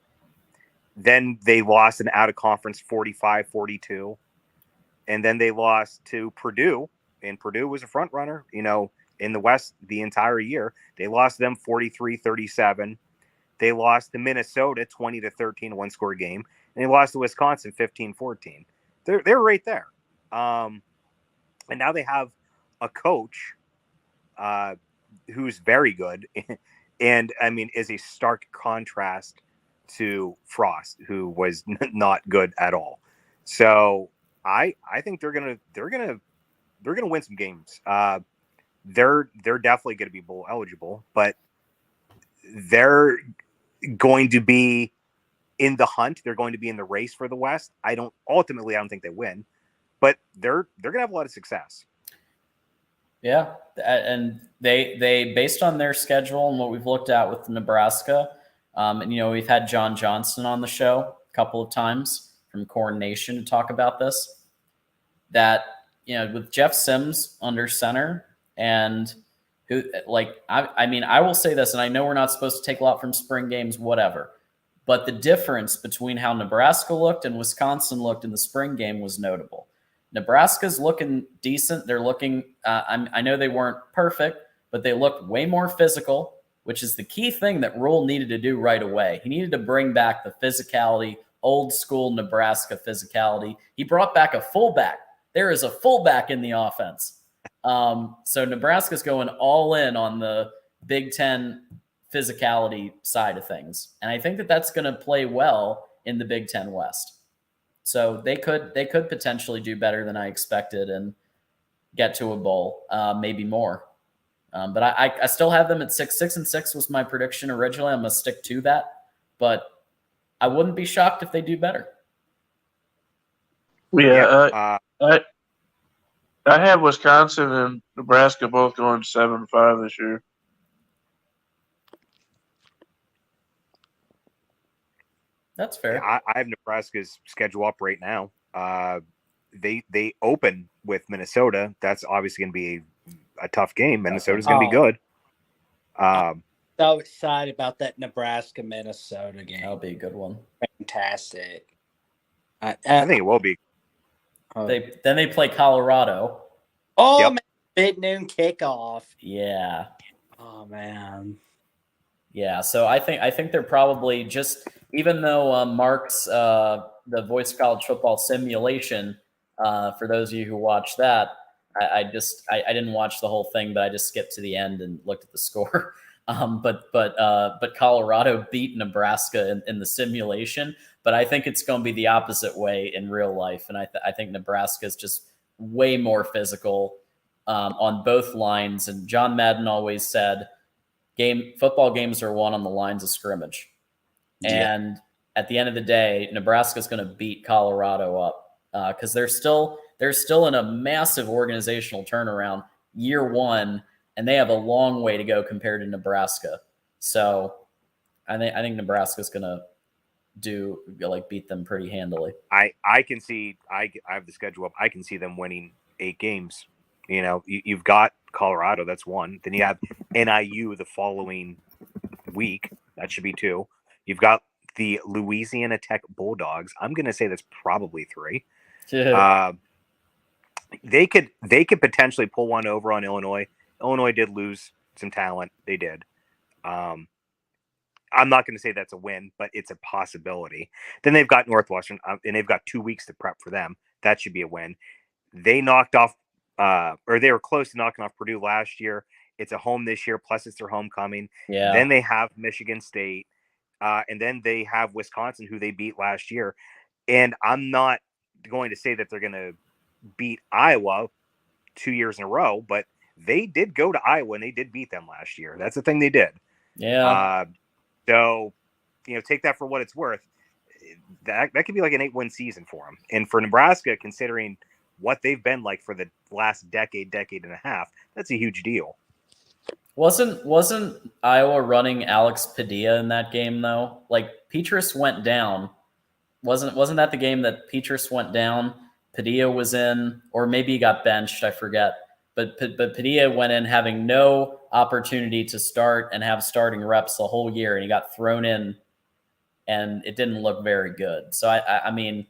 M: Then they lost an out-of-conference 45-42. And then they lost to Purdue, and Purdue was a front runner, in the West the entire year. They lost them 43-37. They lost to Minnesota 20-13, one-score game, and they lost to Wisconsin 15-14. They're right there. And now they have a coach who's very good, and is a stark contrast to Frost, who was not good at all. So I think they're gonna win some games. They're definitely going to be bowl eligible, but they're going to be in the hunt. They're going to be in the race for the West. I don't think they win, but they're going to have a lot of success.
A: Yeah, and they based on their schedule and what we've looked at with Nebraska, and we've had John Johnson on the show a couple of times from Corn Nation to talk about this. That with Jeff Sims under center. And I will say this, and I know we're not supposed to take a lot from spring games, whatever, but the difference between how Nebraska looked and Wisconsin looked in the spring game was notable. Nebraska's looking decent. They're looking, I know they weren't perfect, but they looked way more physical, which is the key thing that Rule needed to do right away. He needed to bring back the physicality, old school Nebraska physicality. He brought back a fullback. There is a fullback in the offense. So Nebraska's going all in on the Big Ten physicality side of things. And I think that that's going to play well in the Big Ten West. So they could potentially do better than I expected and get to a bowl, maybe more. But I still have them at 6-6 was my prediction originally. I'm going to stick to that, but I wouldn't be shocked if they do better.
E: Yeah. I have Wisconsin and Nebraska both going 7-5 this year.
A: That's fair.
M: Yeah, I have Nebraska's schedule up right now. They open with Minnesota. That's obviously going to be a tough game. Minnesota's going to be good.
C: So excited about that Nebraska-Minnesota game.
A: That'll be a good one.
C: Fantastic.
M: I think it will be.
A: Then they play Colorado.
C: Oh, man, big noon kickoff.
A: Yeah.
C: Oh man.
A: Yeah. So I think they're probably just, even though Mark's the Voice of College Football simulation, for those of you who watch that, I didn't watch the whole thing, but I just skipped to the end and looked at the score. But Colorado beat Nebraska in the simulation. But I think it's going to be the opposite way in real life, and I think Nebraska is just way more physical on both lines. And John Madden always said, football games are won on the lines of scrimmage.
M: Yeah.
A: And at the end of the day, Nebraska is going to beat Colorado up because they're still in a massive organizational turnaround year one, and they have a long way to go compared to Nebraska. So I think Nebraska is going to beat them pretty handily.
M: I can see, I have the schedule up. I can see them winning 8 games. You've got Colorado, that's 1. Then you have NIU the following week. That should be 2. You've got the Louisiana Tech Bulldogs. I'm going to say that's probably 3.
A: Yeah.
M: They could potentially pull one over on Illinois. Illinois did lose some talent. They did. I'm not going to say that's a win, but it's a possibility. Then they've got Northwestern, and they've got 2 weeks to prep for them. That should be a win. They knocked off, or they were close to knocking off Purdue last year. It's a home this year, plus it's their homecoming.
A: Yeah.
M: Then they have Michigan State, and then they have Wisconsin, who they beat last year. And I'm not going to say that they're going to beat Iowa 2 years in a row, but they did go to Iowa and they did beat them last year. That's the thing they did.
A: Yeah.
M: So take that for what it's worth. That could be like an 8-win season for them. And for Nebraska, considering what they've been like for the last decade and a half, that's a huge deal.
A: Wasn't Iowa running Alex Padilla in that game though? Like Petrus went down. Wasn't that the game that Petrus went down? Padilla was in, or maybe he got benched. I forget. But Padilla went in having no opportunity to start and have starting reps the whole year, and he got thrown in, and it didn't look very good. So I mean,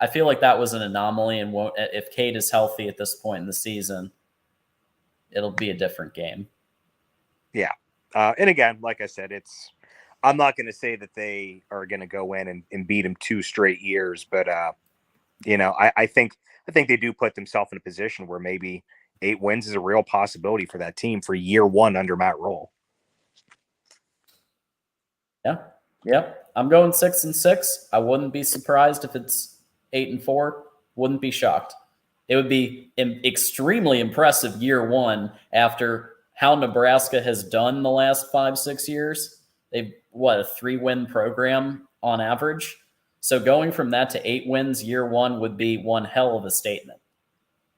A: I feel like that was an anomaly, and if Cade is healthy at this point in the season, it'll be a different game.
M: Yeah. And again, like I said, I'm not going to say that they are going to go in and beat them 2 straight years, but I think they do put themselves in a position where maybe 8 wins is a real possibility for that team for year 1 under Matt Rule.
A: Yeah. I'm going 6-6. I wouldn't be surprised if it's 8-4. Wouldn't be shocked. It would be extremely impressive year 1 after how Nebraska has done the last 5-6 years. They've a 3-win program on average. So going from that to 8 wins year 1 would be one hell of a statement.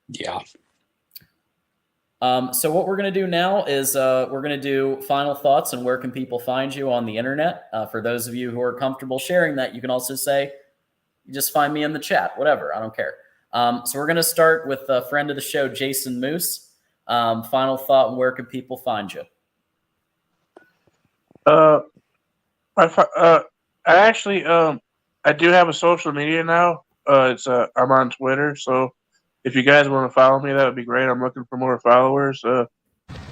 M: Yeah.
A: So what we're going to do now is we're going to do final thoughts and where can people find you on the internet. For those of you who are comfortable sharing that, you can also say, you just find me in the chat, whatever. I don't care. So we're going to start with a friend of the show, Jason Moose. Final thought, and where can people find you?
E: I do have a social media now. I'm on Twitter, so if you guys want to follow me, that would be great. I'm looking for more followers.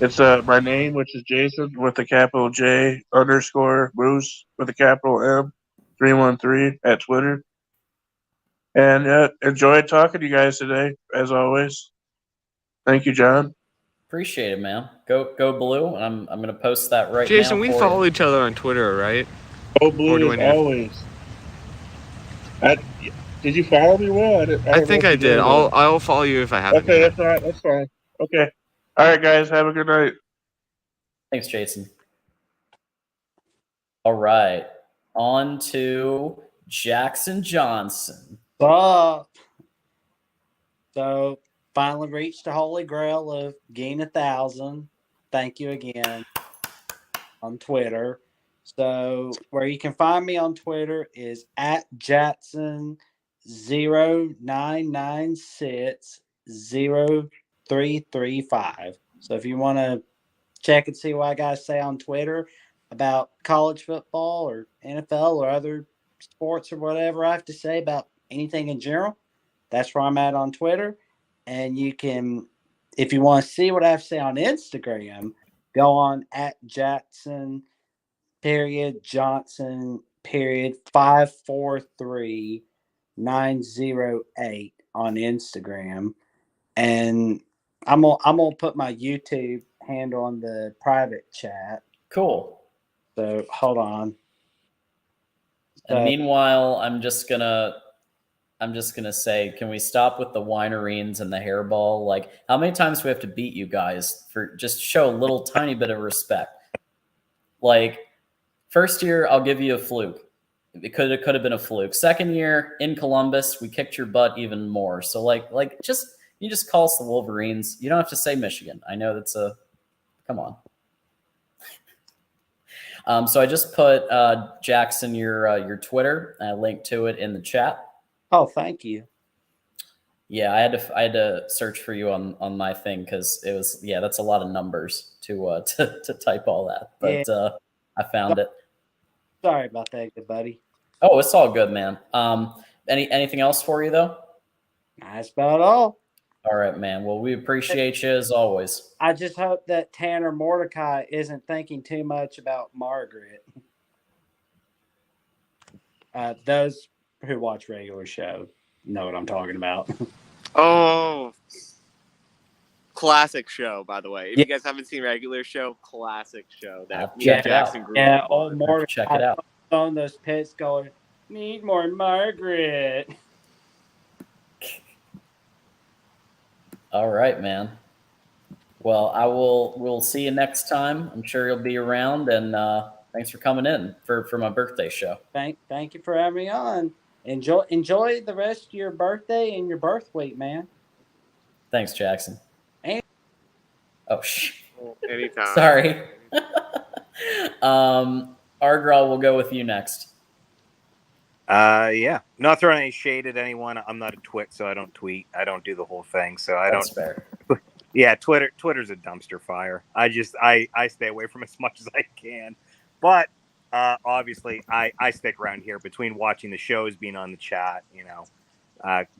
E: It's my name, which is Jason with a capital J _ Moose with a capital M 313 at Twitter. And enjoyed talking to you guys today, as always. Thank you, John.
A: Appreciate it, man. Go Blue. And I'm going to post that right
O: Jason,
A: now.
O: we follow each other on Twitter, right?
E: Go Blue as always. Did you follow me, Will?
O: I think I did. I'll follow you if I haven't.
E: Okay, that's all right. That's fine. Okay. All right, guys. Have a good night.
A: Thanks, Jason. All right. On to Jackson Johnson.
C: So finally reached the holy grail of gain 1,000. Thank you again on Twitter. So where you can find me on Twitter is at Jackson09960335. So if you want to check and see what I guys say on Twitter about college football or NFL or other sports or whatever I have to say about anything in general, that's where I'm at on Twitter. And you can, if you want to see what I have to say on Instagram, go on at Jackson Johnson 543908 on Instagram. And I'm gonna put my YouTube handle on the private chat.
A: Cool.
C: So hold on.
A: And meanwhile, I'm just gonna say, can we stop with the wineries and the hairball? Like, how many times do we have to beat you guys for just show a little tiny bit of respect? Like, first year, I'll give you a fluke. It could have been a fluke. Second year in Columbus, we kicked your butt even more. So you just call us the Wolverines. You don't have to say Michigan. I know that's come on. So I just put Jackson your Twitter. I linked to it in the chat.
C: Oh, thank you.
A: Yeah, I had to search for you on my thing because it was that's a lot of numbers to type all that. But I found it.
C: Sorry about that, good buddy.
A: Oh, it's all good, man. Anything else for you though?
C: That's about all.
A: All right, man. Well, we appreciate you as always.
C: I just hope that Tanner Mordecai isn't thinking too much about Margaret. Those who watch regular show know what I'm talking about.
B: Oh, classic show, by the way. If you guys haven't seen regular show, classic show that Jackson grew up on.
C: Old Mordecai
A: check it out.
C: On those pits going, need more Margaret.
A: All right, man. Well, we'll see you next time. I'm sure you'll be around, and Thanks for coming in for my birthday show.
C: Thank you for having me on. Enjoy the rest of your birthday and your birth week, man.
A: Thanks, Jackson.
C: And
B: Anytime.
A: Sorry. Argral, we'll go with you next.
M: Yeah. Not throwing any shade at anyone. I'm not a twit, so I don't tweet. I don't do the whole thing, so I
A: That's
M: don't.
A: Fair.
M: Yeah, Twitter's a dumpster fire. I stay away from as much as I can. But obviously I stick around here between watching the shows, being on the chat,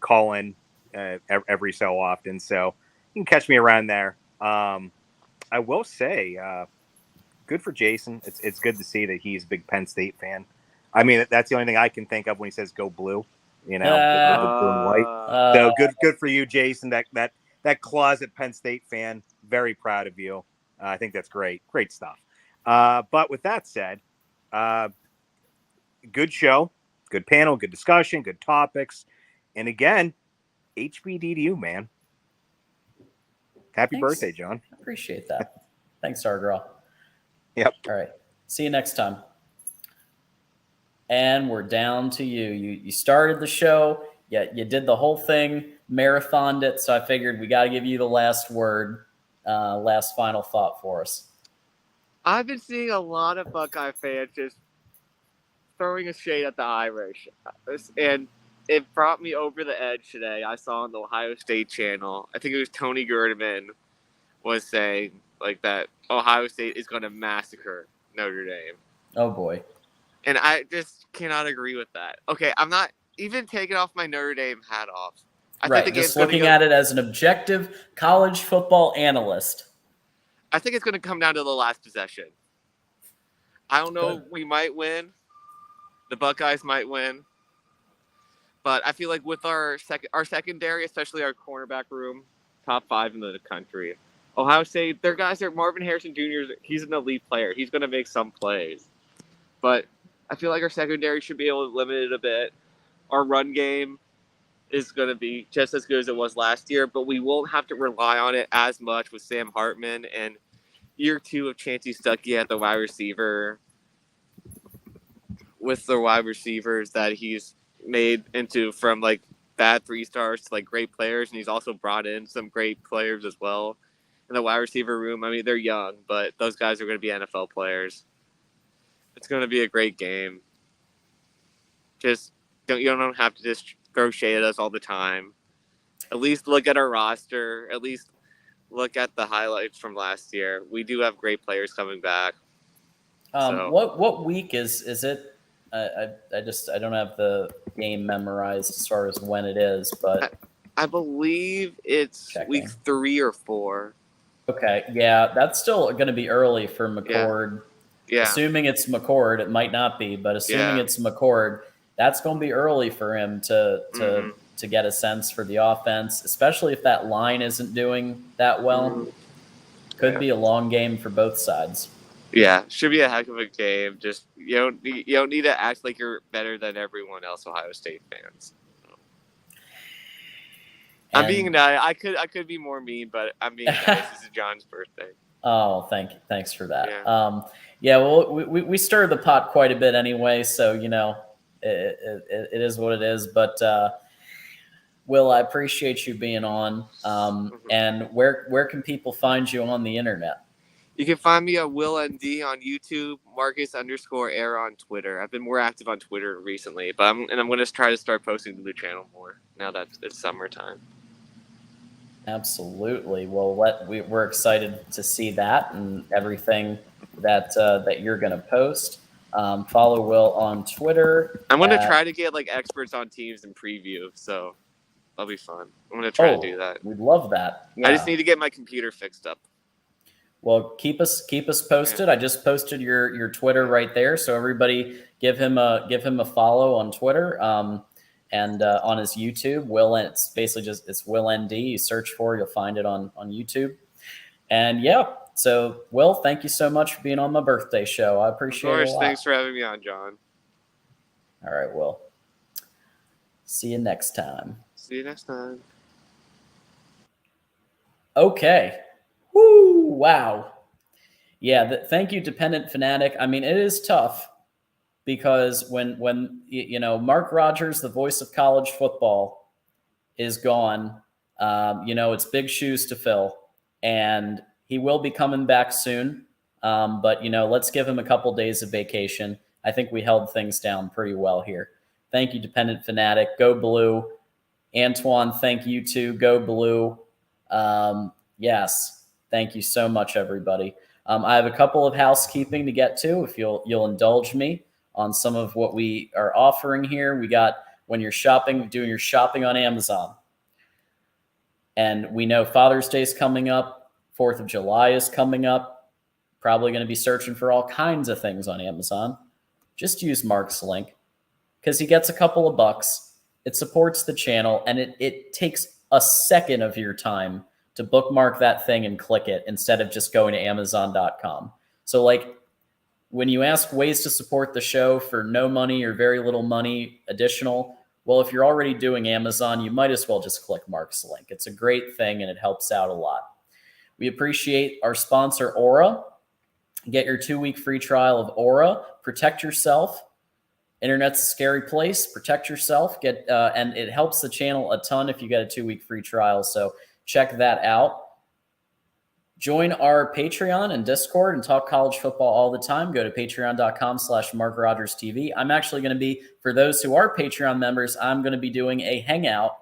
M: calling every so often. So you can catch me around there. I will say, good for Jason. It's good to see that he's a big Penn State fan. I mean, that's the only thing I can think of when he says "Go Blue," the blue and white. So good for you, Jason. That closet Penn State fan. Very proud of you. I think that's great stuff. But with that said, good show, good panel, good discussion, good topics, and again, HBD to you, man. Happy birthday, John.
A: I appreciate that. Thanks, Argral.
M: Yep.
A: All right. See you next time. And we're down to you. You started the show. Yeah, you did the whole thing, marathoned it. So I figured we got to give you the last word, last final thought for us.
B: I've been seeing a lot of Buckeye fans just throwing a shade at the Irish, and it brought me over the edge today. I saw on the Ohio State channel, I think it was Tony Gurdeman was saying like that Ohio State is going to massacre Notre Dame.
A: Oh boy.
B: And I just cannot agree with that. Okay, I'm not even taking off my Notre Dame hat off. I think the
A: Just
B: game's
A: looking at it as an objective college football analyst.
B: I think it's going to come down to the last possession. I don't know. Good. We might win. The Buckeyes might win. But I feel like with our secondary, especially our cornerback room, top 5 in the country. Ohio State, their guys are Marvin Harrison Jr. He's an elite player. He's going to make some plays. But I feel like our secondary should be able to limit it a bit. Our run game is going to be just as good as it was last year, but we won't have to rely on it as much with Sam Hartman and year 2 of Chancey Stuckey at the wide receiver, with the wide receivers that he's made into from like bad 3-stars to like great players, and he's also brought in some great players as well in the wide receiver room. I mean, they're young, but those guys are going to be NFL players. It's going to be a great game. Just you don't have to just throw shade at us all the time. At least look at our roster. At least look at the highlights from last year. We do have great players coming back.
A: What week is it? I don't have the game memorized as far as when it is, but
B: I believe it's week 3 or 4.
A: Okay, yeah, that's still going to be early for McCord.
B: Yeah.
A: Assuming it's McCord, it might not be, but assuming it's McCord, that's going to be early for him to get a sense for the offense, especially if that line isn't doing that well. Could be a long game for both sides.
B: Yeah, should be a heck of a game. Just you don't need to act like you're better than everyone else, Ohio State fans. I'm being nice. I could be more mean, but I'm being nice. This is John's birthday.
A: Oh, thanks for that. Yeah, well, we stir the pot quite a bit anyway, so it is what it is. But Will, I appreciate you being on. And where can people find you on the internet?
B: You can find me at Will ND on YouTube, Marcus_Air on Twitter. I've been more active on Twitter recently, but I'm going to try to start posting to the channel more now that it's summertime.
A: Absolutely. Well, we're excited to see that and everything that you're going to post. Follow Will on Twitter.
B: I'm going to try to get like experts on teams and preview, so that'll be fun. I'm going to try to do that.
A: We'd love that. Yeah.
B: I just need to get my computer fixed up.
A: Well, keep us posted. I just posted your Twitter right there, so everybody give him a follow on Twitter. And on his YouTube, Will, and it's basically it's Will ND. You search for it, you'll find it on YouTube. And yeah, so Will, thank you so much for being on my birthday show. I appreciate it a lot.
B: Thanks for having me on, John.
A: All right, Will. See you next time.
B: See you next time.
A: Okay. Woo! Wow. Yeah, thank you, Dependent Fanatic. I mean, it is tough because when you know, Mark Rogers, the voice of college football, is gone, you know, it's big shoes to fill, and he will be coming back soon. But, you know, let's give him a couple days of vacation. I think we held things down pretty well here. Thank you, Dependent Fanatic. Go Blue. Antoine, thank you too. Go Blue. Yes, thank you so much, everybody. I have a couple of housekeeping to get to, if you'll indulge me on some of what we are offering here. We got, when you're shopping, doing your shopping on Amazon, and we know Father's Day is coming up, 4th of July is coming up. Probably going to be searching for all kinds of things on Amazon. Just use Mark's link because he gets a couple of bucks. It supports the channel, and it takes a second of your time to bookmark that thing and click it instead of just going to Amazon.com. So, like, when you ask ways to support the show for no money or very little money additional, well, if you're already doing Amazon, you might as well just click Mark's link. It's a great thing, and it helps out a lot. We appreciate our sponsor, Aura. Get your 2-week free trial of Aura. Protect yourself. Internet's a scary place. Protect yourself. And it helps the channel a ton if you get a 2-week free trial. So check that out. Join our Patreon and Discord and talk college football all the time. Go to patreon.com/MarkRogersTV. I'm actually going to be, for those who are Patreon members, I'm going to be doing a hangout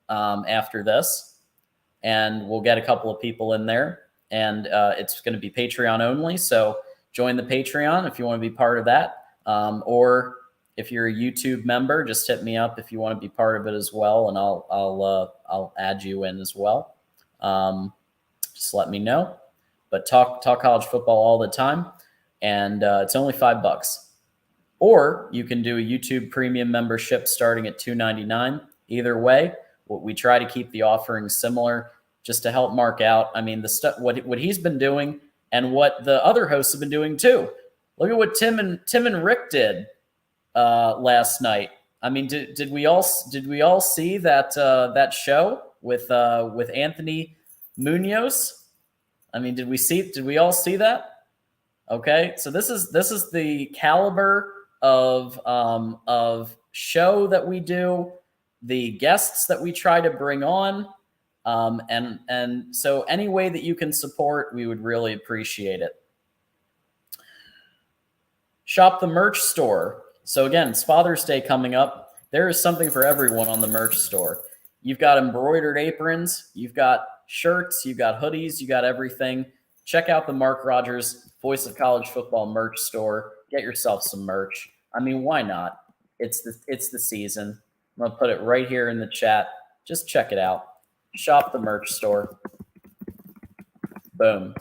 A: after this. And we'll get a couple of people in there. And it's going to be Patreon only. So join the Patreon if you want to be part of that. Or if you're a YouTube member, just hit me up if you want to be part of it as well, and I'll add you in as well. Just let me know. But talk college football all the time, and it's only $5. Or you can do a YouTube premium membership starting at $2.99. Either way, we try to keep the offerings similar just to help Mark out. I mean, the stuff what he's been doing and what the other hosts have been doing too. Look at what Tim and Rick did last night. I mean, did we all see that show with Anthony Munoz? I mean, did we all see that? Okay, so this is the caliber of show that we do, the guests that we try to bring on, and so any way that you can support, we would really appreciate it. Shop the merch store. So again, it's Father's Day coming up. There is something for everyone on the merch store. You've got embroidered aprons, you've got shirts, you've got hoodies, you got everything. Check out the Mark Rogers Voice of College Football merch store. Get yourself some merch. I mean, why not? It's the season. I'm gonna put it right here in the chat. Just check it out. Shop the merch store. Boom.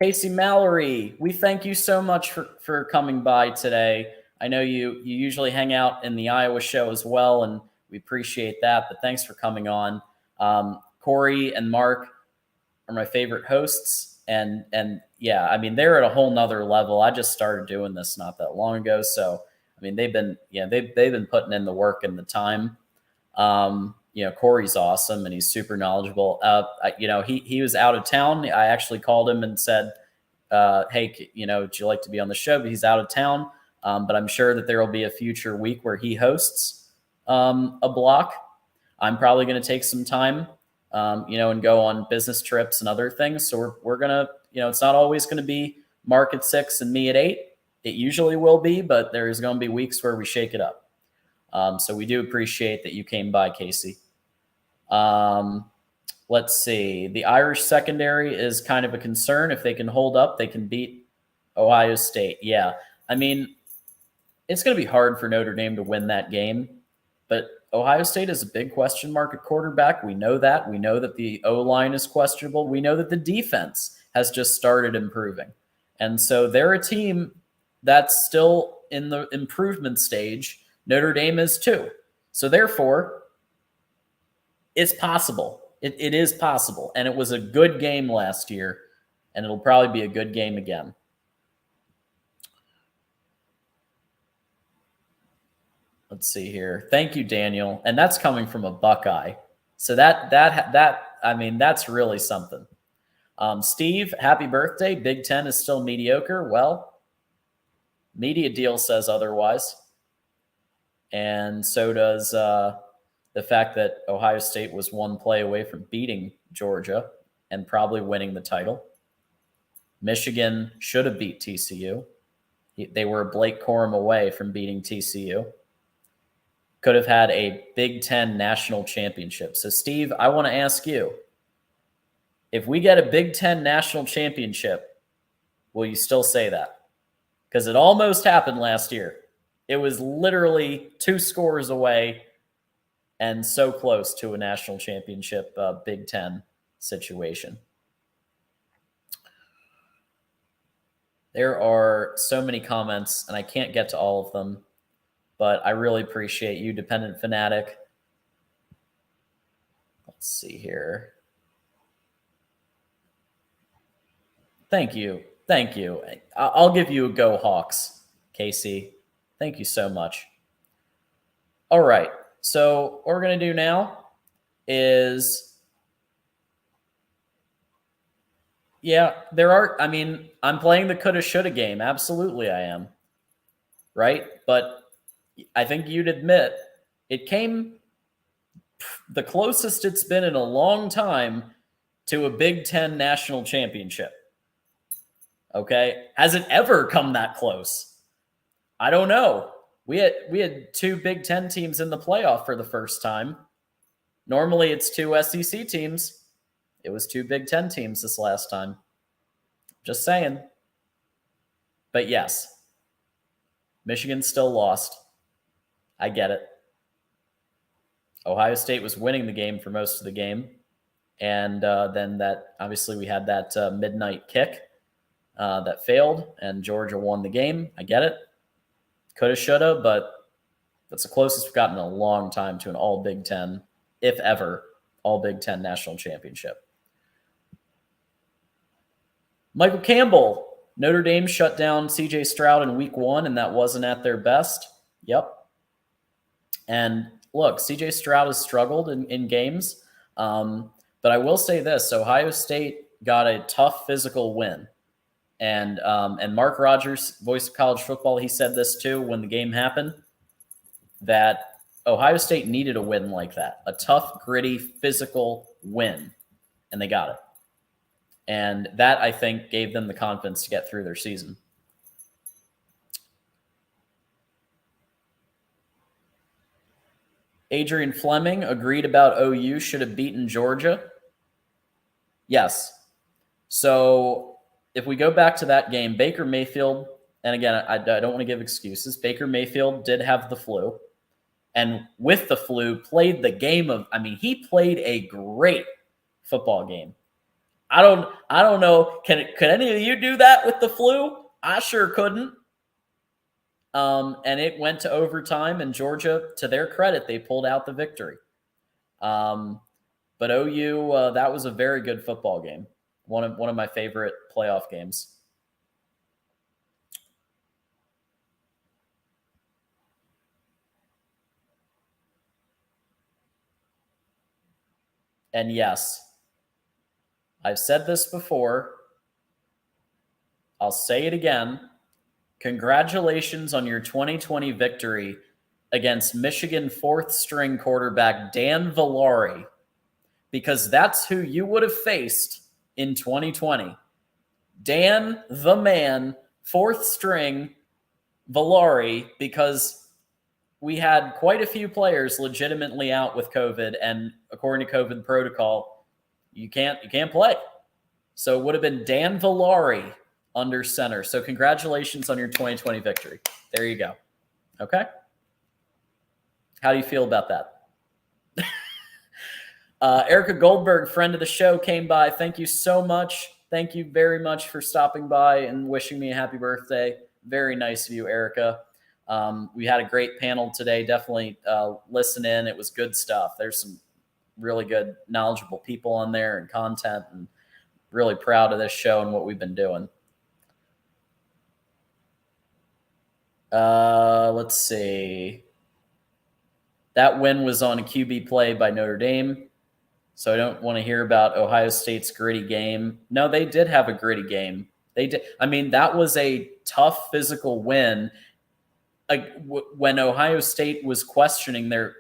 A: Casey Mallory, we thank you so much for coming by today. I know you usually hang out in the Iowa show as well, and we appreciate that, but thanks for coming on. Corey and Mark are my favorite hosts, and yeah, I mean, they're at a whole nother level. I just started doing this not that long ago, so I mean, they've been putting in the work and the time. You know, Corey's awesome and he's super knowledgeable. You know, he was out of town. I actually called him and said, hey, you know, would you like to be on the show? But he's out of town. But I'm sure that there will be a future week where he hosts a block. I'm probably going to take some time, you know, and go on business trips and other things. So we're going to, you know, it's not always going to be Mark at 6 and me at 8. It usually will be, but there's going to be weeks where we shake it up. So we do appreciate that you came by, Casey. Let's see. The Irish secondary is kind of a concern. If they can hold up, they can beat Ohio State. Yeah. I mean, it's going to be hard for Notre Dame to win that game, but Ohio State is a big question mark at quarterback. We know that. We know that the O-line is questionable. We know that the defense has just started improving. And so they're a team that's still in the improvement stage. Notre Dame is too. So therefore, it's possible. It is possible. And it was a good game last year, and it'll probably be a good game again. Let's see here. Thank you, Daniel. And that's coming from a Buckeye. So that I mean, that's really something. Steve, happy birthday. Big Ten is still mediocre. Well, media deal says otherwise. And so does the fact that Ohio State was one play away from beating Georgia and probably winning the title. Michigan should have beat TCU. They were Blake Corum away from beating TCU. Could have had a Big Ten national championship. So, Steve, I want to ask you, if we get a Big Ten national championship, will you still say that? Because it almost happened last year. It was literally 2 scores away and so close to a national championship Big Ten situation. There are so many comments, and I can't get to all of them, but I really appreciate you, Dependent Fanatic. Let's see here. Thank you. Thank you. I'll give you a go, Hawks, Casey. Thank you so much. All right. So what we're going to do now is, I'm playing the coulda, shoulda game. Absolutely I am. Right? But I think you'd admit it came the closest it's been in a long time to a Big Ten national championship. Okay? Has it ever come that close? I don't know. We had 2 Big Ten teams in the playoff for the first time. Normally it's 2 SEC teams. It was 2 Big Ten teams this last time. Just saying. But yes, Michigan still lost. I get it. Ohio State was winning the game for most of the game. And then obviously we had that midnight kick that failed, and Georgia won the game. I get it. Coulda, shoulda, but that's the closest we've gotten in a long time to an all Big Ten, if ever, all Big Ten national championship. Michael Campbell, Notre Dame shut down C.J. Stroud in week 1, and that wasn't at their best. Yep. And look, C.J. Stroud has struggled in games, but I will say this. Ohio State got a tough physical win. And Mark Rogers, voice of college football, he said this too when the game happened, that Ohio State needed a win like that, a tough, gritty, physical win, and they got it. And that, I think, gave them the confidence to get through their season. Adrian Fleming agreed about OU should have beaten Georgia. Yes. So if we go back to that game, Baker Mayfield, and again, I don't want to give excuses. Baker Mayfield did have the flu, and with the flu, played the game of, he played a great football game. I don't know. Could any of you do that with the flu? I sure couldn't. And it went to overtime, and Georgia, to their credit, they pulled out the victory. But OU, that was a very good football game. One of my favorite playoff games. And yes, I've said this before. I'll say it again. Congratulations on your 2020 victory against Michigan 4th string quarterback Dan Villari, because that's who you would have faced in 2020. Dan the man, 4th string Villari, because we had quite a few players legitimately out with COVID, and according to COVID protocol, you can't play. So it would have been Dan Villari under center. So congratulations on your 2020 victory. There you go. Okay? How do you feel about that? Erica Goldberg, friend of the show, came by. Thank you so much. Thank you very much for stopping by and wishing me a happy birthday. Very nice of you, Erica. We had a great panel today. Definitely listen in. It was good stuff. There's some really good, knowledgeable people on there and content, and really proud of this show and what we've been doing. Let's see. That win was on a QB play by Notre Dame. So I don't want to hear about Ohio State's gritty game. No, they did have a gritty game. They did. I mean, that was a tough physical win. When Ohio State was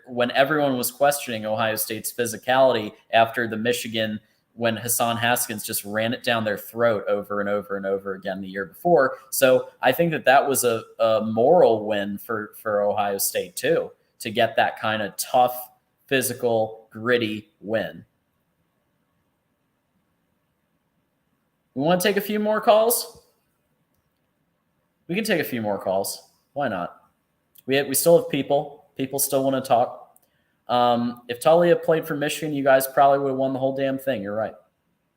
A: when everyone was questioning Ohio State's physicality after the Michigan, when Hassan Haskins just ran it down their throat over and over and over again the year before. So I think that was a moral win for Ohio State too, to get that kind of tough, physical, gritty win. We want to take a few more calls? We can take a few more calls. Why not? We still have people. People still want to talk. If Talia played for Michigan, you guys probably would have won the whole damn thing. You're right.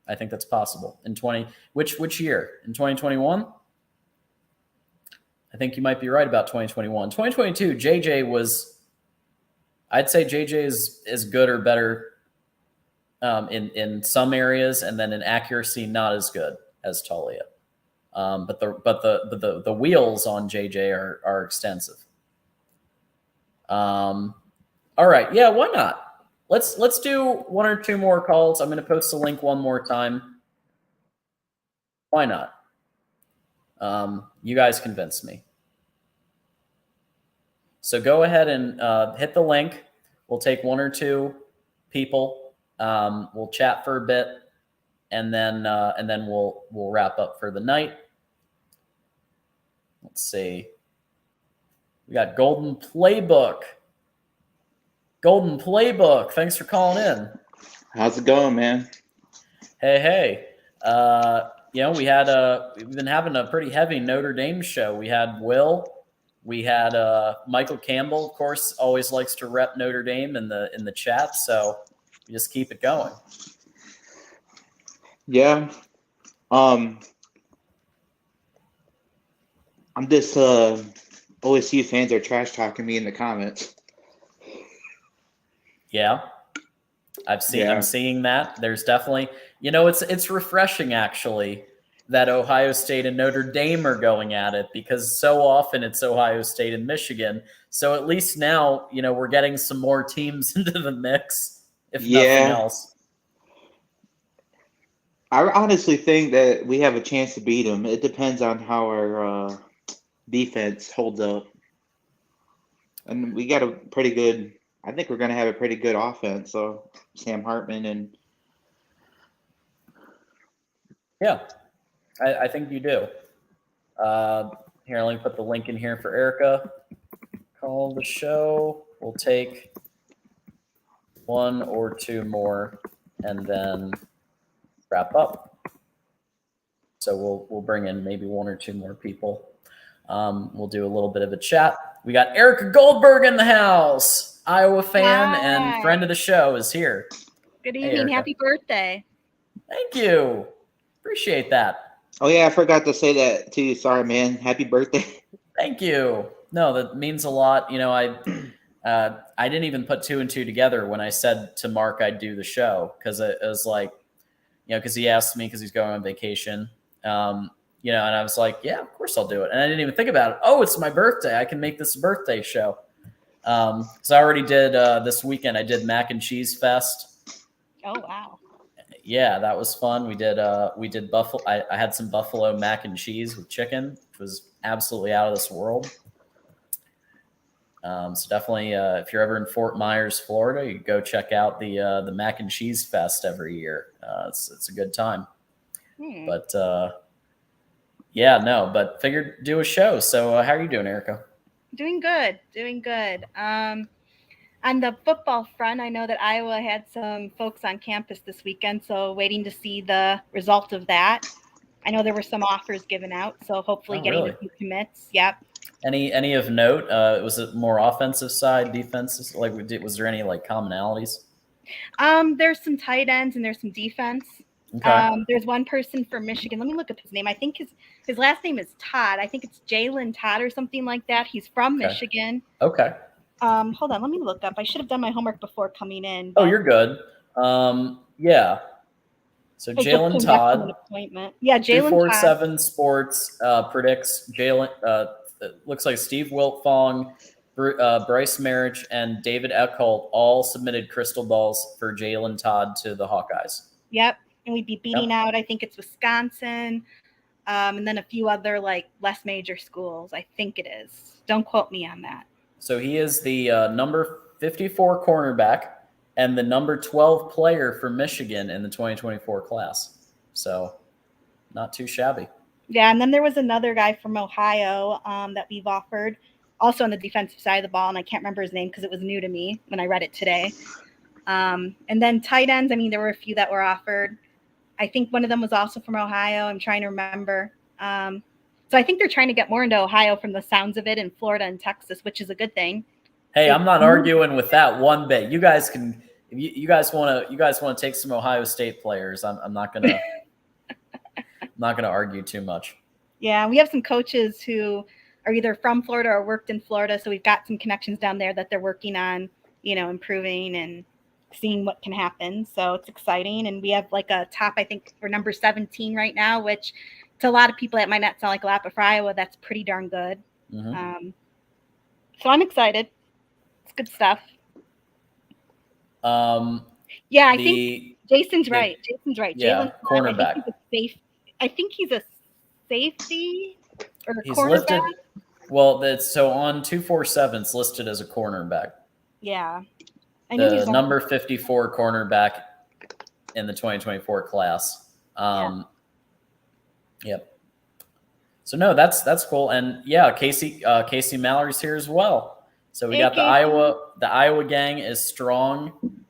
A: I think that's possible. Which year? In 2021? I think you might be right about 2021. 2022, JJ was, I'd say JJ is as good or better in some areas, and then in accuracy, not as good as Talia. But the wheels on JJ are extensive. All right, yeah, why not? Let's do one or two more calls. I'm going to post the link one more time. Why not? You guys convinced me. So go ahead and hit the link. We'll take one or two people. We'll chat for a bit, and then we'll wrap up for the night. Let's see. We got Golden Playbook. Golden Playbook. Thanks for calling in.
P: How's it going, man?
A: Hey. We've been having a pretty heavy Notre Dame show. We had Will. We had Michael Campbell, of course, always likes to rep Notre Dame in the chat. So we just keep it going.
P: Yeah. I'm just OSU fans are trash talking me in the comments.
A: Yeah. I'm seeing that. There's definitely, it's refreshing actually that Ohio State and Notre Dame are going at it, because so often it's Ohio State and Michigan. So at least now, we're getting some more teams into the mix, if nothing else.
P: I honestly think that we have a chance to beat them. It depends on how our defense holds up. And we got I think we're going to have a pretty good offense. So Sam Hartman and.
A: Yeah, I think you do. Here, let me put the link in here for Erica. Call the show. We'll take one or two more and then wrap up. So we'll bring in maybe one or two more people. We'll do a little bit of a chat. We got Erica Goldberg in the house. Iowa fan and friend of the show is here.
Q: Good evening. Happy birthday.
A: Thank you. Appreciate that.
P: Oh, yeah, I forgot to say that too. Sorry, man. Happy birthday.
A: Thank you. No, that means a lot. I didn't even put two and two together when I said to Mark I'd do the show, because it was like, because he asked me because he's going on vacation. And I was like, yeah, of course I'll do it. And I didn't even think about it. Oh, it's my birthday. I can make this a birthday show. So I already did this weekend. I did Mac and Cheese Fest.
Q: Oh, wow.
A: Yeah, that was fun. We did buffalo. I had some buffalo mac and cheese with chicken, which was absolutely out of this world. So definitely, if you're ever in Fort Myers, Florida, you go check out the Mac and Cheese Fest every year. It's a good time. But but figured do a show. So how are you doing, Erica?
Q: Doing good. On the football front, I know that Iowa had some folks on campus this weekend, so waiting to see the result of that. I know there were some offers given out, so hopefully getting a few commits. Yep.
A: Any of note? Was it more offensive side, defenses? Was there any commonalities?
Q: There's some tight ends and there's some defense.
A: Okay.
Q: There's one person from Michigan. Let me look up his name. I think his last name is Todd. I think it's Jalen Todd or something like that. He's from Michigan.
A: Okay.
Q: Hold on. Let me look up. I should have done my homework before coming in.
A: Oh, you're good. Yeah. So Jalen Todd.
Q: Yeah, Jalen
A: 247 Sports predicts Jalen. It looks like Steve Wiltfong Bryce Marich and David Eckholt all submitted crystal balls for Jalen Todd to the Hawkeyes.
Q: Yep. And we'd be beating out, I think it's Wisconsin, and then a few other like less major schools. I think it is. Don't quote me on that.
A: So he is the number 54 cornerback and the number 12 player for Michigan in the 2024 class. So not too shabby.
Q: Yeah, and then there was another guy from Ohio that we've offered, also on the defensive side of the ball, and I can't remember his name because it was new to me when I read it today. And then tight ends, I mean, there were a few that were offered. I think one of them was also from Ohio. I'm trying to remember. So I think they're trying to get more into Ohio from the sounds of it, in Florida and Texas, which is a good thing.
A: Hey, I'm not arguing with that one bit. You guys can, if you guys want to take some Ohio State players. I'm not gonna not gonna argue too much.
Q: Yeah, we have some coaches who are either from Florida or worked in Florida, so we've got some connections down there that they're working on, improving and seeing what can happen. So it's exciting. And we have like a top, I think we're number 17 right now, which to a lot of people that might not sound like a lot, but for Iowa, that's pretty darn good.
A: Mm-hmm.
Q: So I'm excited. It's good stuff. Yeah, I think Jason's right. Jason's right.
A: Yeah, cornerback.
Q: I think he's a safety or a
A: He's
Q: cornerback.
A: listed. Well, that's so on 247. It's listed as a cornerback.
Q: Yeah.
A: The number 54 cornerback in the 2024 class. Yep. So no, that's cool. And yeah, Casey Mallory's here as well. So we got the Iowa gang is strong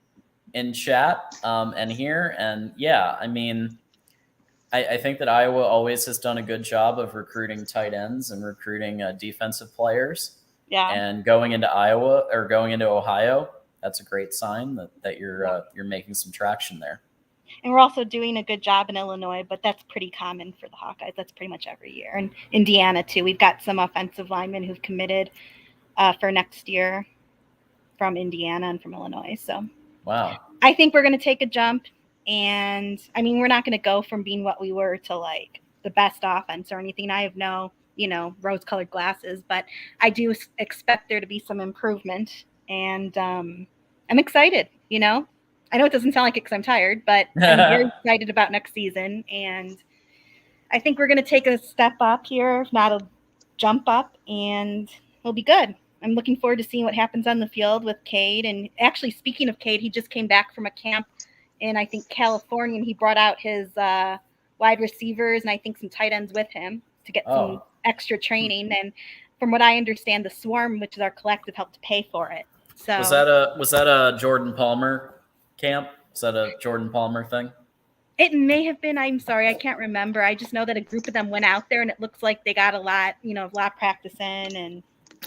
A: in chat and here. And yeah, I mean, I think that Iowa always has done a good job of recruiting tight ends and recruiting defensive players.
Q: Yeah.
A: And going into Ohio, that's a great sign that you're making some traction there.
Q: And we're also doing a good job in Illinois, but that's pretty common for the Hawkeyes. That's pretty much every year. And Indiana too. We've got some offensive linemen who've committed for next year from Indiana and from Illinois. So
A: wow.
Q: I think we're going to take a jump. And I mean, we're not going to go from being what we were to like the best offense or anything. I have no, rose-colored glasses, but I do expect there to be some improvement. And I'm excited, I know it doesn't sound like it because I'm tired, but I'm very excited about next season. And I think we're going to take a step up here, if not a jump up, and it'll be good. I'm looking forward to seeing what happens on the field with Cade. And actually, speaking of Cade, he just came back from a camp in, I think, California, and he brought out his wide receivers and I think some tight ends with him to get some extra training. And from what I understand, the Swarm, which is our collective, helped pay for it. So
A: was that a Jordan Palmer camp? Is that a Jordan Palmer thing?
Q: It may have been. I'm sorry, I can't remember. I just know that a group of them went out there, and it looks like they got a lot practice in, and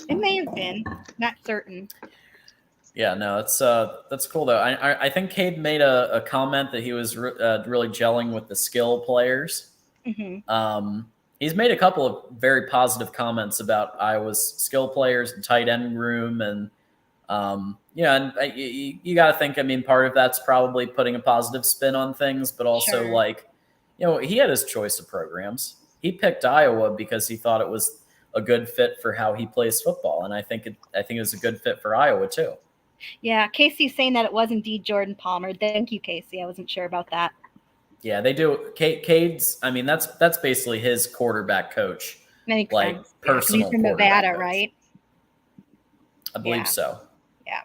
Q: it may have been. Not certain.
A: Yeah, no, that's cool though. I think Cade made a comment that he was really gelling with the skill players.
Q: Mm-hmm.
A: He's made a couple of very positive comments about Iowa's skill players and tight end room, and you got to think. I mean, part of that's probably putting a positive spin on things, but also he had his choice of programs. He picked Iowa because he thought it was a good fit for how he plays football, and I think it was a good fit for Iowa too.
Q: Yeah, Casey's saying that it was indeed Jordan Palmer. Thank you, Casey. I wasn't sure about that.
A: Yeah, they do. Cade's. I mean, that's basically his quarterback coach.
Q: Makes sense.
A: Personal.
Q: He's from Nevada, right?
A: I believe so.
Q: Yeah,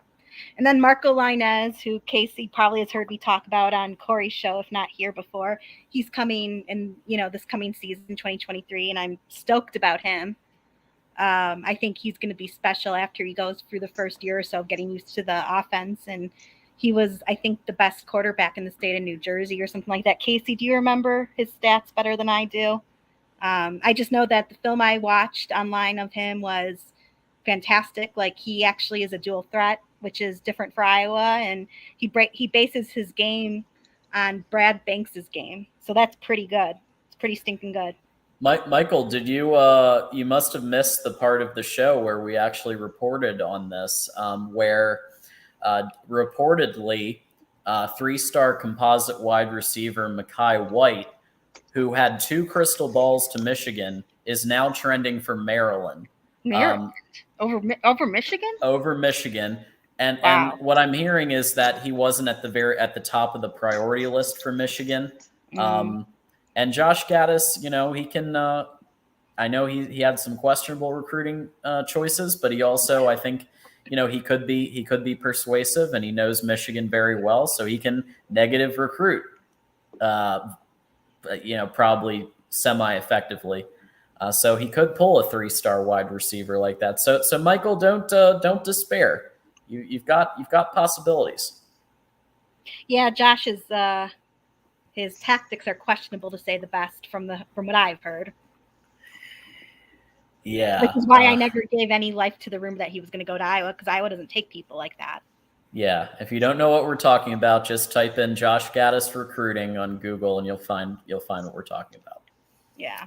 Q: and then Marco Linez, who Casey probably has heard me talk about on Corey's show, if not here before. He's coming in, this coming season, 2023, and I'm stoked about him. I think he's going to be special after he goes through the first year or so of getting used to the offense. And he was, I think, the best quarterback in the state of New Jersey or something like that. Casey, do you remember his stats better than I do? I just know that the film I watched online of him was fantastic. Like, he actually is a dual threat, which is different for Iowa. And he bases his game on Brad Banks's game. So that's pretty good. It's pretty stinking good.
A: Michael, did you you must have missed the part of the show where we actually reported on this, where reportedly 3-star composite wide receiver Mekhi White, who had 2 crystal balls to Michigan, is now trending for Maryland.
Q: Maryland over Michigan.
A: Over Michigan, and
Q: Wow.
A: and what I'm hearing is that he wasn't at the top of the priority list for Michigan. And Josh Gaddis, he can. I know he had some questionable recruiting choices, but he also, I think, he could be persuasive, and he knows Michigan very well, so he can negative recruit, probably semi-effectively. So he could pull a 3-star wide receiver like that. So Michael, don't despair. You've got possibilities.
Q: Yeah, Josh's his tactics are questionable, to say the best, from what I've heard.
A: Yeah,
Q: which is why I never gave any life to the rumor that he was going to go to Iowa, because Iowa doesn't take people like that.
A: Yeah, if you don't know what we're talking about, just type in Josh Gaddis recruiting on Google, and you'll find what we're talking about.
Q: Yeah,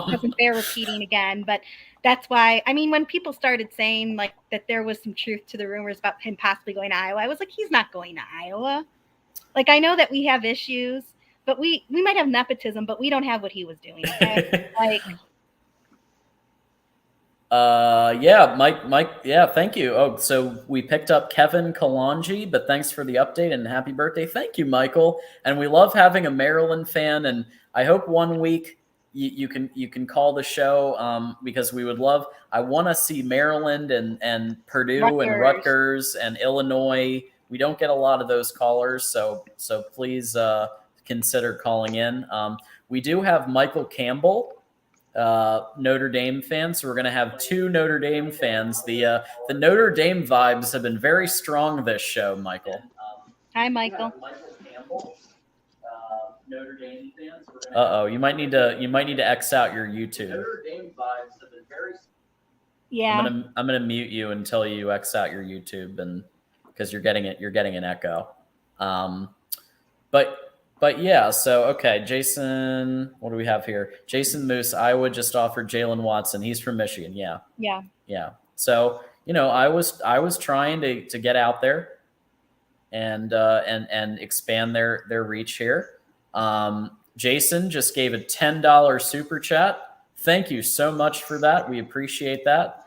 Q: it doesn't bear repeating again, but that's why. I mean, when people started saying like that there was some truth to the rumors about him possibly going to Iowa, I was like, he's not going to Iowa. Like, I know that we have issues, but we might have nepotism, but we don't have what he was doing. Okay? Like.
A: Yeah, Mike, yeah, thank you. Oh, so we picked up Kevin Kalanji, but thanks for the update and happy birthday. Thank you, Michael. And we love having a Maryland fan, and I hope one week you can call the show, because we would love. I want to see Maryland and Purdue and Rutgers and Illinois. We don't get a lot of those callers, so please consider calling in. We do have Michael Campbell, Notre Dame fans. So we're going to have 2 Notre Dame fans. The Notre Dame vibes have been very strong this show, Michael.
Q: Hi, Michael.
A: Notre Dame fans. Uh-oh, you might need to X out your YouTube. Notre Dame vibes have been very.
Q: Yeah.
A: I'm gonna mute you until you X out your YouTube, and because you're getting an echo. But yeah, so okay, Jason, what do we have here? Jason Moose, Iowa just offered Jalen Watson. He's from Michigan. Yeah.
Q: Yeah.
A: So I was trying to get out there and expand their reach here. Jason just gave a $10 super chat. Thank you so much for that. We appreciate that.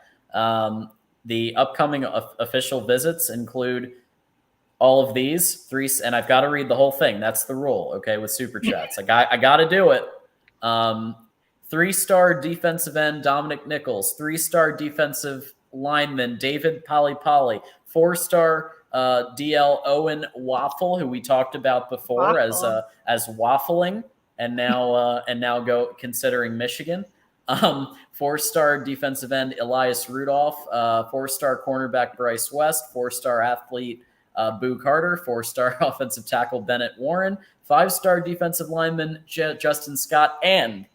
A: The upcoming official visits include all of these 3, and I've got to read the whole thing. That's the rule, okay, with super chats. I got to do it. 3-star defensive end Dominic Nichols, 3-star defensive lineman David Polipali, 4-star DL Owen Waffle, who we talked about before as waffling, and now go considering Michigan. 4-star defensive end Elias Rudolph, 4-star cornerback Bryce West, 4-star athlete Boo Carter, 4-star offensive tackle Bennett Warren, 5-star defensive lineman Justin Scott, and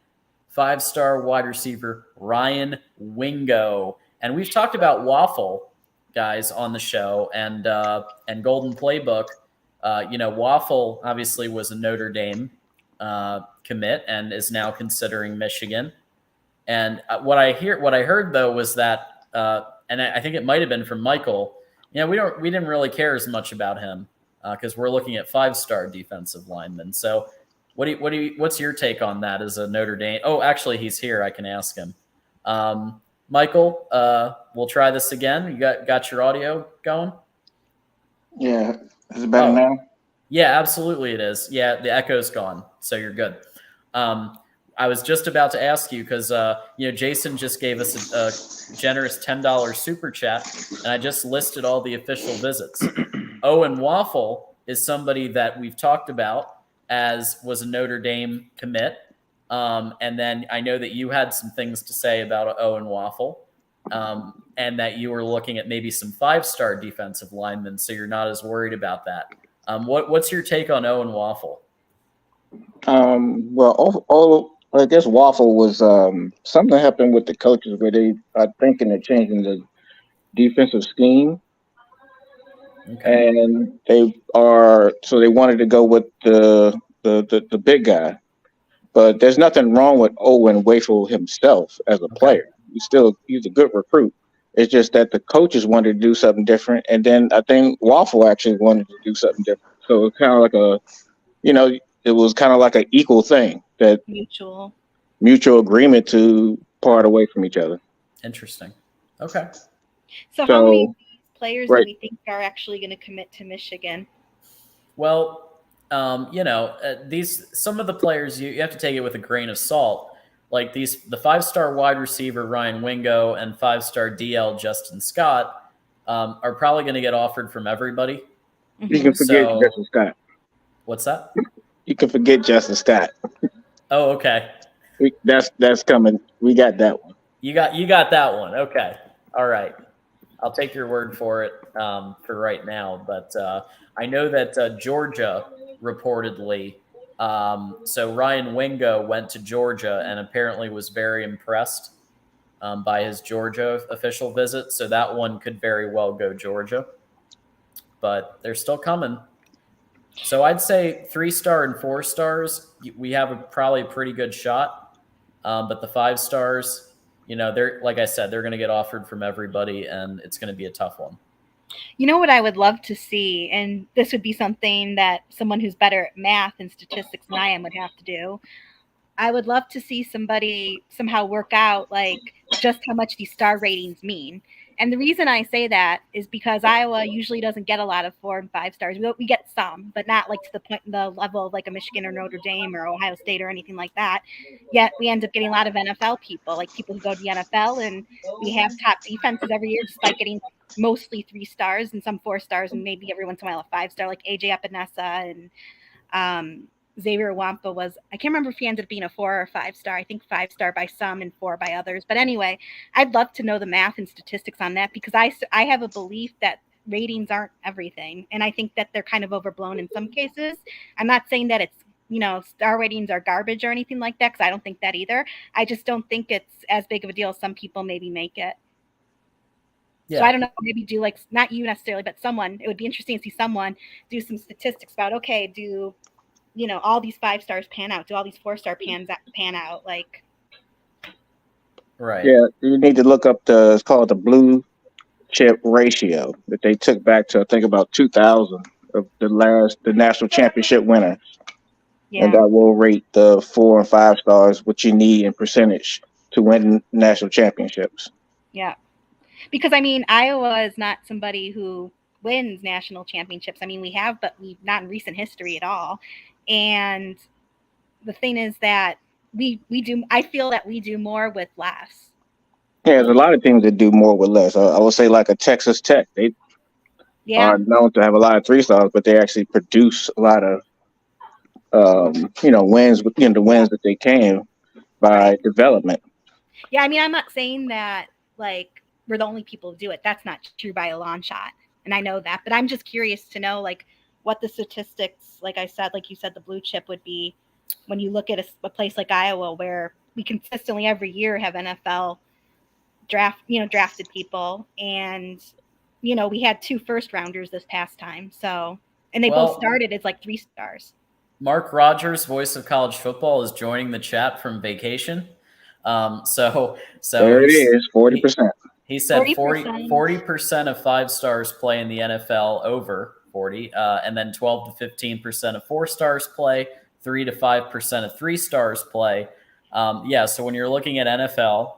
A: 5-star wide receiver Ryan Wingo. And we've talked about Waffle, guys, on the show, and Golden Playbook. Waffle obviously was a Notre Dame commit and is now considering Michigan. And what I heard though was that, and I think it might have been from Michael. We didn't really care as much about him because we're looking at 5-star defensive linemen. So, what's your take on that as a Notre Dame? Oh, actually, he's here. I can ask him. Michael, we'll try this again. You got your audio going?
R: Yeah, is it better now?
A: Yeah, absolutely, it is. Yeah, the echo's gone, so you're good. I was just about to ask you because Jason just gave us a generous $10 super chat, and I just listed all the official visits. Owen Waffle is somebody that we've talked about as was a Notre Dame commit, and then I know that you had some things to say about Owen Waffle, and that you were looking at maybe some 5-star defensive linemen, so you're not as worried about that. What's your take on Owen Waffle?
R: Well, I guess Waffle was something happened with the coaches where they are thinking of changing the defensive scheme, and they wanted to go with the big guy. But there's nothing wrong with Owen Waffle himself as a player. He's a good recruit. It's just that the coaches wanted to do something different, and then I think Waffle actually wanted to do something different. So it's kind of like it was kind of like an equal thing, that
Q: mutual
R: agreement to part away from each other.
A: Interesting. Okay.
Q: So how many players do we think are actually going to commit to Michigan?
A: Well, some of the players you have to take it with a grain of salt. Like the 5-star wide receiver Ryan Wingo and 5-star DL Justin Scott are probably going to get offered from everybody.
R: You can forget Justin Scott.
A: What's that?
R: You can forget Justin Scott.
A: Oh, okay.
R: That's coming. We got that one.
A: You got that one. Okay. All right. I'll take your word for it for right now. But I know that Georgia reportedly. So Ryan Wingo went to Georgia and apparently was very impressed by his Georgia official visit. So that one could very well go Georgia. But they're still coming. So I'd say 3-star and 4 stars, we have probably a pretty good shot. But the 5 stars, they're, like I said, they're going to get offered from everybody, and it's going to be a tough one.
Q: You know what I would love to see, and this would be something that someone who's better at math and statistics than I am would have to do. I would love to see somebody somehow work out like just how much these star ratings mean. And the reason I say that is because Iowa usually doesn't get a lot of 4 and 5 stars. We get some, but not like to the level of like a Michigan or Notre Dame or Ohio State or anything like that. Yet we end up getting a lot of NFL people, like people who go to the NFL, and we have top defenses every year despite getting mostly 3 stars and some 4 stars and maybe every once in a while a 5-star, like AJ Epinesa and Xavier Wampa was, I can't remember if he ended up being a 4 or 5-star. I think 5-star by some and 4 by others. But anyway, I'd love to know the math and statistics on that because I have a belief that ratings aren't everything. And I think that they're kind of overblown in some cases. I'm not saying that it's, star ratings are garbage or anything like that because I don't think that either. I just don't think it's as big of a deal as some people maybe make it. Yeah. So I don't know, maybe do like, not you necessarily, but someone, it would be interesting to see someone do some statistics about, okay, do all these 5 stars pan out? Do all these 4-star pan out? Like,
A: right?
R: Yeah, you need to look up it's called the blue chip ratio that they took back to I think about 2000 of the national championship winner, and that will rate the 4 and 5 stars what you need in percentage to win national championships.
Q: Yeah, because I mean Iowa is not somebody who wins national championships. I mean we have, but we not in recent history at all. And the thing is that we do. I feel that we do more with less.
R: Yeah, there's a lot of teams that do more with less. I would say like a Texas Tech. They are known to have a lot of 3 stars, but they actually produce a lot of wins within the wins that they can by development.
Q: Yeah, I mean, I'm not saying that like we're the only people who do it. That's not true by a long shot, and I know that. But I'm just curious to know like what the statistics, like you said, the blue chip would be when you look at a place like Iowa where we consistently every year have NFL drafted people, and we had 2 first-rounders this past time, so and they both started as like 3 stars.
A: Mark Rogers, voice of college football, is joining the chat from vacation. So
R: there it is, 40%.
A: He said 40% of 5 stars play in the NFL over 40, and then 12 to 15% of 4 stars play, 3 to 5% of 3 stars play. So when you're looking at NFL,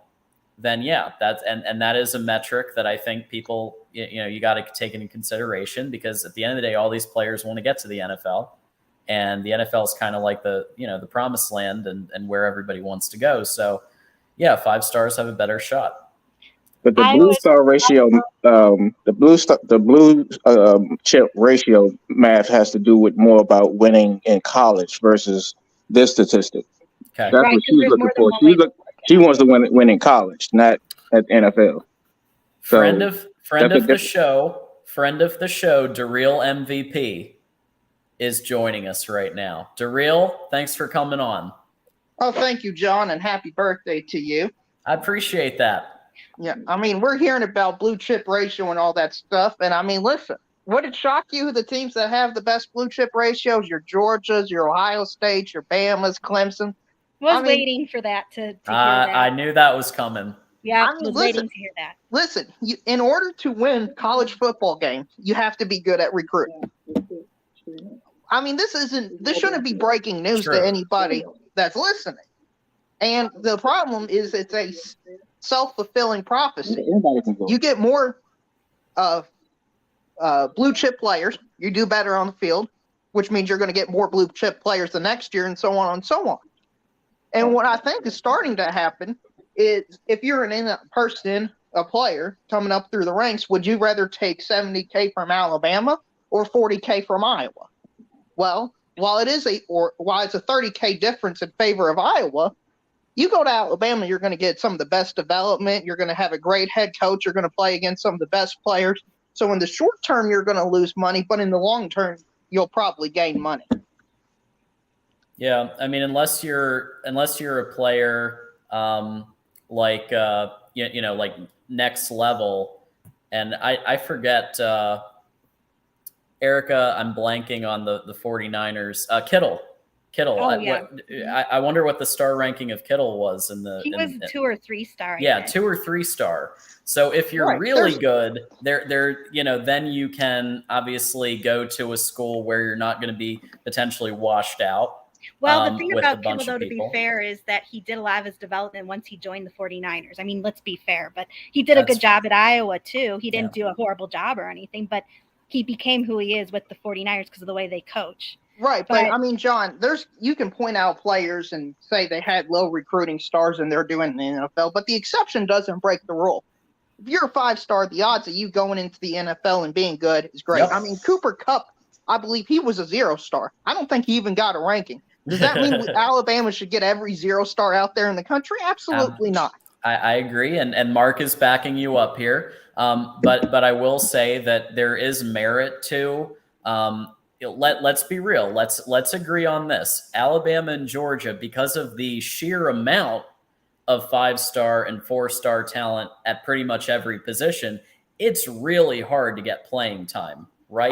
A: then that's and that is a metric that I think people you got to take into consideration, because at the end of the day, all these players want to get to the NFL, and the NFL is kind of like the the promised land and where everybody wants to go. So 5 stars have a better shot.
R: But the blue star ratio, the blue chip ratio math has to do with more about winning in college versus this statistic.
A: Okay.
R: That's what she's looking for. She wants to win in college, not at NFL.
A: Friend of the show, Daryl MVP is joining us right now. Daryl, thanks for coming on.
S: Oh, thank you, John, and happy birthday to you.
A: I appreciate that.
S: Yeah, I mean, we're hearing about blue chip ratio and all that stuff, and I mean, listen, would it shock you the teams that have the best blue chip ratios? Your Georgias, your Ohio States, your Bamas, Clemson.
Q: Waiting for that to hear that.
A: I knew that was coming.
Q: Yeah, waiting to hear that.
S: Listen, in order to win college football games, you have to be good at recruiting. I mean, this shouldn't be breaking news to anybody that's listening. And the problem is it's a self-fulfilling prophecy.
R: Anybody can go.
S: You get more blue chip players, you do better on the field, which means you're going to get more blue chip players the next year, and so on and so on. And what I think is starting to happen is, if you're a player coming up through the ranks, would you rather take $70K from Alabama or $40K from Iowa? Well, while it's a $30K difference in favor of Iowa, you go to Alabama, you're going to get some of the best development. You're going to have a great head coach. You're going to play against some of the best players. So in the short term, you're going to lose money, but in the long term, you'll probably gain money.
A: Yeah, I mean, unless you're a player like like next level, and I forget, Erica, I'm blanking on the 49ers. Kittle.
Q: Oh, yeah.
A: I wonder what the star ranking of Kittle was in the.
Q: He was 2 or 3 star.
A: Yeah, 2 or 3 star. So if you're really good, then you can obviously go to a school where you're not going to be potentially washed out.
Q: Well, the thing about Kittle, though, to be fair, is that he did a lot of his development once he joined the 49ers. I mean, let's be fair, but he did a good job at Iowa, too. He didn't do a horrible job or anything, but he became who he is with the 49ers because of the way they coach.
S: Right, but I mean, John, you can point out players and say they had low recruiting stars and they're doing in the NFL, but the exception doesn't break the rule. If you're a 5-star, the odds of you going into the NFL and being good is great. Yep. I mean, Cooper Kupp, I believe he was a 0-star. I don't think he even got a ranking. Does that mean Alabama should get every 0-star out there in the country? Absolutely not.
A: I agree, and Mark is backing you up here. But I will say that there is merit to. Let's be real. Let's agree on this. Alabama and Georgia, because of the sheer amount of 5-star and 4-star talent at pretty much every position, it's really hard to get playing time, right?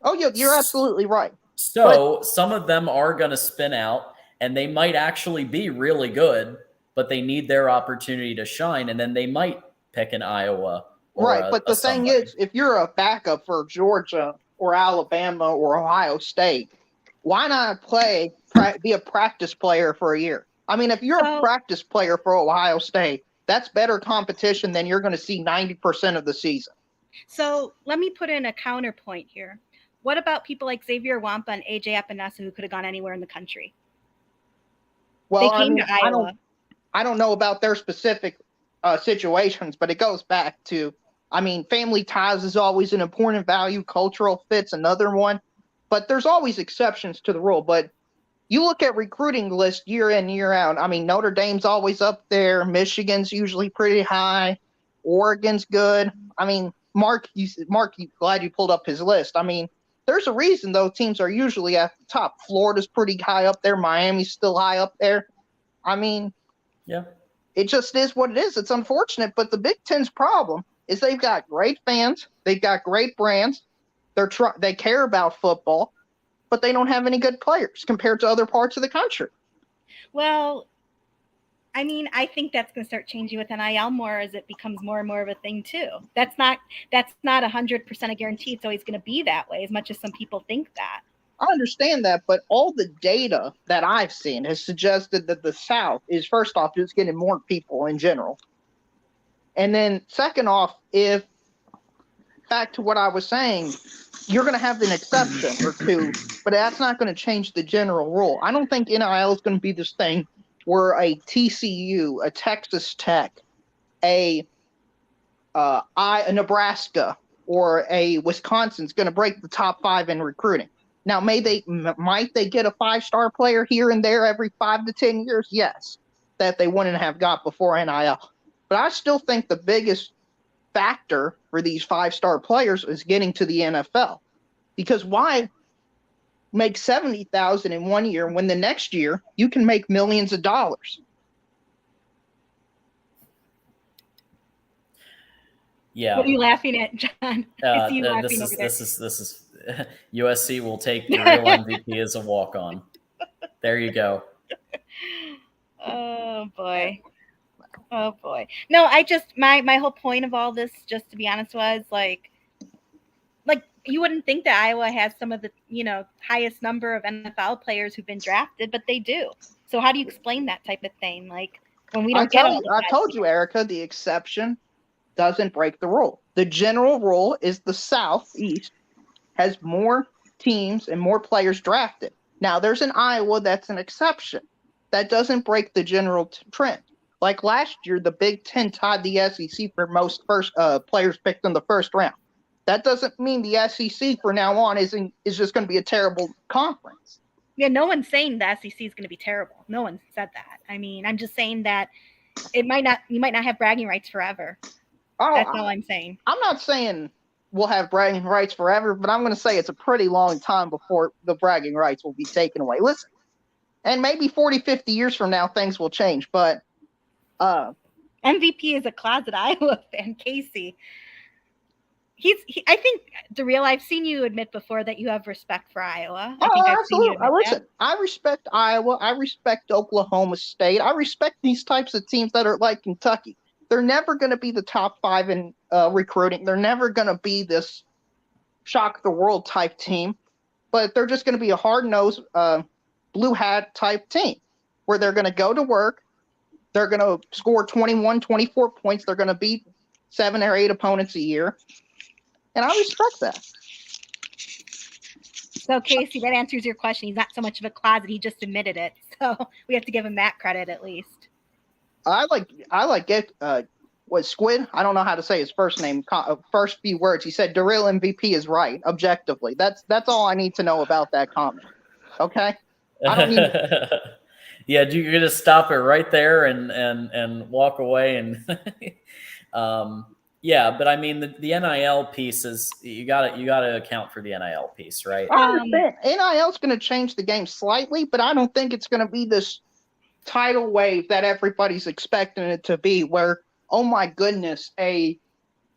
S: Oh yeah, you're absolutely right.
A: So some of them are going to spin out, and they might actually be really good, but they need their opportunity to shine, and then they might pick an Iowa.
S: But the thing is, if you're a backup for Georgia or Alabama or Ohio State, why not be a practice player for a year? I mean, if you're a practice player for Ohio State, that's better competition than you're going to see 90% of the season.
Q: So let me put in a counterpoint here. What about people like Xavier Wampa and AJ Epinesa who could have gone anywhere in the country?
S: Well,
Q: they came to Iowa.
S: I don't know about their specific situations, but it goes back to, I mean, family ties is always an important value. Cultural fit's another one. But there's always exceptions to the rule. But you look at recruiting lists year in, year out. I mean, Notre Dame's always up there. Michigan's usually pretty high. Oregon's good. I mean, Mark, glad you pulled up his list. I mean, there's a reason those teams are usually at the top. Florida's pretty high up there. Miami's still high up there. I mean,
A: yeah,
S: it just is what it is. It's unfortunate, but the Big Ten's problem is they've got great fans. They've got great brands. They care about football, but they don't have any good players compared to other parts of the country.
Q: Well, I mean, I think that's going to start changing with NIL more as it becomes more and more of a thing too. That's not 100% a guarantee. It's always going to be that way, as much as some people think that.
S: I understand that, but all the data that I've seen has suggested that the South is, first off, just getting more people in general. And then second off, if back to what I was saying, you're going to have an exception or two, but that's not going to change the general rule. I don't think NIL is going to be this thing where a TCU, a Texas Tech, a Nebraska, or a Wisconsin's going to break the top 5 in recruiting. Now, might they get a 5-star player here and there every 5 to 10 years? Yes, that they wouldn't have got before NIL. But I still think the biggest factor for these 5-star players is getting to the NFL. Because why make $70,000 in 1 year when the next year you can make millions of dollars?
A: Yeah.
Q: What are you laughing at, John?
A: This is USC will take the real MVP as a walk-on. There you go.
Q: Oh boy. No, I just my whole point of all this, just to be honest, was like you wouldn't think that Iowa has some of the highest number of NFL players who've been drafted, but they do. So how do you explain that type of thing? Like, when we don't get all the
S: I told you, Erica, the exception doesn't break the rule. The general rule is the Southeast has more teams and more players drafted. Now, there's an Iowa that's an exception. That doesn't break the general trend. Like last year, the Big Ten tied the SEC for most first players picked in the first round. That doesn't mean the SEC from now on is just going to be a terrible conference.
Q: Yeah, no one's saying the SEC is going to be terrible. No one said that. I mean, I'm just saying that you might not have bragging rights forever. That's all I'm saying.
S: I'm not saying we'll have bragging rights forever, but I'm going to say it's a pretty long time before the bragging rights will be taken away. Listen, and maybe 40, 50 years from now, things will change, but
Q: MVP is a closet Iowa fan, Casey. I think, DeReal, I've seen you admit before that you have respect for Iowa. I think I've seen you admit
S: listen, I respect Iowa. I respect Oklahoma State. I respect these types of teams that are like Kentucky. They're never going to be the top 5 in recruiting. They're never going to be this shock the world type team, but they're just going to be a hard-nosed blue hat type team where they're going to go to work. They're going to score 21, 24 points. They're going to beat 7 or 8 opponents a year. And I respect that.
Q: So, Casey, that answers your question. He's not so much of a closet. He just admitted it. So we have to give him that credit at least.
S: I like it. Was Squid? I don't know how to say his first name. First few words. He said, "DeReal MVP is right, objectively." That's all I need to know about that comment. Okay. I don't need.
A: Yeah, you're gonna stop it right there and walk away and. Yeah, but I mean the NIL piece is you got to account for the NIL piece, right?
S: I understand. NIL is going to change the game slightly, but I don't think it's going to be this tidal wave that everybody's expecting it to be. Where, oh my goodness, a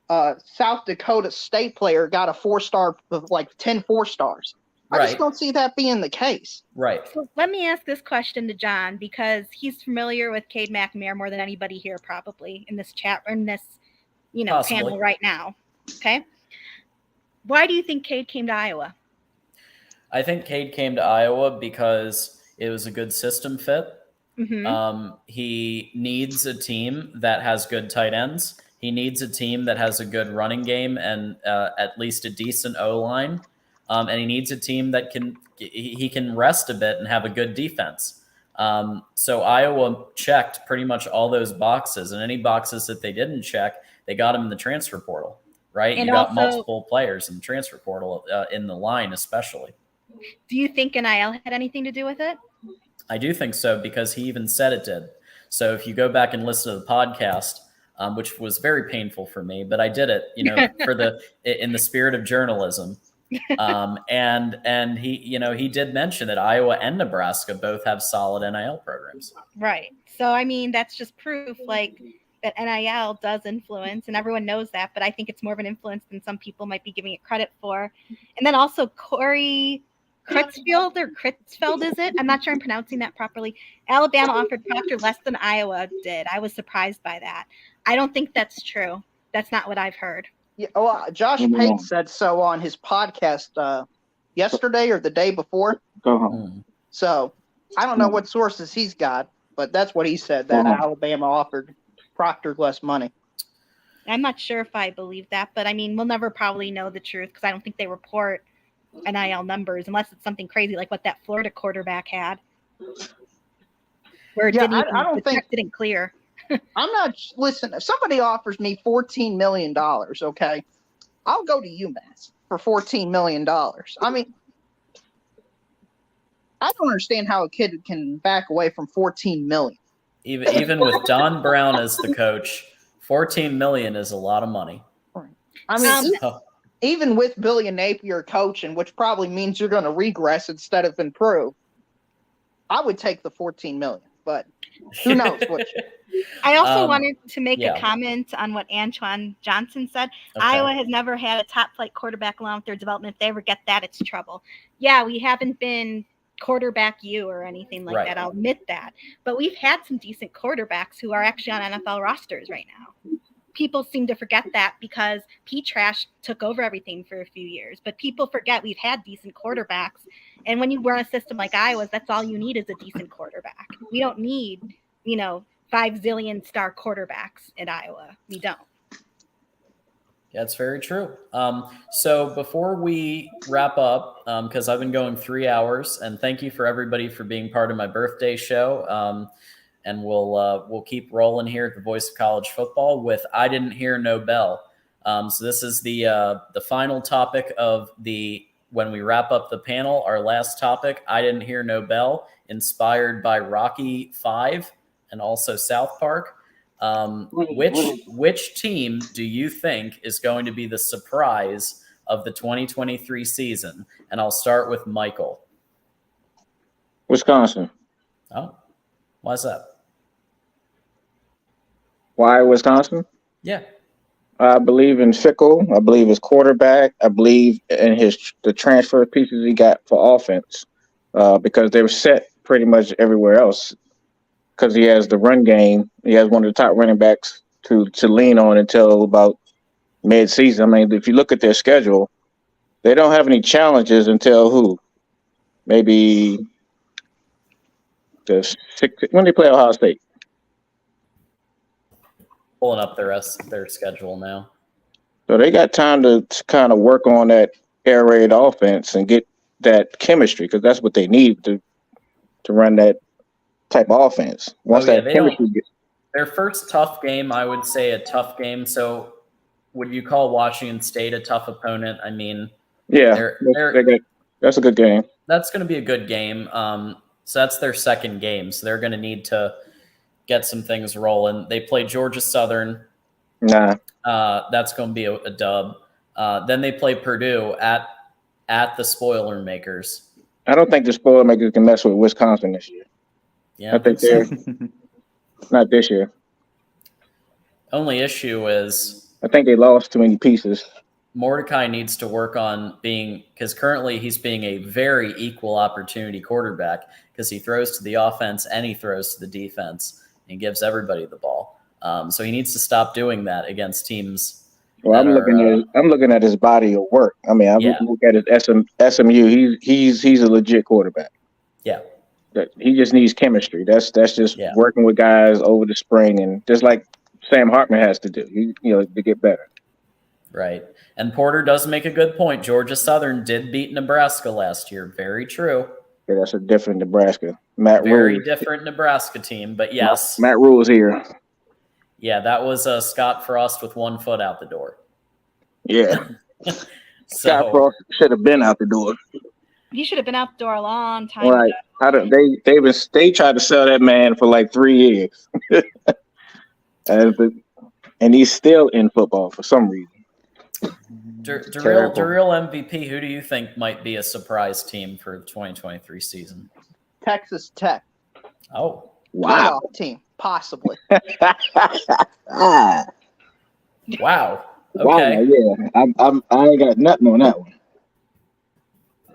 S: South Dakota State player got a 4-star of like 10 4-stars. I just don't see that being the case.
A: Right.
Q: So let me ask this question to John because he's familiar with Cade McNamara more than anybody here probably in this chat or in this. Panel right now. Okay. Why do you think Cade came to Iowa?
A: I think Cade came to Iowa because it was a good system fit. Mm-hmm. He needs a team that has good tight ends. He needs a team that has a good running game and at least a decent O-line. And he needs a team that he can rest a bit and have a good defense. So Iowa checked pretty much all those boxes, and any boxes that they didn't check, they got him in the transfer portal, right? And you got multiple players in the transfer portal, in the line especially.
Q: Do you think NIL had anything to do with it?
A: I do think so because he even said it did. So if you go back and listen to the podcast, which was very painful for me, but I did it, in the spirit of journalism. And he did mention that Iowa and Nebraska both have solid NIL programs.
Q: Right. So, I mean, that's just proof that NIL does influence, and everyone knows that, but I think it's more of an influence than some people might be giving it credit for. And then also Corey Critchfield or Critchfield, is it? I'm not sure I'm pronouncing that properly. Alabama offered Proctor less than Iowa did. I was surprised by that. I don't think that's true. That's not what I've heard.
S: Yeah, well, Josh Pate said so on his podcast yesterday or the day before. So I don't know what sources he's got, but that's what he said, that Alabama offered Proctor less money.
Q: I'm not sure if I believe that, but I mean, we'll never probably know the truth because I don't think they report NIL numbers unless it's something crazy like what that Florida quarterback had. Where it didn't clear.
S: I'm not, listen, if somebody offers me $14 million, okay, I'll go to UMass for $14 million. I mean, I don't understand how a kid can back away from $14 million.
A: Even with Don Brown as the coach, $14 million is a lot of money.
S: I mean, even with Billy Napier coaching, which probably means you're going to regress instead of improve, I would take the $14 million, but who knows what.
Q: I also wanted to make a comment on what Antoine Johnson said. Okay. Iowa has never had a top flight quarterback along with their development. If they ever get that, it's trouble. Yeah, we haven't been quarterback you or anything like that. I'll admit that. But we've had some decent quarterbacks who are actually on NFL rosters right now. People seem to forget that because P-Trash took over everything for a few years. But people forget we've had decent quarterbacks. And when you run a system like Iowa's, that's all you need is a decent quarterback. We don't need, 5 zillion star quarterbacks at Iowa. We don't.
A: That's very true. So before we wrap up, because I've been going 3 hours, and thank you for everybody for being part of my birthday show. And we'll keep rolling here at the Voice of College Football with I Didn't Hear No Bell. So this is the final topic of when we wrap up the panel, our last topic, I Didn't Hear No Bell, inspired by Rocky V and also South Park. Which team do you think is going to be the surprise of the 2023 season? And I'll start with Michael.
R: Wisconsin.
A: Oh, why's that?
R: Why Wisconsin?
A: Yeah.
R: I believe in Fickle. I believe his quarterback. I believe in the transfer pieces he got for offense, because they were set pretty much everywhere else. Because he has the run game. He has one of the top running backs to lean on until about mid-season. I mean, if you look at their schedule, they don't have any challenges until maybe when they play Ohio State.
A: Pulling up their schedule now.
R: So they got time to kind of work on that air raid offense and get that chemistry, because that's what they need to run that type of offense. Once chemistry gets.
A: Their first tough game, I would say a tough game. So would you call Washington State a tough opponent? I mean,
R: yeah, that's a good game.
A: That's going to be a good game. So that's their second game. So they're going to need to get some things rolling. They play Georgia Southern.
R: Nah.
A: That's going to be a dub. Then they play Purdue at the Spoilermakers.
R: I don't think the Spoilermakers can mess with Wisconsin this year.
A: Yeah,
R: I think they're not this year.
A: Only issue is
R: I think they lost too many pieces.
A: Mordecai needs to work on because currently he's being a very equal opportunity quarterback because he throws to the offense and he throws to the defense and gives everybody the ball. So he needs to stop doing that against teams.
R: Well, I'm looking at his body of work. I mean, I'm looking at his SMU. He's a legit quarterback.
A: Yeah.
R: He just needs chemistry. That's just working with guys over the spring, and just like Sam Hartman has to do, to get better.
A: Right. And Porter does make a good point. Georgia Southern did beat Nebraska last year. Very true.
R: Yeah, that's a different Nebraska.
A: Very different Nebraska team, but yes.
R: Matt Rule's here.
A: Yeah, that was Scott Frost with 1 foot out the door.
R: Yeah. Scott Frost should have been out the door.
Q: He should have been out the door a long time
R: ago. They tried to sell that man for like 3 years. And he's still in football for some reason.
A: Real MVP, who do you think might be a surprise team for the 2023 season?
S: Texas Tech.
A: Oh.
S: Wow. Team, possibly.
A: Wow. Okay.
R: Wow, yeah. I ain't got nothing on that one.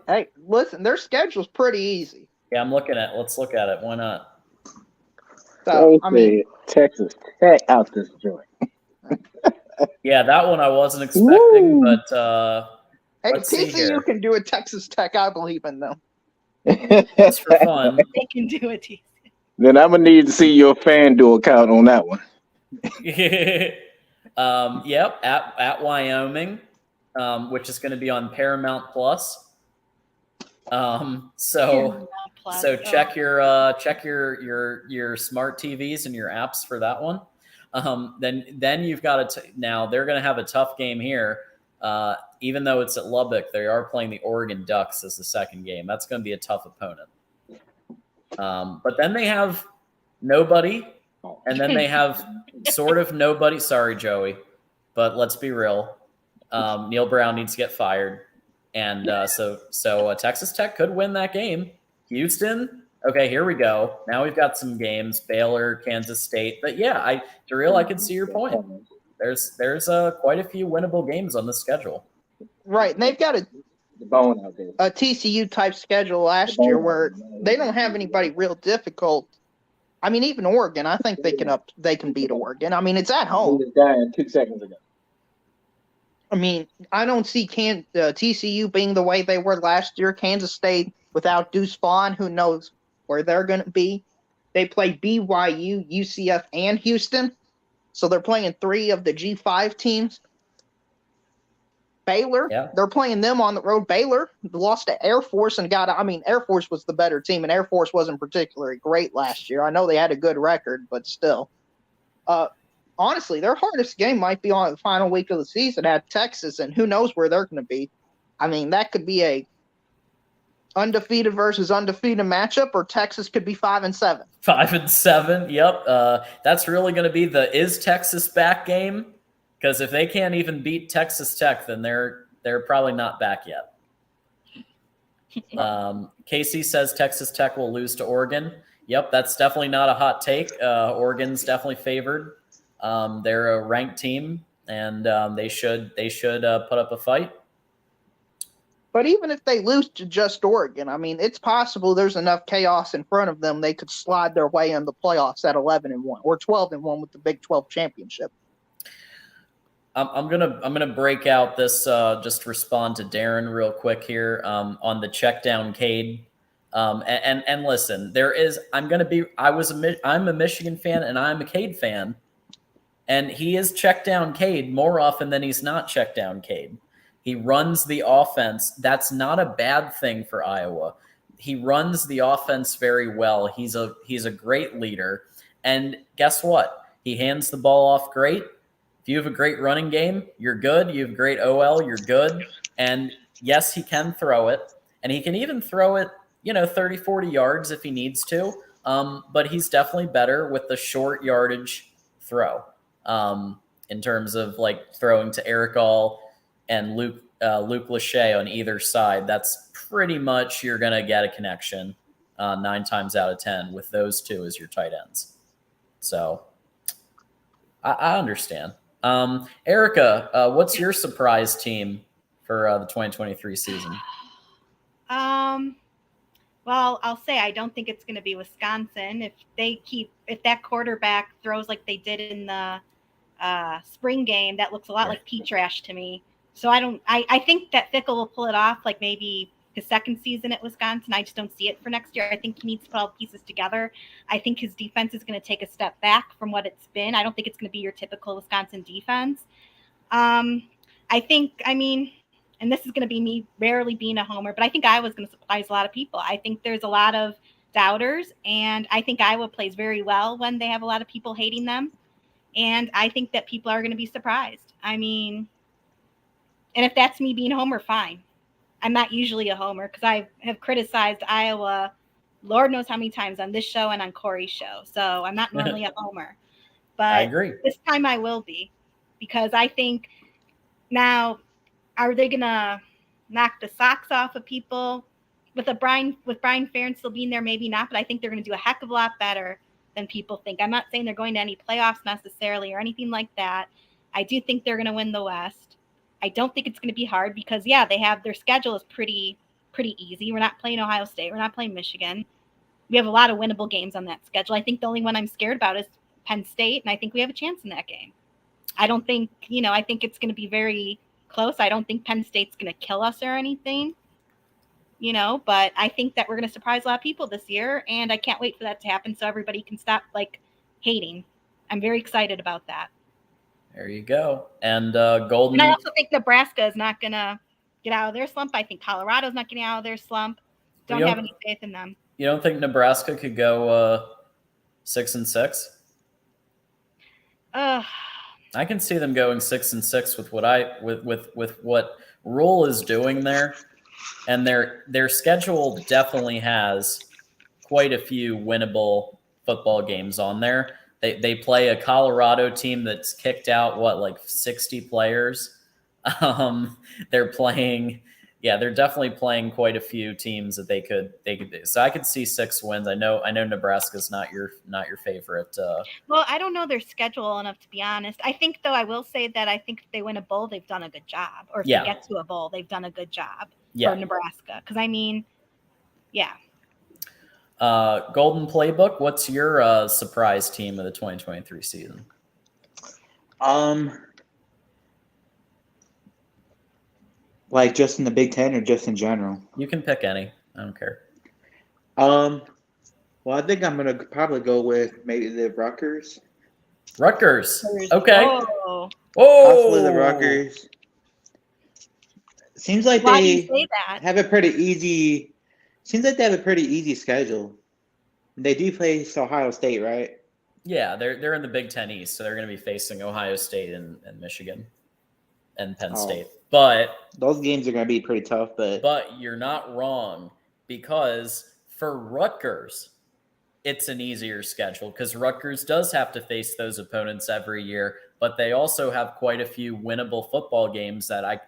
S: Hey, listen, their schedule's pretty easy.
A: Yeah, let's look at it. Why not?
S: So, I mean,
R: Texas Tech out this joint.
A: Yeah, that one I wasn't expecting, but
S: hey, TCU can do a Texas Tech. I believe in them.
A: Just for fun.
Q: They can do it.
R: Then I'm gonna need to see your FanDuel account on that one.
A: Yep, at Wyoming, which is going to be on Paramount Plus. So check your smart TVs and your apps for that one. Then you've got now they're going to have a tough game here. Even though it's at Lubbock, they are playing the Oregon Ducks as the second game. That's going to be a tough opponent. But then they have nobody, and then they have sort of nobody. Sorry, Joey, but let's be real. Neil Brown needs to get fired. And so Texas Tech could win that game. Houston, okay, here we go. Now we've got some games, Baylor, Kansas State. But yeah, Darrell, I can see your point. There's quite a few winnable games on the schedule.
S: Right, and they've got a TCU type schedule last year where they don't have anybody real difficult. I mean, even Oregon, I think they can beat Oregon. I mean, it's at home.
R: 2 seconds ago.
S: I mean, I don't see TCU being the way they were last year. Kansas State without Deuce Vaughn, who knows where they're going to be. they play BYU, UCF, and Houston. So they're playing 3 of the G5 teams. Baylor, they're playing them on the road. Baylor lost to Air Force and Air Force was the better team, and Air Force wasn't particularly great last year. I know they had a good record, but still. Honestly, their hardest game might be on the final week of the season at Texas, and who knows where they're going to be. I mean, that could be a undefeated versus undefeated matchup, or Texas could be 5-7.
A: 5-7, yep. That's really going to be the is Texas back game, because if they can't even beat Texas Tech, then they're probably not back yet. Casey says Texas Tech will lose to Oregon. Yep, that's definitely not a hot take. Oregon's definitely favored. They're a ranked team, and they should put up a fight.
S: But even if they lose to just Oregon, I mean, it's possible there's enough chaos in front of them they could slide their way in the playoffs at 11-1 or 12-1 with the Big 12 championship.
A: I'm gonna break out this. Just respond to Darren real quick here on the check down Cade. And listen, I'm a Michigan fan and I'm a Cade fan, and he is check down Cade more often than he's not check down Cade. He runs the offense. That's not a bad thing for Iowa. He runs the offense very well. He's a great leader. And guess what? He hands the ball off great. If you have a great running game, you're good. You have great OL, you're good. And yes, he can throw it. And he can even throw it, 30, 40 yards if he needs to. But he's definitely better with the short yardage throw in terms of like throwing to Eric All and Luke Lachey on either side. That's pretty much you're going to get a connection 9 times out of 10 with those two as your tight ends. So I understand. Erica, what's your surprise team for the 2023 season?
Q: Well, I'll say I don't think it's going to be Wisconsin. If that quarterback throws like they did in the spring game, that looks a lot like P-Trash to me. So I think that Fickle will pull it off, like maybe his second season at Wisconsin. I just don't see it for next year. I think he needs to put all the pieces together. I think his defense is going to take a step back from what it's been. I don't think it's going to be your typical Wisconsin defense. And this is going to be me rarely being a homer, but I think Iowa's going to surprise a lot of people. I think there's a lot of doubters, and I think Iowa plays very well when they have a lot of people hating them. And I think that people are going to be surprised. And if that's me being a homer, fine. I'm not usually a homer because I have criticized Iowa Lord knows how many times on this show and on Corey's show. So I'm not normally a homer. But
A: I agree.
Q: This time I will be, because I think now, are they going to knock the socks off of people with Brian Ferentz still being there? Maybe not, but I think they're going to do a heck of a lot better than people think. I'm not saying they're going to any playoffs necessarily or anything like that. I do think they're going to win the West. I don't think it's going to be hard because, they have their schedule is pretty easy. We're not playing Ohio State. We're not playing Michigan. We have a lot of winnable games on that schedule. I think the only one I'm scared about is Penn State, and I think we have a chance in that game. I don't think, I think it's going to be very close. I don't think Penn State's going to kill us or anything, but I think that we're going to surprise a lot of people this year, and I can't wait for that to happen so everybody can stop, hating. I'm very excited about that.
A: There you go. And Golden.
Q: And I also think Nebraska is not going to get out of their slump. I think Colorado's not getting out of their slump. Don't have any faith in them.
A: You don't think Nebraska could go 6-6? I can see them going 6-6 with what Rule is doing there, and their schedule definitely has quite a few winnable football games on there. They play a Colorado team that's kicked out 60 players. They're definitely playing quite a few teams that they could do. So I could see 6 wins. I know Nebraska's not your favorite.
Q: Well, I don't know their schedule enough to be honest. I think though I will say that I think if they win a bowl, they've done a good job. Or if they get to a bowl, they've done a good job for Nebraska. Because
A: Golden Playbook, what's your surprise team of the 2023 season?
P: Like just in the Big Ten or just in general?
A: You can pick any. I don't care.
P: Well, I think I'm gonna probably go with maybe the Rutgers.
A: Rutgers. Okay.
Q: Oh.
P: Possibly the Rutgers. Seems like
Q: Why do you
P: they
Q: say that?
P: have a pretty easy. Seems like they have a pretty easy schedule. They do face Ohio State, right?
A: Yeah, they're in the Big Ten East, so they're going to be facing Ohio State and Michigan and Penn State. But
P: those games are going to be pretty tough.
A: But you're not wrong, because for Rutgers, it's an easier schedule because Rutgers does have to face those opponents every year, but they also have quite a few winnable football games that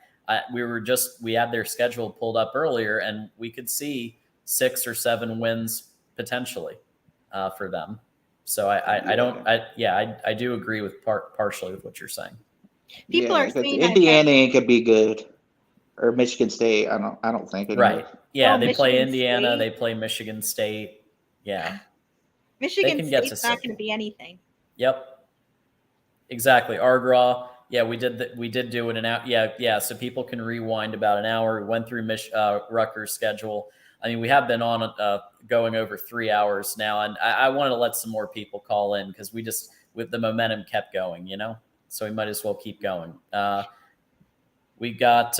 A: we had their schedule pulled up earlier, and we could see 6 or 7 wins potentially for them. So I do agree with partially with what you're saying.
Q: People are saying
P: Indiana could be good, or Michigan State. I don't think anymore.
A: Right. Yeah, they play
Q: Michigan
A: Indiana.
Q: State.
A: They play Michigan State. Yeah.
Q: Michigan
A: can get to
Q: State's not
A: 6.
Q: going to be anything.
A: Yep. Exactly. Argraw. Yeah, we did do it an hour. Yeah. So people can rewind about an hour. We went through Rutgers' schedule. I mean, we have been on going over 3 hours now, and I wanted to let some more people call in because with the momentum kept going, so we might as well keep going. We got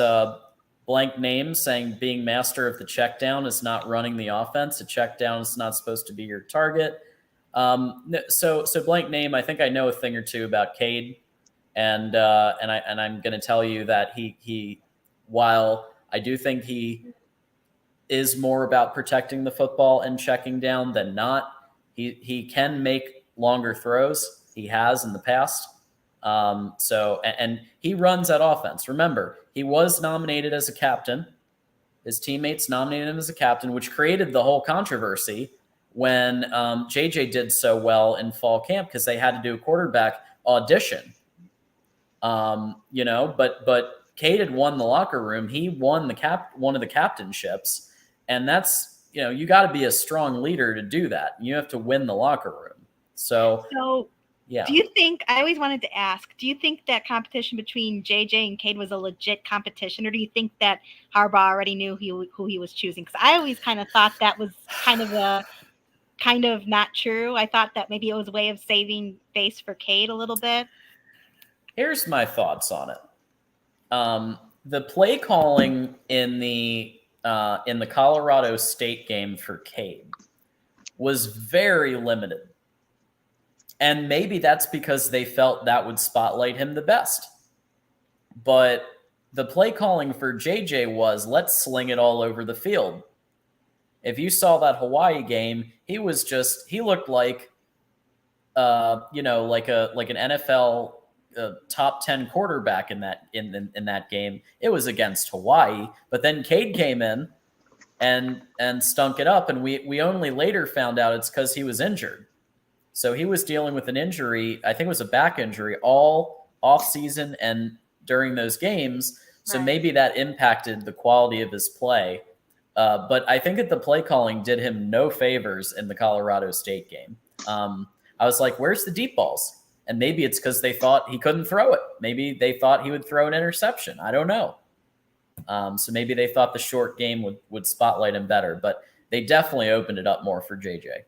A: blank name saying being master of the check down is not running the offense. A check down is not supposed to be your target. So blank name, I think I know a thing or two about Cade, and I'm going to tell you that he while I do think he is more about protecting the football and checking down than not, he can make longer throws. He has in the past. And he runs that offense. Remember, he was nominated as a captain. His teammates nominated him as a captain, which created the whole controversy when JJ did so well in fall camp because they had to do a quarterback audition. But Cade had won the locker room. He won one of the captainships, and that's you got to be a strong leader to do that. You have to win the locker room. So yeah.
Q: Do you think, I always wanted to ask, do you think that competition between JJ and Cade was a legit competition, or do you think that Harbaugh already knew who he was choosing? Because I always kind of thought that was kind of not true. I thought that maybe it was a way of saving face for Cade a little bit.
A: Here's my thoughts on it. The play calling in the Colorado State game for Cade was very limited. And maybe that's because they felt that would spotlight him the best. But the play calling for JJ was, let's sling it all over the field. If you saw that Hawaii game, he looked like, like an NFL top 10 quarterback in that game. It was against Hawaii, but then Cade came in and stunk it up, and we only later found out it's because he was injured. So he was dealing with an injury, I think it was a back injury, all off-season and during those games. So maybe that impacted the quality of his play. But I think that the play calling did him no favors in the Colorado State game. I was like, where's the deep balls? And maybe it's because they thought he couldn't throw it. Maybe they thought he would throw an interception. I don't know. So maybe they thought the short game would spotlight him better. But they definitely opened it up more for JJ.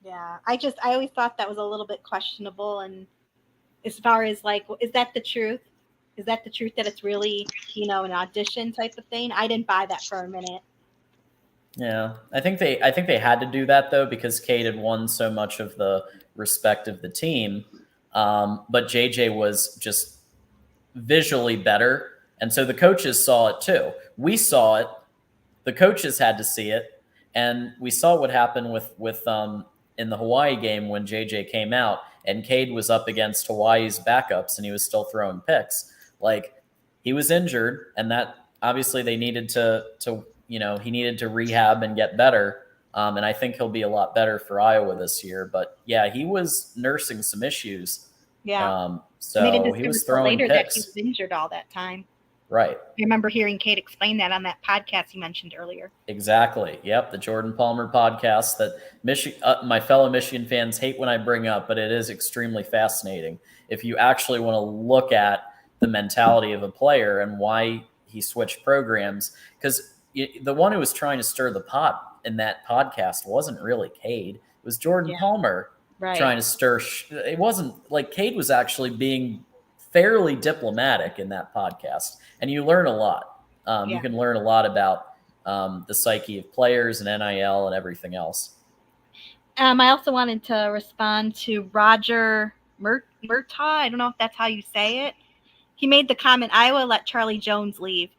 Q: Yeah, I always thought that was a little bit questionable. And as far as is that the truth? Is that the truth that it's really, an audition type of thing? I didn't buy that for a minute.
A: Yeah, I think they had to do that though because Cade had won so much of the respect of the team, but JJ was just visually better, and so the coaches saw it too. We saw it. The coaches had to see it, and we saw what happened with in the Hawaii game when JJ came out and Cade was up against Hawaii's backups and he was still throwing picks. Like, he was injured, and that obviously they needed to he needed to rehab and get better. And I think he'll be a lot better for Iowa this year. But yeah, he was nursing some issues.
Q: Yeah.
A: So he was throwing
Q: later
A: picks.
Q: that he was injured all that time.
A: Right.
Q: I remember hearing Cade explain that on that podcast you mentioned earlier.
A: Exactly. Yep. The Jordan Palmer podcast that my fellow Michigan fans hate when I bring up, but it is extremely fascinating. If you actually want to look at the mentality of a player and why he switched programs, because the one who was trying to stir the pot in that podcast wasn't really Cade. It was Jordan Palmer trying to stir. It wasn't like Cade was actually being fairly diplomatic in that podcast, and you learn a lot. You can learn a lot about the psyche of players and NIL and everything else.
Q: I also wanted to respond to Roger Murtaugh. I don't know if that's how you say it. He made the comment, Iowa let Charlie Jones leave.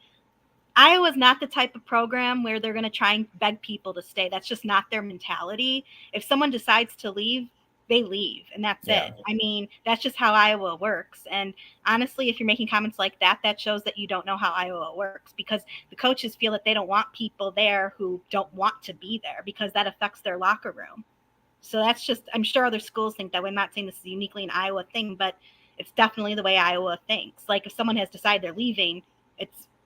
Q: Iowa's not the type of program where they're going to try and beg people to stay. That's just not their mentality. If someone decides to leave, they leave, and that's it. I mean, that's just how Iowa works. And honestly, if you're making comments like that, that shows that you don't know how Iowa works, because the coaches feel that they don't want people there who don't want to be there, because that affects their locker room. So that's just, I'm sure other schools think that way. I'm not saying this is uniquely an Iowa thing, but it's definitely the way Iowa thinks. Like, if someone has decided they're leaving,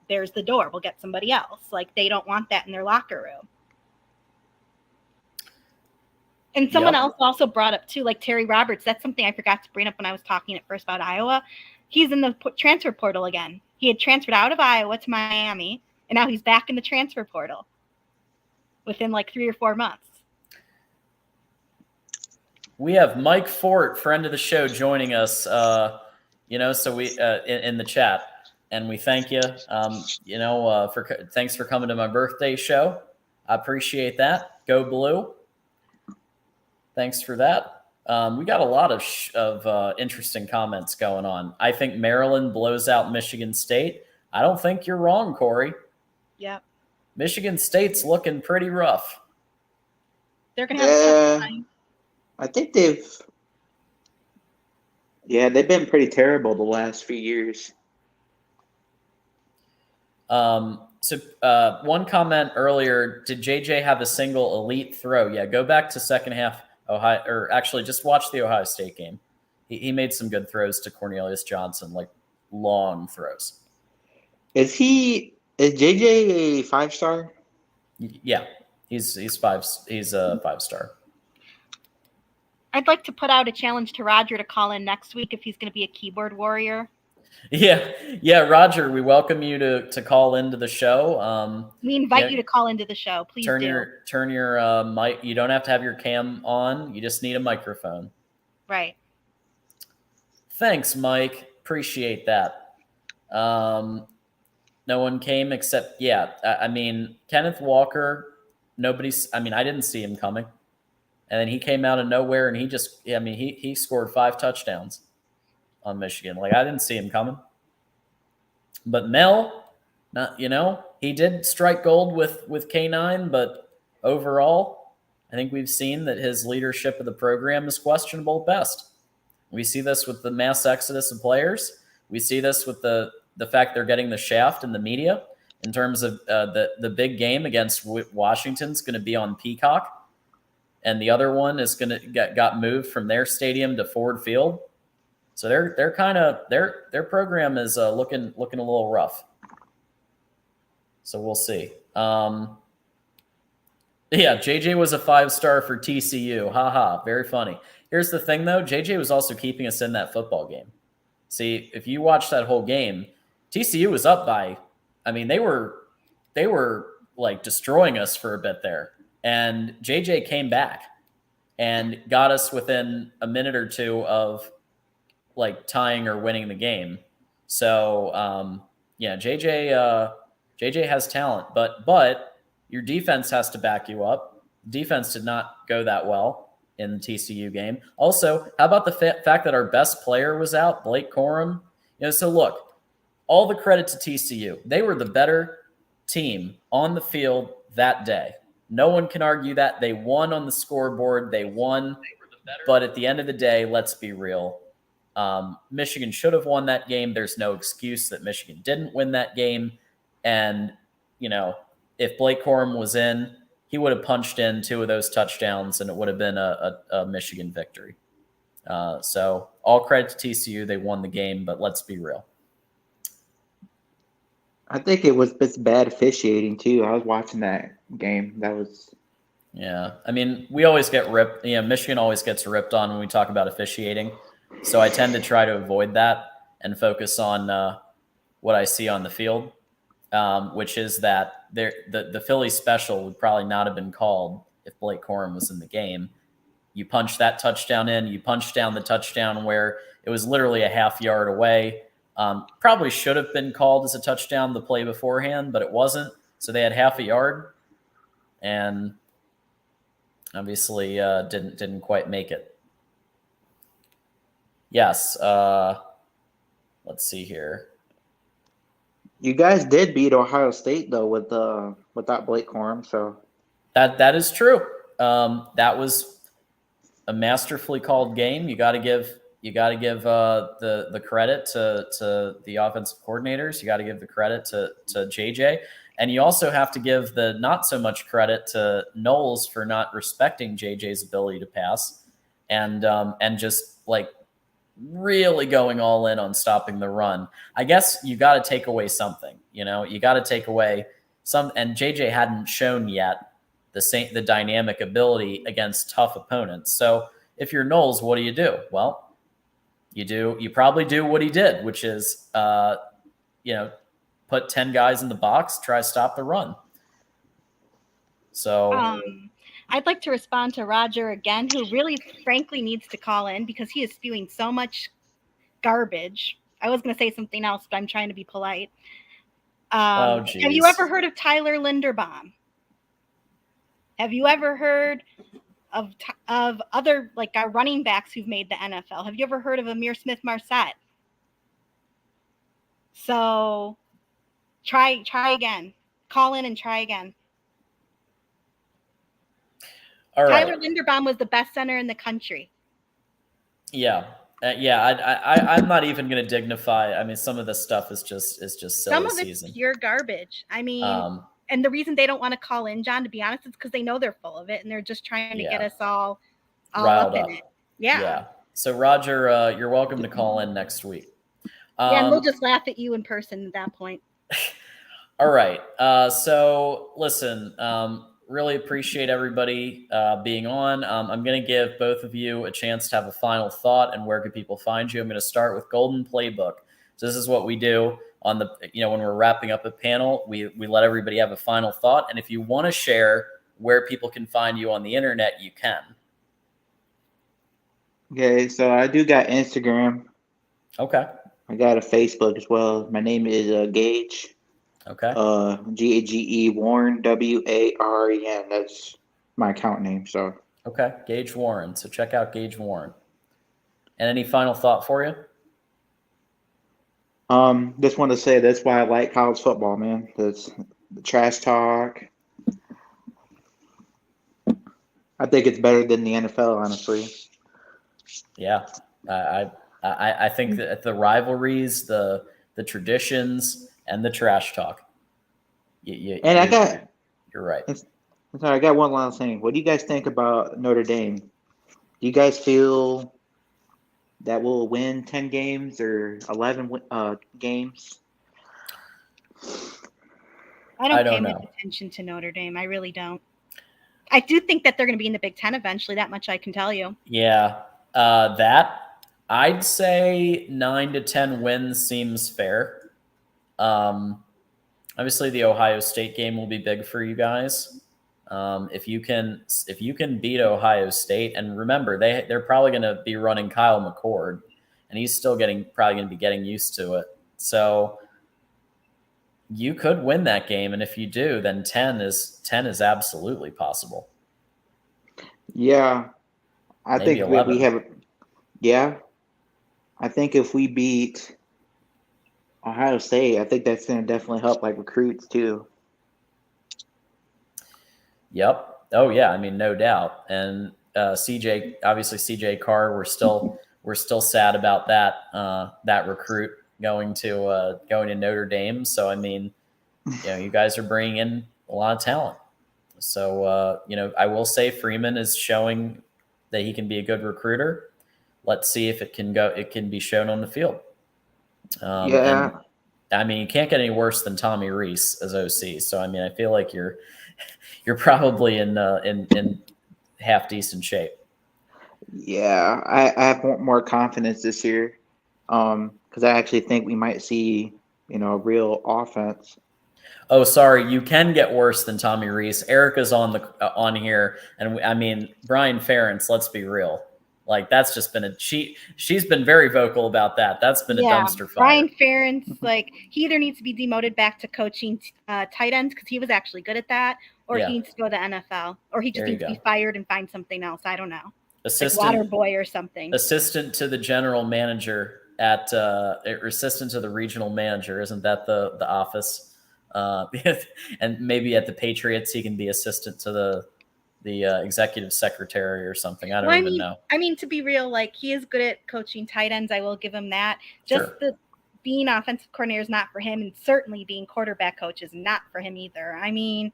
Q: there's the door. We'll get somebody else. Like, they don't want that in their locker room. And someone else also brought up too, like Terry Roberts. That's something I forgot to bring up when I was talking at first about Iowa. He's in the transfer portal again. He had transferred out of Iowa to Miami, and now he's back in the transfer portal within like 3 or 4 months.
A: We have Mike Fort, friend of the show, joining us. So we in the chat, and we thank you. Thanks for coming to my birthday show. I appreciate that. Go Blue. Thanks for that. We got a lot of interesting comments going on. I think Maryland blows out Michigan State. I don't think you're wrong, Corey.
Q: Yep.
A: Michigan State's looking pretty rough.
Q: They're going to have a tough time.
P: I think they've been pretty terrible the last few years.
A: One comment earlier, did JJ have a single elite throw? Yeah, go back to second half Ohio, or actually just watch the Ohio State game. He made some good throws to Cornelius Johnson, like long throws.
P: Is JJ a 5-star?
A: Yeah, he's a 5-star.
Q: I'd like to put out a challenge to Roger to call in next week if he's going to be a keyboard warrior.
A: Yeah, Roger, we welcome you to call into the show.
Q: We invite you to call into the show. Please
A: turn your mic. You don't have to have your cam on. You just need a microphone.
Q: Right.
A: Thanks, Mike. Appreciate that. No one came except, I mean, Kenneth Walker, I didn't see him coming. And then he came out of nowhere, and he scored 5 touchdowns on Michigan. Like, I didn't see him coming. But Mel, he did strike gold with K9, but overall, I think we've seen that his leadership of the program is questionable at best. We see this with the mass exodus of players. We see this with the fact they're getting the shaft in the media in terms of the big game against Washington's going to be on Peacock. And the other one is going to got moved from their stadium to Ford Field. So they're kind of their program is looking a little rough. So we'll see. JJ was a 5-star for TCU. Haha, very funny. Here's the thing though, JJ was also keeping us in that football game. See, if you watch that whole game, TCU was up by, they were like destroying us for a bit there. And JJ came back and got us within a minute or two of like tying or winning the game. So JJ has talent, but your defense has to back you up. Defense did not go that well in the TCU game. Also, how about the fact that our best player was out, Blake Corum? So look, all the credit to TCU. They were the better team on the field that day. No one can argue that. They won on the scoreboard. They won. But at the end of the day, let's be real. Michigan should have won that game. There's no excuse that Michigan didn't win that game. And, if Blake Corum was in, he would have punched in 2 of those touchdowns, and it would have been a Michigan victory. So all credit to TCU. They won the game, but let's be real.
P: I think it was just bad officiating too. I was watching that game.
A: Yeah. We always get ripped. Michigan always gets ripped on when we talk about officiating. So I tend to try to avoid that and focus on what I see on the field. which is that the Philly special would probably not have been called if Blake Corum was in the game. You punch that touchdown in, you punch down the touchdown where it was literally a half yard away. Probably should have been called as a touchdown the play beforehand, but it wasn't. So they had half a yard, and obviously didn't quite make it. Yes. Let's see here.
P: You guys did beat Ohio State though without Blake Corum, so
A: that is true. That was a masterfully called game. You got to give the credit to the offensive coordinators. You got to give the credit to JJ, and you also have to give the not so much credit to Knowles for not respecting JJ's ability to pass, and just like really going all in on stopping the run. I guess you got to take away something. You got to take away some, and JJ hadn't shown yet the dynamic ability against tough opponents. So if you're Knowles, what do? Well, you probably do what he did, which is put 10 guys in the box, try to stop the run. So
Q: I'd like to respond to Roger again, who really, frankly, needs to call in because he is spewing so much garbage. I was going to say something else, but I'm trying to be polite. Have you ever heard of Tyler Linderbaum? Have you ever heard of other our running backs who've made the NFL? Have you ever heard of Amir Smith-Marset? So try again. Call in and try again.
A: All right.
Q: Tyler Linderbaum was the best center in the country.
A: Yeah. I'm not even going to dignify. I mean, some of this stuff is just silly.
Q: Some of it's pure garbage. I mean, and the reason they don't want to call in, John, to be honest, is because they know they're full of it and they're just trying to get us all
A: riled
Q: up in it. Yeah.
A: So Roger, you're welcome to call in next week.
Q: And we'll just laugh at you in person at that point.
A: All right. So listen, really appreciate everybody being on. I'm going to give both of you a chance to have a final thought and where can people find you. I'm going to start with Golden Playbook. So this is what we do on the, when we're wrapping up a panel, we let everybody have a final thought. And if you want to share where people can find you on the internet, you can.
P: Okay, so I do got Instagram.
A: Okay.
P: I got a Facebook as well. My name is Gage.
A: Okay.
P: Gage Warren, Waren. That's my account name. So.
A: Okay, Gage Warren. So check out Gage Warren. And any final thought for you?
P: Just want to say that's why I like college football, man. That's the trash talk. I think it's better than the NFL, honestly.
A: Yeah, I think that the rivalries, the traditions, and the trash talk. You're right.
P: Sorry, I got one last thing. What do you guys think about Notre Dame? Do you guys feel that we'll win 10 games or 11 games?
Q: I don't pay much attention to Notre Dame. I really don't. I do think that they're going to be in the Big Ten eventually. That much I can tell you.
A: Yeah, that I'd say 9 to 10 wins seems fair. Obviously, the Ohio State game will be big for you guys. If you can beat Ohio State, and remember they're probably going to be running Kyle McCord, and he's still probably going to be getting used to it. So you could win that game, and if you do, then 10 is absolutely possible.
P: Yeah, I
A: Maybe
P: think
A: 11.
P: we have. Yeah, I think if we beat Ohio State, I think that's going to definitely help recruits too.
A: Yep. Oh yeah. I mean, no doubt. And CJ Carr, we're still sad about that recruit going to Notre Dame. So I mean, you guys are bringing in a lot of talent. So I will say Freeman is showing that he can be a good recruiter. Let's see if it can be shown on the field.
P: Yeah.
A: And, I mean, you can't get any worse than Tommy Rees as OC. So I mean, I feel like you're probably in half decent shape.
P: Yeah, I have more confidence this year because I actually think we might see a real offense.
A: Oh, sorry. You can get worse than Tommy Rees. Erica's on here, and I mean Brian Ferentz. Let's be real. Like that's just been she's been very vocal about that. That's been a dumpster fire.
Q: Brian Ferentz, like he either needs to be demoted back to coaching tight ends because he was actually good at that, or he needs to go to NFL, or he just needs to be fired and find something else. I don't know, like water boy or something.
A: Assistant to the general manager at assistant to the regional manager. Isn't that the office? And maybe at the Patriots he can be assistant to the executive secretary or something. I don't even know.
Q: I mean, to be real, like he is good at coaching tight ends. I will give him that. Just being offensive coordinator is not for him, and certainly being quarterback coach is not for him either. I mean,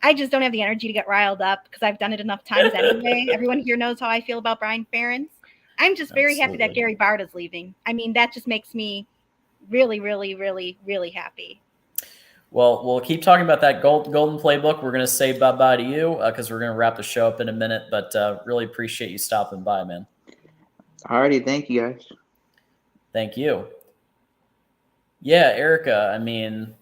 Q: I just don't have the energy to get riled up because I've done it enough times anyway. Everyone here knows how I feel about Brian Ferentz. I'm just very happy that Gary Barta's leaving. I mean, that just makes me really, really, really, really happy.
A: Well, we'll keep talking about that golden playbook. We're going to say bye-bye to you because we're going to wrap the show up in a minute, but really appreciate you stopping by, man.
P: Alrighty, thank you guys. Thank
A: you. Yeah, Erica, I mean,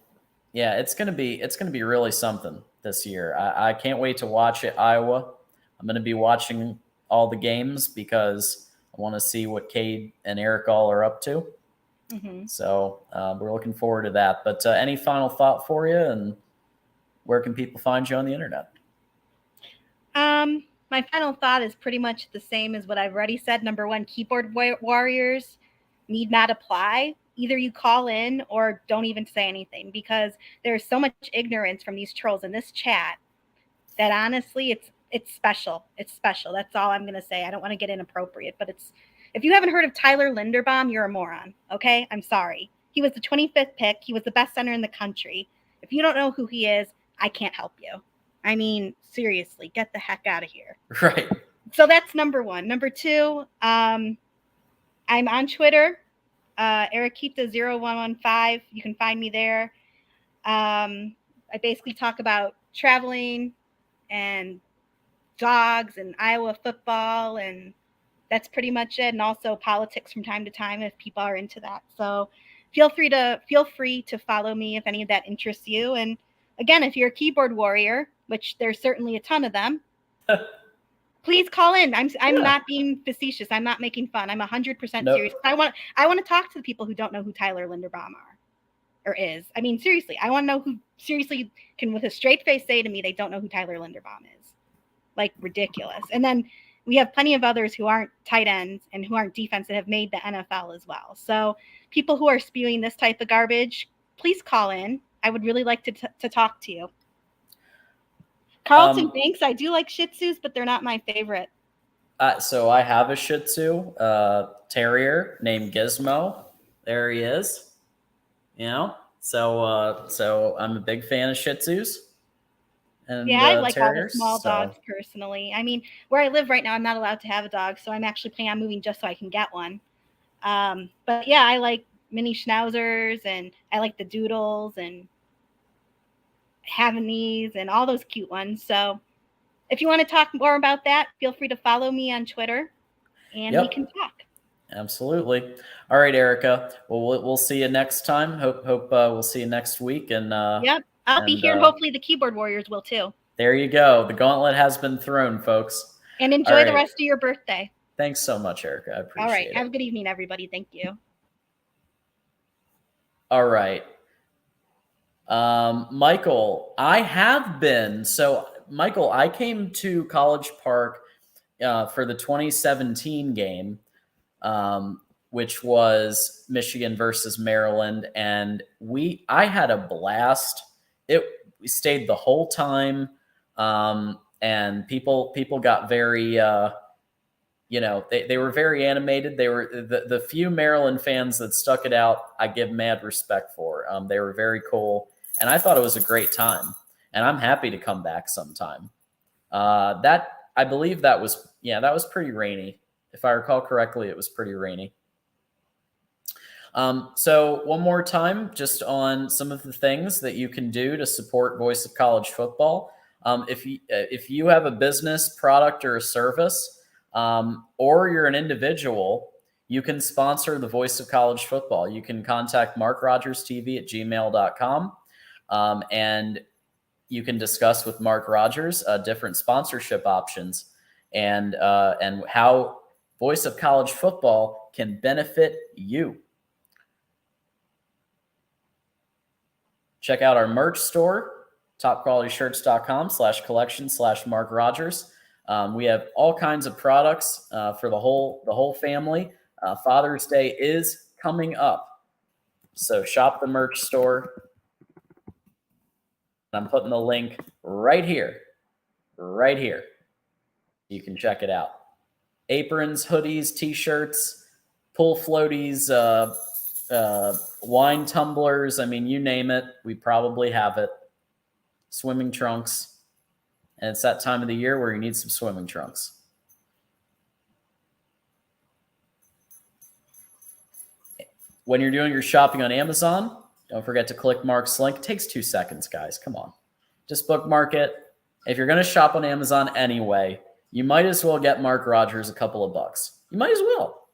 A: yeah, it's going to be really something this year. I can't wait to watch it, Iowa. I'm going to be watching all the games because I want to see what Cade and Eric all are up to.
Q: Mm-hmm.
A: So we're looking forward to that. But any final thought for you, and where can people find you on the internet?
Q: My final thought is pretty much the same as what I've already said. Number one, keyboard warriors need not apply. Either you call in or don't even say anything, because there's so much ignorance from these trolls in this chat that honestly it's special. It's special. That's all I'm going to say. I don't want to get inappropriate, but if you haven't heard of Tyler Linderbaum, you're a moron, okay? I'm sorry. He was the 25th pick. He was the best center in the country. If you don't know who he is, I can't help you. I mean, seriously, get the heck out of here.
A: Right.
Q: So that's number one. Number two, I'm on Twitter, Eriquita0115. You can find me there. I basically talk about traveling and dogs and Iowa football, and that's pretty much it. And also politics from time to time if people are into that. So feel free to follow me if any of that interests you. And again, if you're a keyboard warrior, which there's certainly a ton of them, please call in. I'm not being facetious. I'm not making fun. I'm 100% serious. I want to talk to the people who don't know who Tyler Linderbaum is. I mean, seriously, I want to know who seriously can with a straight face say to me they don't know who Tyler Linderbaum is. Like, ridiculous. And then we have plenty of others who aren't tight ends and who aren't defense that have made the NFL as well. So people who are spewing this type of garbage, please call in. I would really like to talk to you. Carlton Banks, I do like Shih Tzus, but they're not my favorite.
A: So I have a Shih Tzu terrier named Gizmo. There he is. You know, so I'm a big fan of Shih Tzus. And,
Q: yeah, I like
A: terriers,
Q: all the small dogs personally. I mean, where I live right now, I'm not allowed to have a dog, so I'm actually planning on moving just so I can get one. But yeah, I like mini schnauzers, and I like the doodles and Havanese and all those cute ones. So if you want to talk more about that, feel free to follow me on Twitter, and we can talk.
A: Absolutely. All right, Erica. Well, we'll see you next time. Hope we'll see you next week. And
Q: yep. I'll be here, and hopefully the keyboard warriors will too.
A: There you go. The gauntlet has been thrown, folks.
Q: And enjoy the rest of your birthday.
A: Thanks so much, Erica. I appreciate it.
Q: All right. Have a good evening, everybody. Thank you.
A: All right. Michael, I have been. So, Michael, I came to College Park for the 2017 game, which was Michigan versus Maryland. And I had a blast. We stayed the whole time, and people got very, they were very animated. They were the few Maryland fans that stuck it out. I give mad respect for. They were very cool, and I thought it was a great time. And I'm happy to come back sometime. I believe that was pretty rainy. If I recall correctly, it was pretty rainy. So one more time, just on some of the things that you can do to support Voice of College Football. If you have a business, product, or a service, or you're an individual, you can sponsor the Voice of College Football. You can contact MarkRogersTV at gmail.com. And you can discuss with Mark Rogers different sponsorship options and how Voice of College Football can benefit you. Check out our merch store, topqualityshirts.com/collection/Mark Rogers. We have all kinds of products for the whole family. Father's Day is coming up, so shop the merch store. I'm putting the link right here. You can check it out. Aprons, hoodies, t-shirts, pool floaties, wine tumblers. I mean, you name it, we probably have it. Swimming trunks. And it's that time of the year where you need some swimming trunks. When you're doing your shopping on Amazon, don't forget to click Mark's link. It takes 2 seconds, guys. Come on. Just bookmark it. If you're going to shop on Amazon anyway, you might as well get Mark Rogers a couple of bucks. You might as well.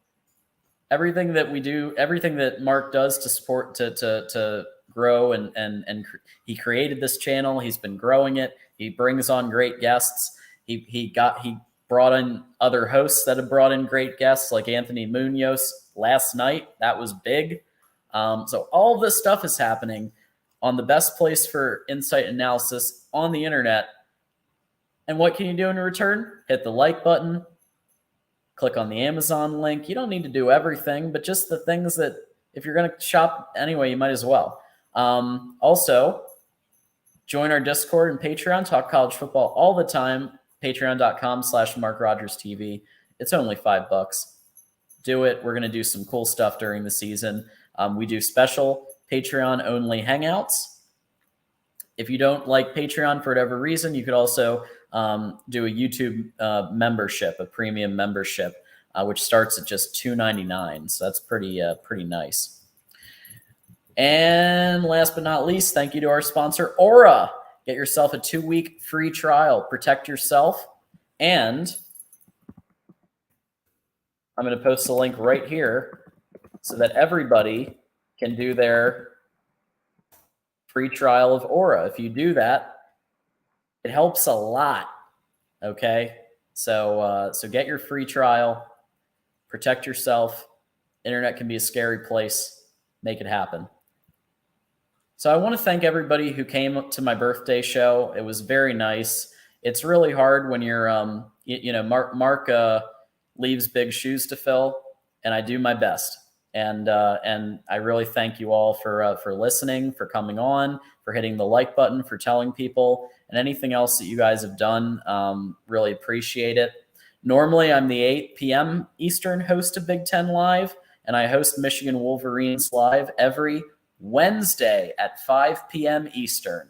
A: Everything that we do, everything that Mark does to support, to grow, and he created this channel. He's been growing it. He brings on great guests. He brought in other hosts that have brought in great guests, like Anthony Munoz last night. That was big. So all of this stuff is happening on the best place for insight analysis on the internet. And what can you do in return? Hit the like button. Click on the Amazon link. You don't need to do everything, but just the things that if you're going to shop anyway, you might as well. Also, join our Discord and Patreon. Talk college football all the time. Patreon.com/MarkRogersTV. It's only $5. Do it. We're going to do some cool stuff during the season. We do special Patreon-only hangouts. If you don't like Patreon for whatever reason, you could also do a YouTube membership, a premium membership, which starts at just $2.99. So that's pretty nice. And last but not least, thank you to our sponsor, Aura. Get yourself a 2-week free trial. Protect yourself. And I'm going to post the link right here so that everybody can do their free trial of Aura. If you do that, it helps a lot. Okay? So get your free trial. Protect yourself. Internet can be a scary place. Make it happen. So I want to thank everybody who came to my birthday show. It was very nice. It's really hard when you're, Mark leaves big shoes to fill, and I do my best. And I really thank you all for listening, for coming on, for hitting the like button, for telling people, and anything else that you guys have done. Really appreciate it. Normally, I'm the 8 p.m. Eastern host of Big Ten Live, and I host Michigan Wolverines Live every Wednesday at 5 p.m. Eastern.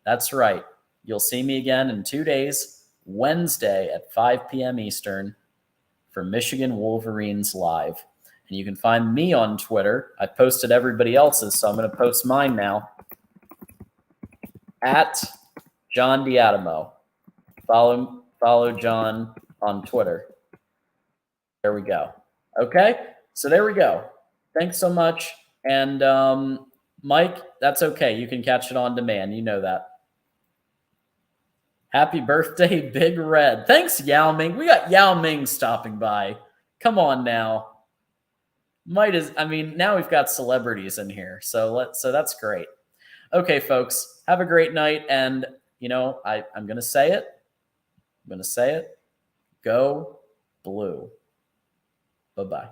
A: That's right. You'll see me again in 2 days, Wednesday at 5 p.m. Eastern for Michigan Wolverines Live. And you can find me on Twitter. I posted everybody else's, so I'm going to post mine now. At John Diadamo. Follow John on Twitter. There we go. Okay, so there we go. Thanks so much. And Mike, that's okay. You can catch it on demand. You know that. Happy birthday, Big Red. Thanks, Yao Ming. We got Yao Ming stopping by. Come on now. Now we've got celebrities in here. So that's great. Okay, folks, have a great night. And, I'm going to say it. Go Blue. Bye-bye.